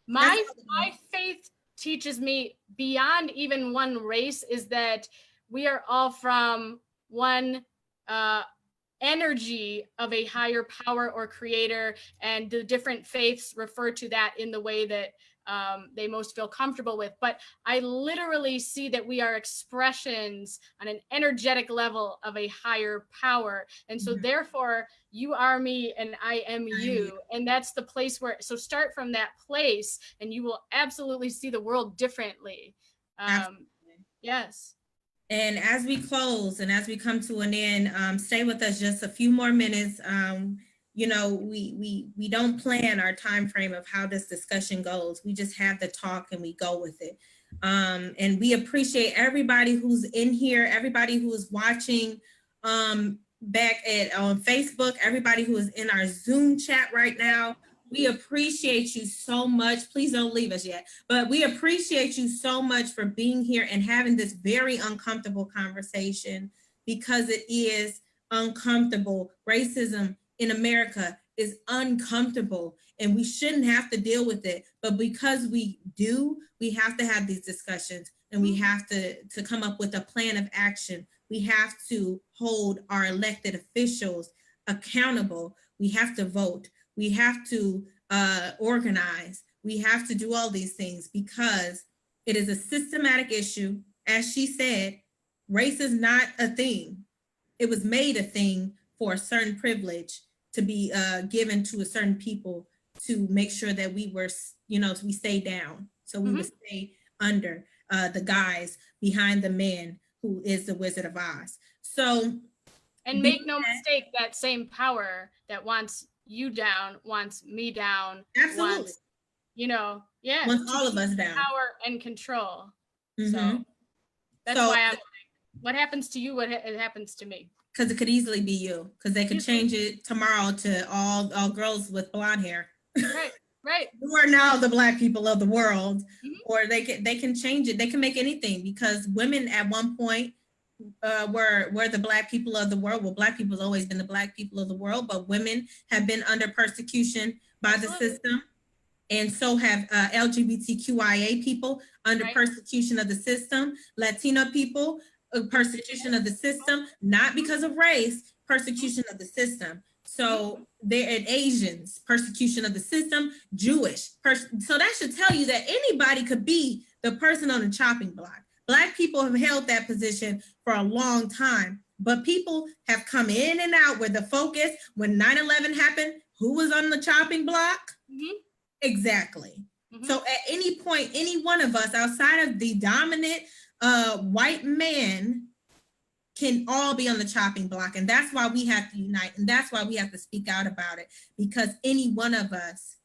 My faith teaches me beyond even one race is that we are all from one energy of a higher power or creator, and the different faiths refer to that in the way that they most feel comfortable with. But I literally see that we are expressions on an energetic level of a higher power. And so therefore you are me and I am you. And that's the place where, so start from that place and you will absolutely see the world differently. Yes. And as we close and as we come to an end, stay with us just a few more minutes. You know, we don't plan our time frame of how this discussion goes. We just have the talk and we go with it. And we appreciate everybody who's in here, everybody who is watching back on Facebook, everybody who is in our Zoom chat right now. We appreciate you so much. Please don't leave us yet, but we appreciate you so much for being here and having this very uncomfortable conversation, because it is uncomfortable. Racism in America is uncomfortable and we shouldn't have to deal with it. But because we do, we have to have these discussions and we have to come up with a plan of action. We have to hold our elected officials accountable. We have to vote. We have to organize. We have to do all these things because it is a systematic issue. As she said, race is not a thing. It was made a thing for a certain privilege to be given to a certain people to make sure that we were, we stay down. So we would stay under the guise behind the man who is the Wizard of Oz. So, and make no mistake, that same power that wants you down wants me down. Absolutely. Wants all of us down. Power and control. So that's why I'm like, what happens to you, it happens to me. Because it could easily be you, because they could change it tomorrow to all girls with blonde hair. Right. Who are now the Black people of the world, or they can change it. They can make anything, because women at one point were the Black people of the world. Well, Black people have always been the Black people of the world, but women have been under persecution by the system, and so have LGBTQIA people under persecution of the system, Latino people, persecution of the system, not because of race, persecution of the system. So they're Asians, persecution of the system, Jewish. So that should tell you that anybody could be the person on the chopping block. Black people have held that position for a long time, but people have come in and out with the focus. When 9/11 happened, who was on the chopping block? Exactly. So at any point, any one of us outside of the dominant white man can all be on the chopping block. And that's why we have to unite. And that's why we have to speak out about it, because any one of us,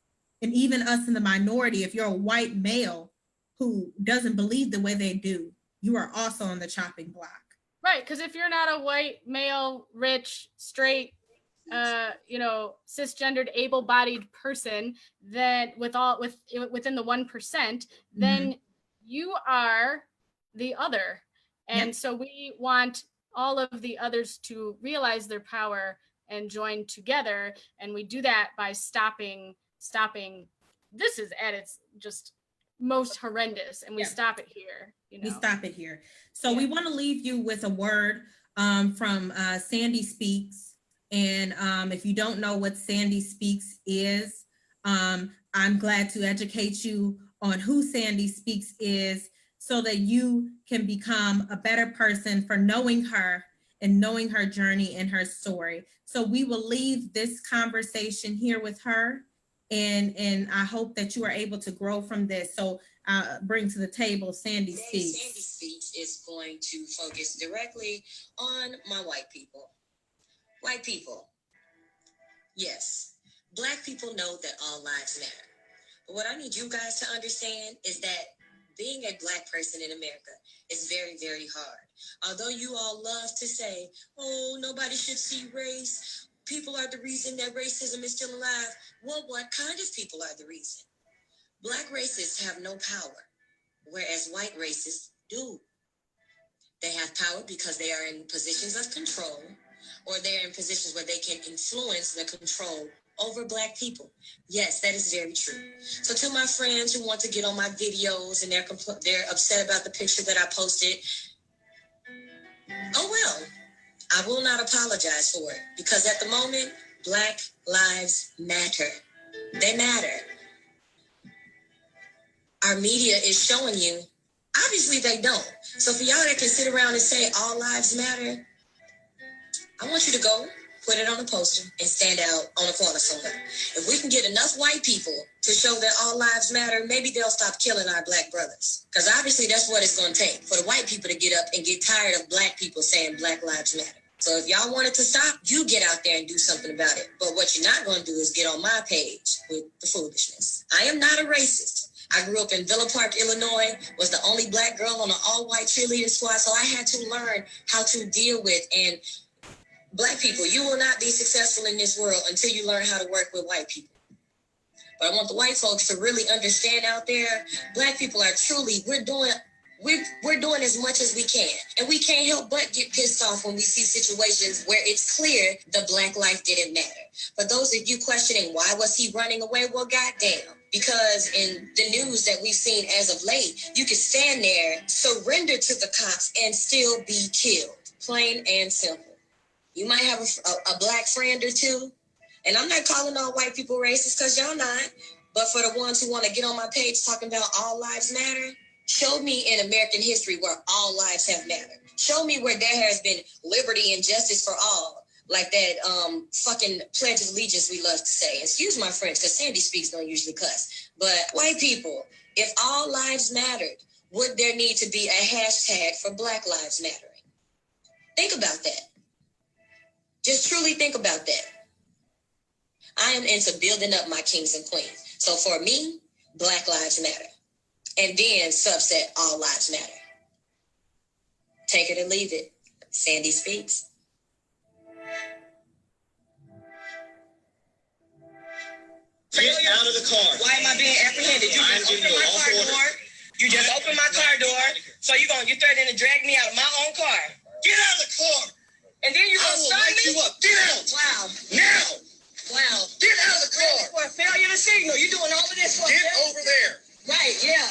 and even us in the minority, if you're a white male who doesn't believe the way they do, you are also on the chopping block. Right. Because if you're not a white male, rich, straight, cisgendered, able-bodied person, then within the 1%, then you are the other. And so we want all of the others to realize their power and join together. And we do that by stopping. This is at its just most horrendous, and we stop it here. We stop it here. So we want to leave you with a word from Sandy Speaks. And if you don't know what Sandy Speaks is, I'm glad to educate you on who Sandy Speaks is so that you can become a better person for knowing her and knowing her journey and her story. So we will leave this conversation here with her. And I hope that you are able to grow from this. So bring to the table Sandy Speaks. Sandy Speaks is going to focus directly on my white people. White people, yes, Black people know that all lives matter. But what I need you guys to understand is that being a Black person in America is very, very hard. Although you all love to say, oh, nobody should see race. People are the reason that racism is still alive. Well, what kind of people are the reason? Black racists have no power, whereas white racists do. They have power because they are in positions of control, or they're in positions where they can influence the control over Black people. Yes, that is very true. So to my friends who want to get on my videos and they're upset about the picture that I posted, oh well, I will not apologize for it, because at the moment, Black lives matter. They matter. Our media is showing you, obviously they don't. So for y'all that can sit around and say all lives matter, I want you to go put it on a poster and stand out on a corner somewhere. If we can get enough white people to show that all lives matter, maybe they'll stop killing our Black brothers. Because obviously that's what it's going to take for the white people to get up and get tired of Black people saying Black lives matter. So if y'all want it to stop, you get out there and do something about it. But what you're not going to do is get on my page with the foolishness. I am not a racist. I grew up in Villa Park, Illinois, was the only Black girl on an all-white cheerleading squad, so I had to learn how to deal with and Black people, you will not be successful in this world until you learn how to work with white people. But I want the white folks to really understand out there, Black people are truly, we're doing as much as we can. And we can't help but get pissed off when we see situations where it's clear the Black life didn't matter. For those of you questioning why was he running away, well, goddamn. Because in the news that we've seen as of late, you can stand there, surrender to the cops, and still be killed. Plain and simple. You might have a Black friend or two. And I'm not calling all white people racist, because y'all not. But for the ones who want to get on my page talking about all lives matter, show me in American history where all lives have mattered. Show me where there has been liberty and justice for all. Like that fucking Pledge of Allegiance we love to say. Excuse my French, because Sandy Speaks don't usually cuss. But white people, if all lives mattered, would there need to be a hashtag for Black Lives Mattering? Think about that. Just truly think about that. I am into building up my kings and queens. So for me, Black Lives Matter. And then subset all lives matter. Take it or leave it. Sandy Speaks. Get out of the car. Why am I being apprehended? You just opened my car door. You just opened my car door. So you're threatening to drag me out of my own car. Get out of the car. And then you're going to stop me? You up. Get out. Wow. Now. Wow. Get out of the car. For a failure to signal. You're doing all of this for Get over there. Right, yeah.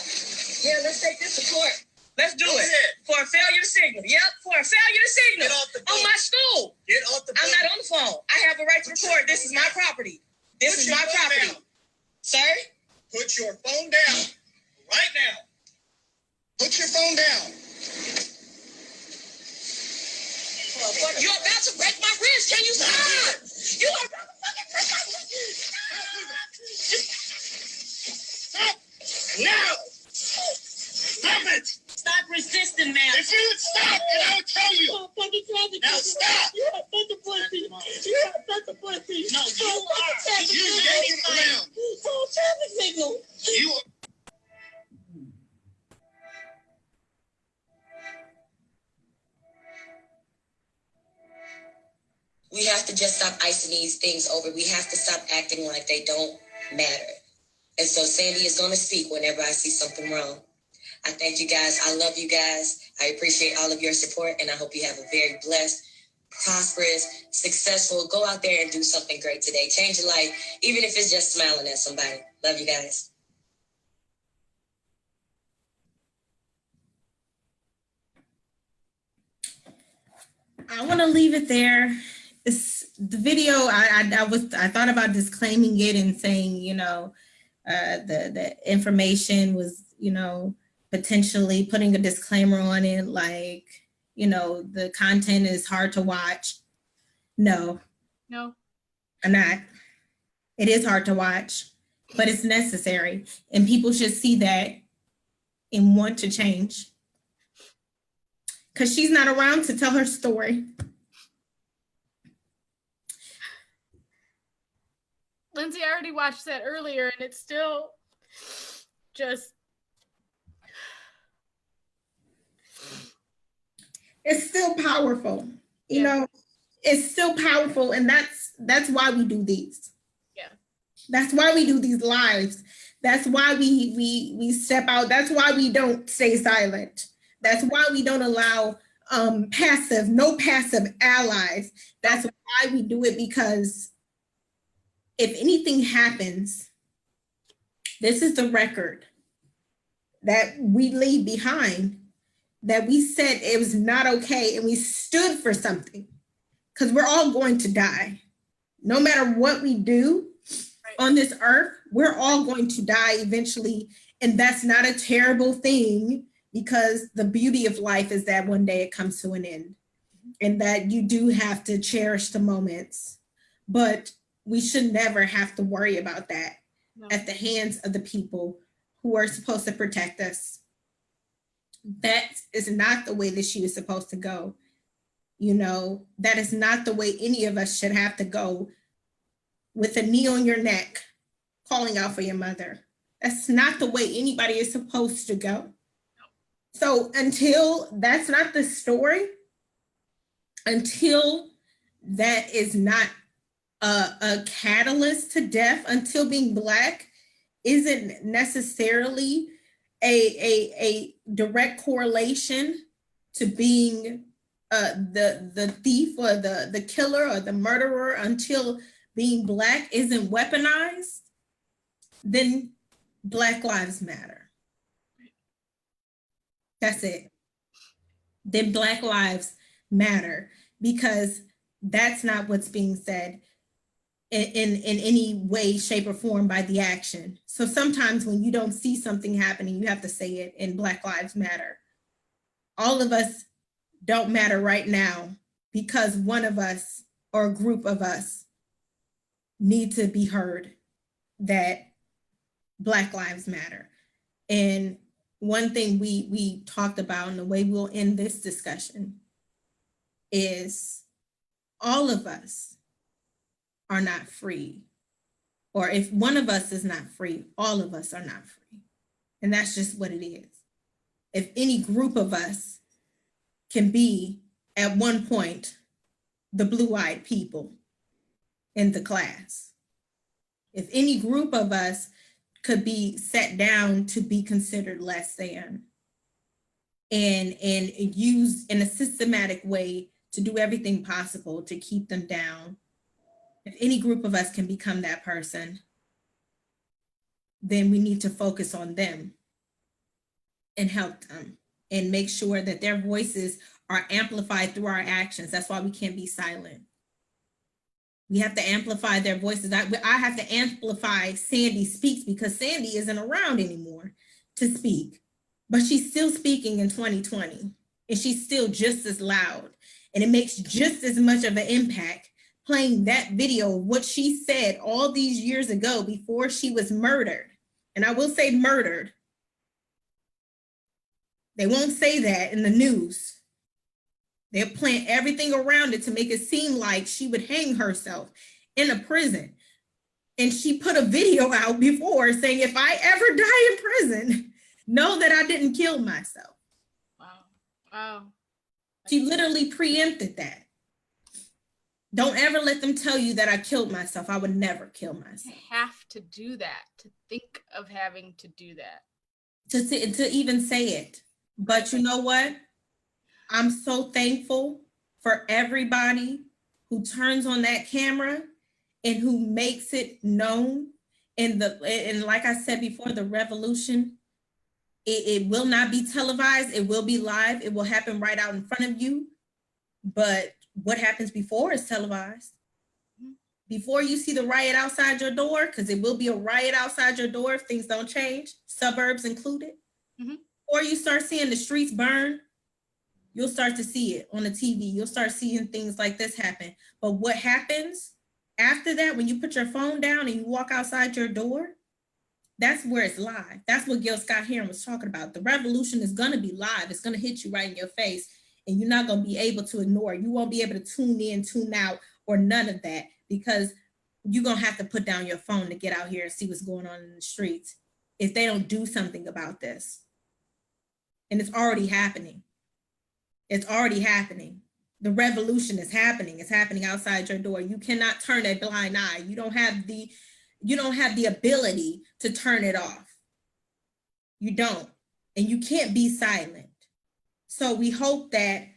Yeah, let's take this to court. Let's do Go it. ahead. For a failure to signal. Yep, for a failure to signal. Get off the On phone. my school. Get off the phone. I'm not on the phone. I have a right to record. This is my property. This is my property. Down. Sir? Put your phone down. Right now. Put your phone down. You're about to break my wrist. Can you stop? You are about to fucking break my wrist. Stop. Now. Stop it. Stop resisting, man. If you would stop, and I'll tell you. Now stop. You are such a pussy. You are such a pussy. No, you are. You're getting around. Full traffic signal. You are. We have to just stop icing these things over. We have to stop acting like they don't matter. And so Sandy is going to speak whenever I see something wrong. I thank you guys. I love you guys. I appreciate all of your support, and I hope you have a very blessed, prosperous, successful, go out there and do something great today. Change your life, even if it's just smiling at somebody. Love you guys. I want to leave it there. It's the video. I thought about disclaiming it and saying, the information was, potentially putting a disclaimer on it, like, the content is hard to watch. No, No. I'm not. It is hard to watch, but it's necessary, and people should see that and want to change. Because she's not around to tell her story. Lindsay, I already watched that earlier and it's still just. It's still powerful. You know, it's still powerful. And that's why we do these. Yeah. That's why we do these lives. That's why we step out. That's why we don't stay silent. That's why we don't allow no passive allies. That's why we do it, because if anything happens, this is the record that we leave behind, that we said it was not okay and we stood for something, because we're all going to die. No matter what we do on this earth, we're all going to die eventually. And that's not a terrible thing, because the beauty of life is that one day it comes to an end, and that you do have to cherish the moments. But we should never have to worry about that at the hands of the people who are supposed to protect us. That is not the way this shoe is supposed to go. That is not the way any of us should have to go, with a knee on your neck, calling out for your mother. That's not the way anybody is supposed to go. So until that's not the story, until that is not a catalyst to death, until being Black isn't necessarily a direct correlation to being the thief or the killer or the murderer, until being Black isn't weaponized, then Black Lives Matter. That's it. Then Black Lives Matter, because that's not what's being said in any way, shape, or form by the action. So sometimes when you don't see something happening, you have to say it, in Black Lives Matter. All of us don't matter right now, because one of us or a group of us need to be heard that Black Lives Matter. And one thing we talked about, and the way we'll end this discussion, is all of us are not free. Or if one of us is not free, all of us are not free. And that's just what it is. If any group of us can be, at one point, the blue-eyed people in the class, if any group of us could be set down to be considered less than, and used in a systematic way to do everything possible to keep them down, if any group of us can become that person, then we need to focus on them and help them and make sure that their voices are amplified through our actions. That's why we can't be silent. We have to amplify their voices. I have to amplify Sandy Speaks, because Sandy isn't around anymore to speak, but she's still speaking in 2020, and she's still just as loud, and it makes just as much of an impact playing that video of what she said all these years ago before she was murdered. And I will say murdered. They won't say that in the news. They'll plant everything around it to make it seem like she would hang herself in a prison. And she put a video out before saying, if I ever die in prison, know that I didn't kill myself. Wow. She literally preempted that. Don't ever let them tell you that I killed myself. I would never kill myself. To have to do that, to think of having to do that. To even say it. But you know what? I'm so thankful for everybody who turns on that camera and who makes it known. And like I said before, the revolution, it will not be televised. It will be live. It will happen right out in front of you. But what happens before is televised. Before you see the riot outside your door, because it will be a riot outside your door if things don't change, suburbs included. Or you start seeing the streets burn, you'll start to see it on the TV. You'll start seeing things like this happen. But what happens after that, when you put your phone down and you walk outside your door, that's where it's live. That's what Gil Scott Heron was talking about. The revolution is going to be live. It's going to hit you right in your face, and you're not going to be able to ignore it. You won't be able to tune in, tune out, or none of that, because you're going to have to put down your phone to get out here and see what's going on in the streets if they don't do something about this. And it's already happening. It's already happening. The revolution is happening. It's happening outside your door. You cannot turn a blind eye. You don't have the ability to turn it off. You don't. And you can't be silent. So we hope that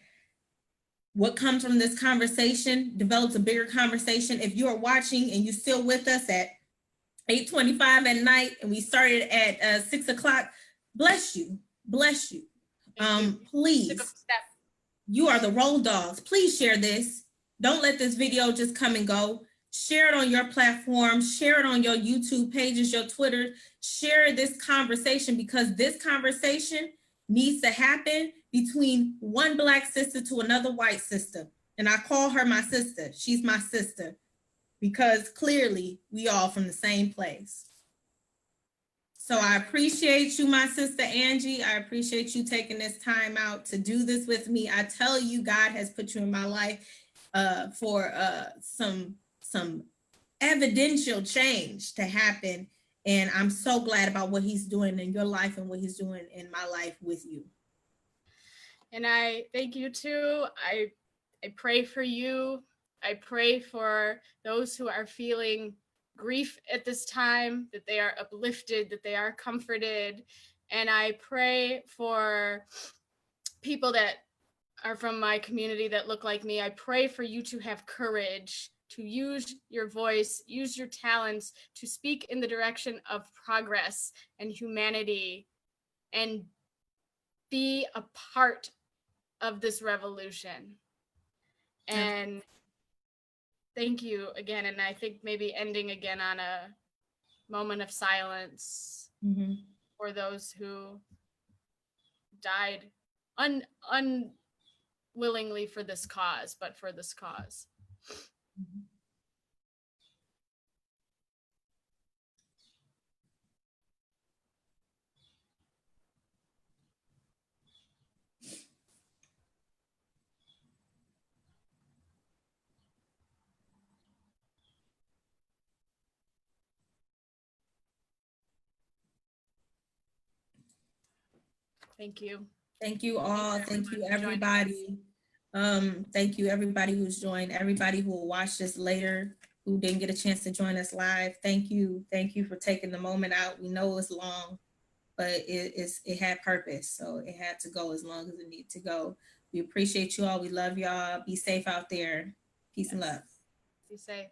what comes from this conversation develops a bigger conversation. If you are watching and you're still with us at 8:25 at night and we started at 6 o'clock, bless you. Bless you. Please, you are the road dogs. Please share this. Don't let this video just come and go. Share it on your platform. Share it on your YouTube pages, your Twitter. Share this conversation, because this conversation needs to happen between one Black sister to another white sister. And I call her my sister. She's my sister, because clearly we all from the same place. So I appreciate you, my sister Angie. I appreciate you taking this time out to do this with me. I tell you, God has put you in my life for some evidential change to happen. And I'm so glad about what he's doing in your life and what he's doing in my life with you. And I thank you too. I pray for you. I pray for those who are feeling grief at this time, that they are uplifted, that they are comforted. And I pray for people that are from my community that look like me. I pray for you to have courage, to use your voice, use your talents to speak in the direction of progress and humanity, and be a part of this revolution. And thank you again. And I think maybe ending again on a moment of silence for those who died unwillingly for this cause, but for this cause. Thank you. Thank you all. Thank you, everybody. Thank you, everybody who's joined, everybody who will watch this later, who didn't get a chance to join us live. Thank you. Thank you for taking the moment out. We know it's long, but it had purpose. So it had to go as long as it needed to go. We appreciate you all. We love y'all. Be safe out there. Peace and love. Be safe.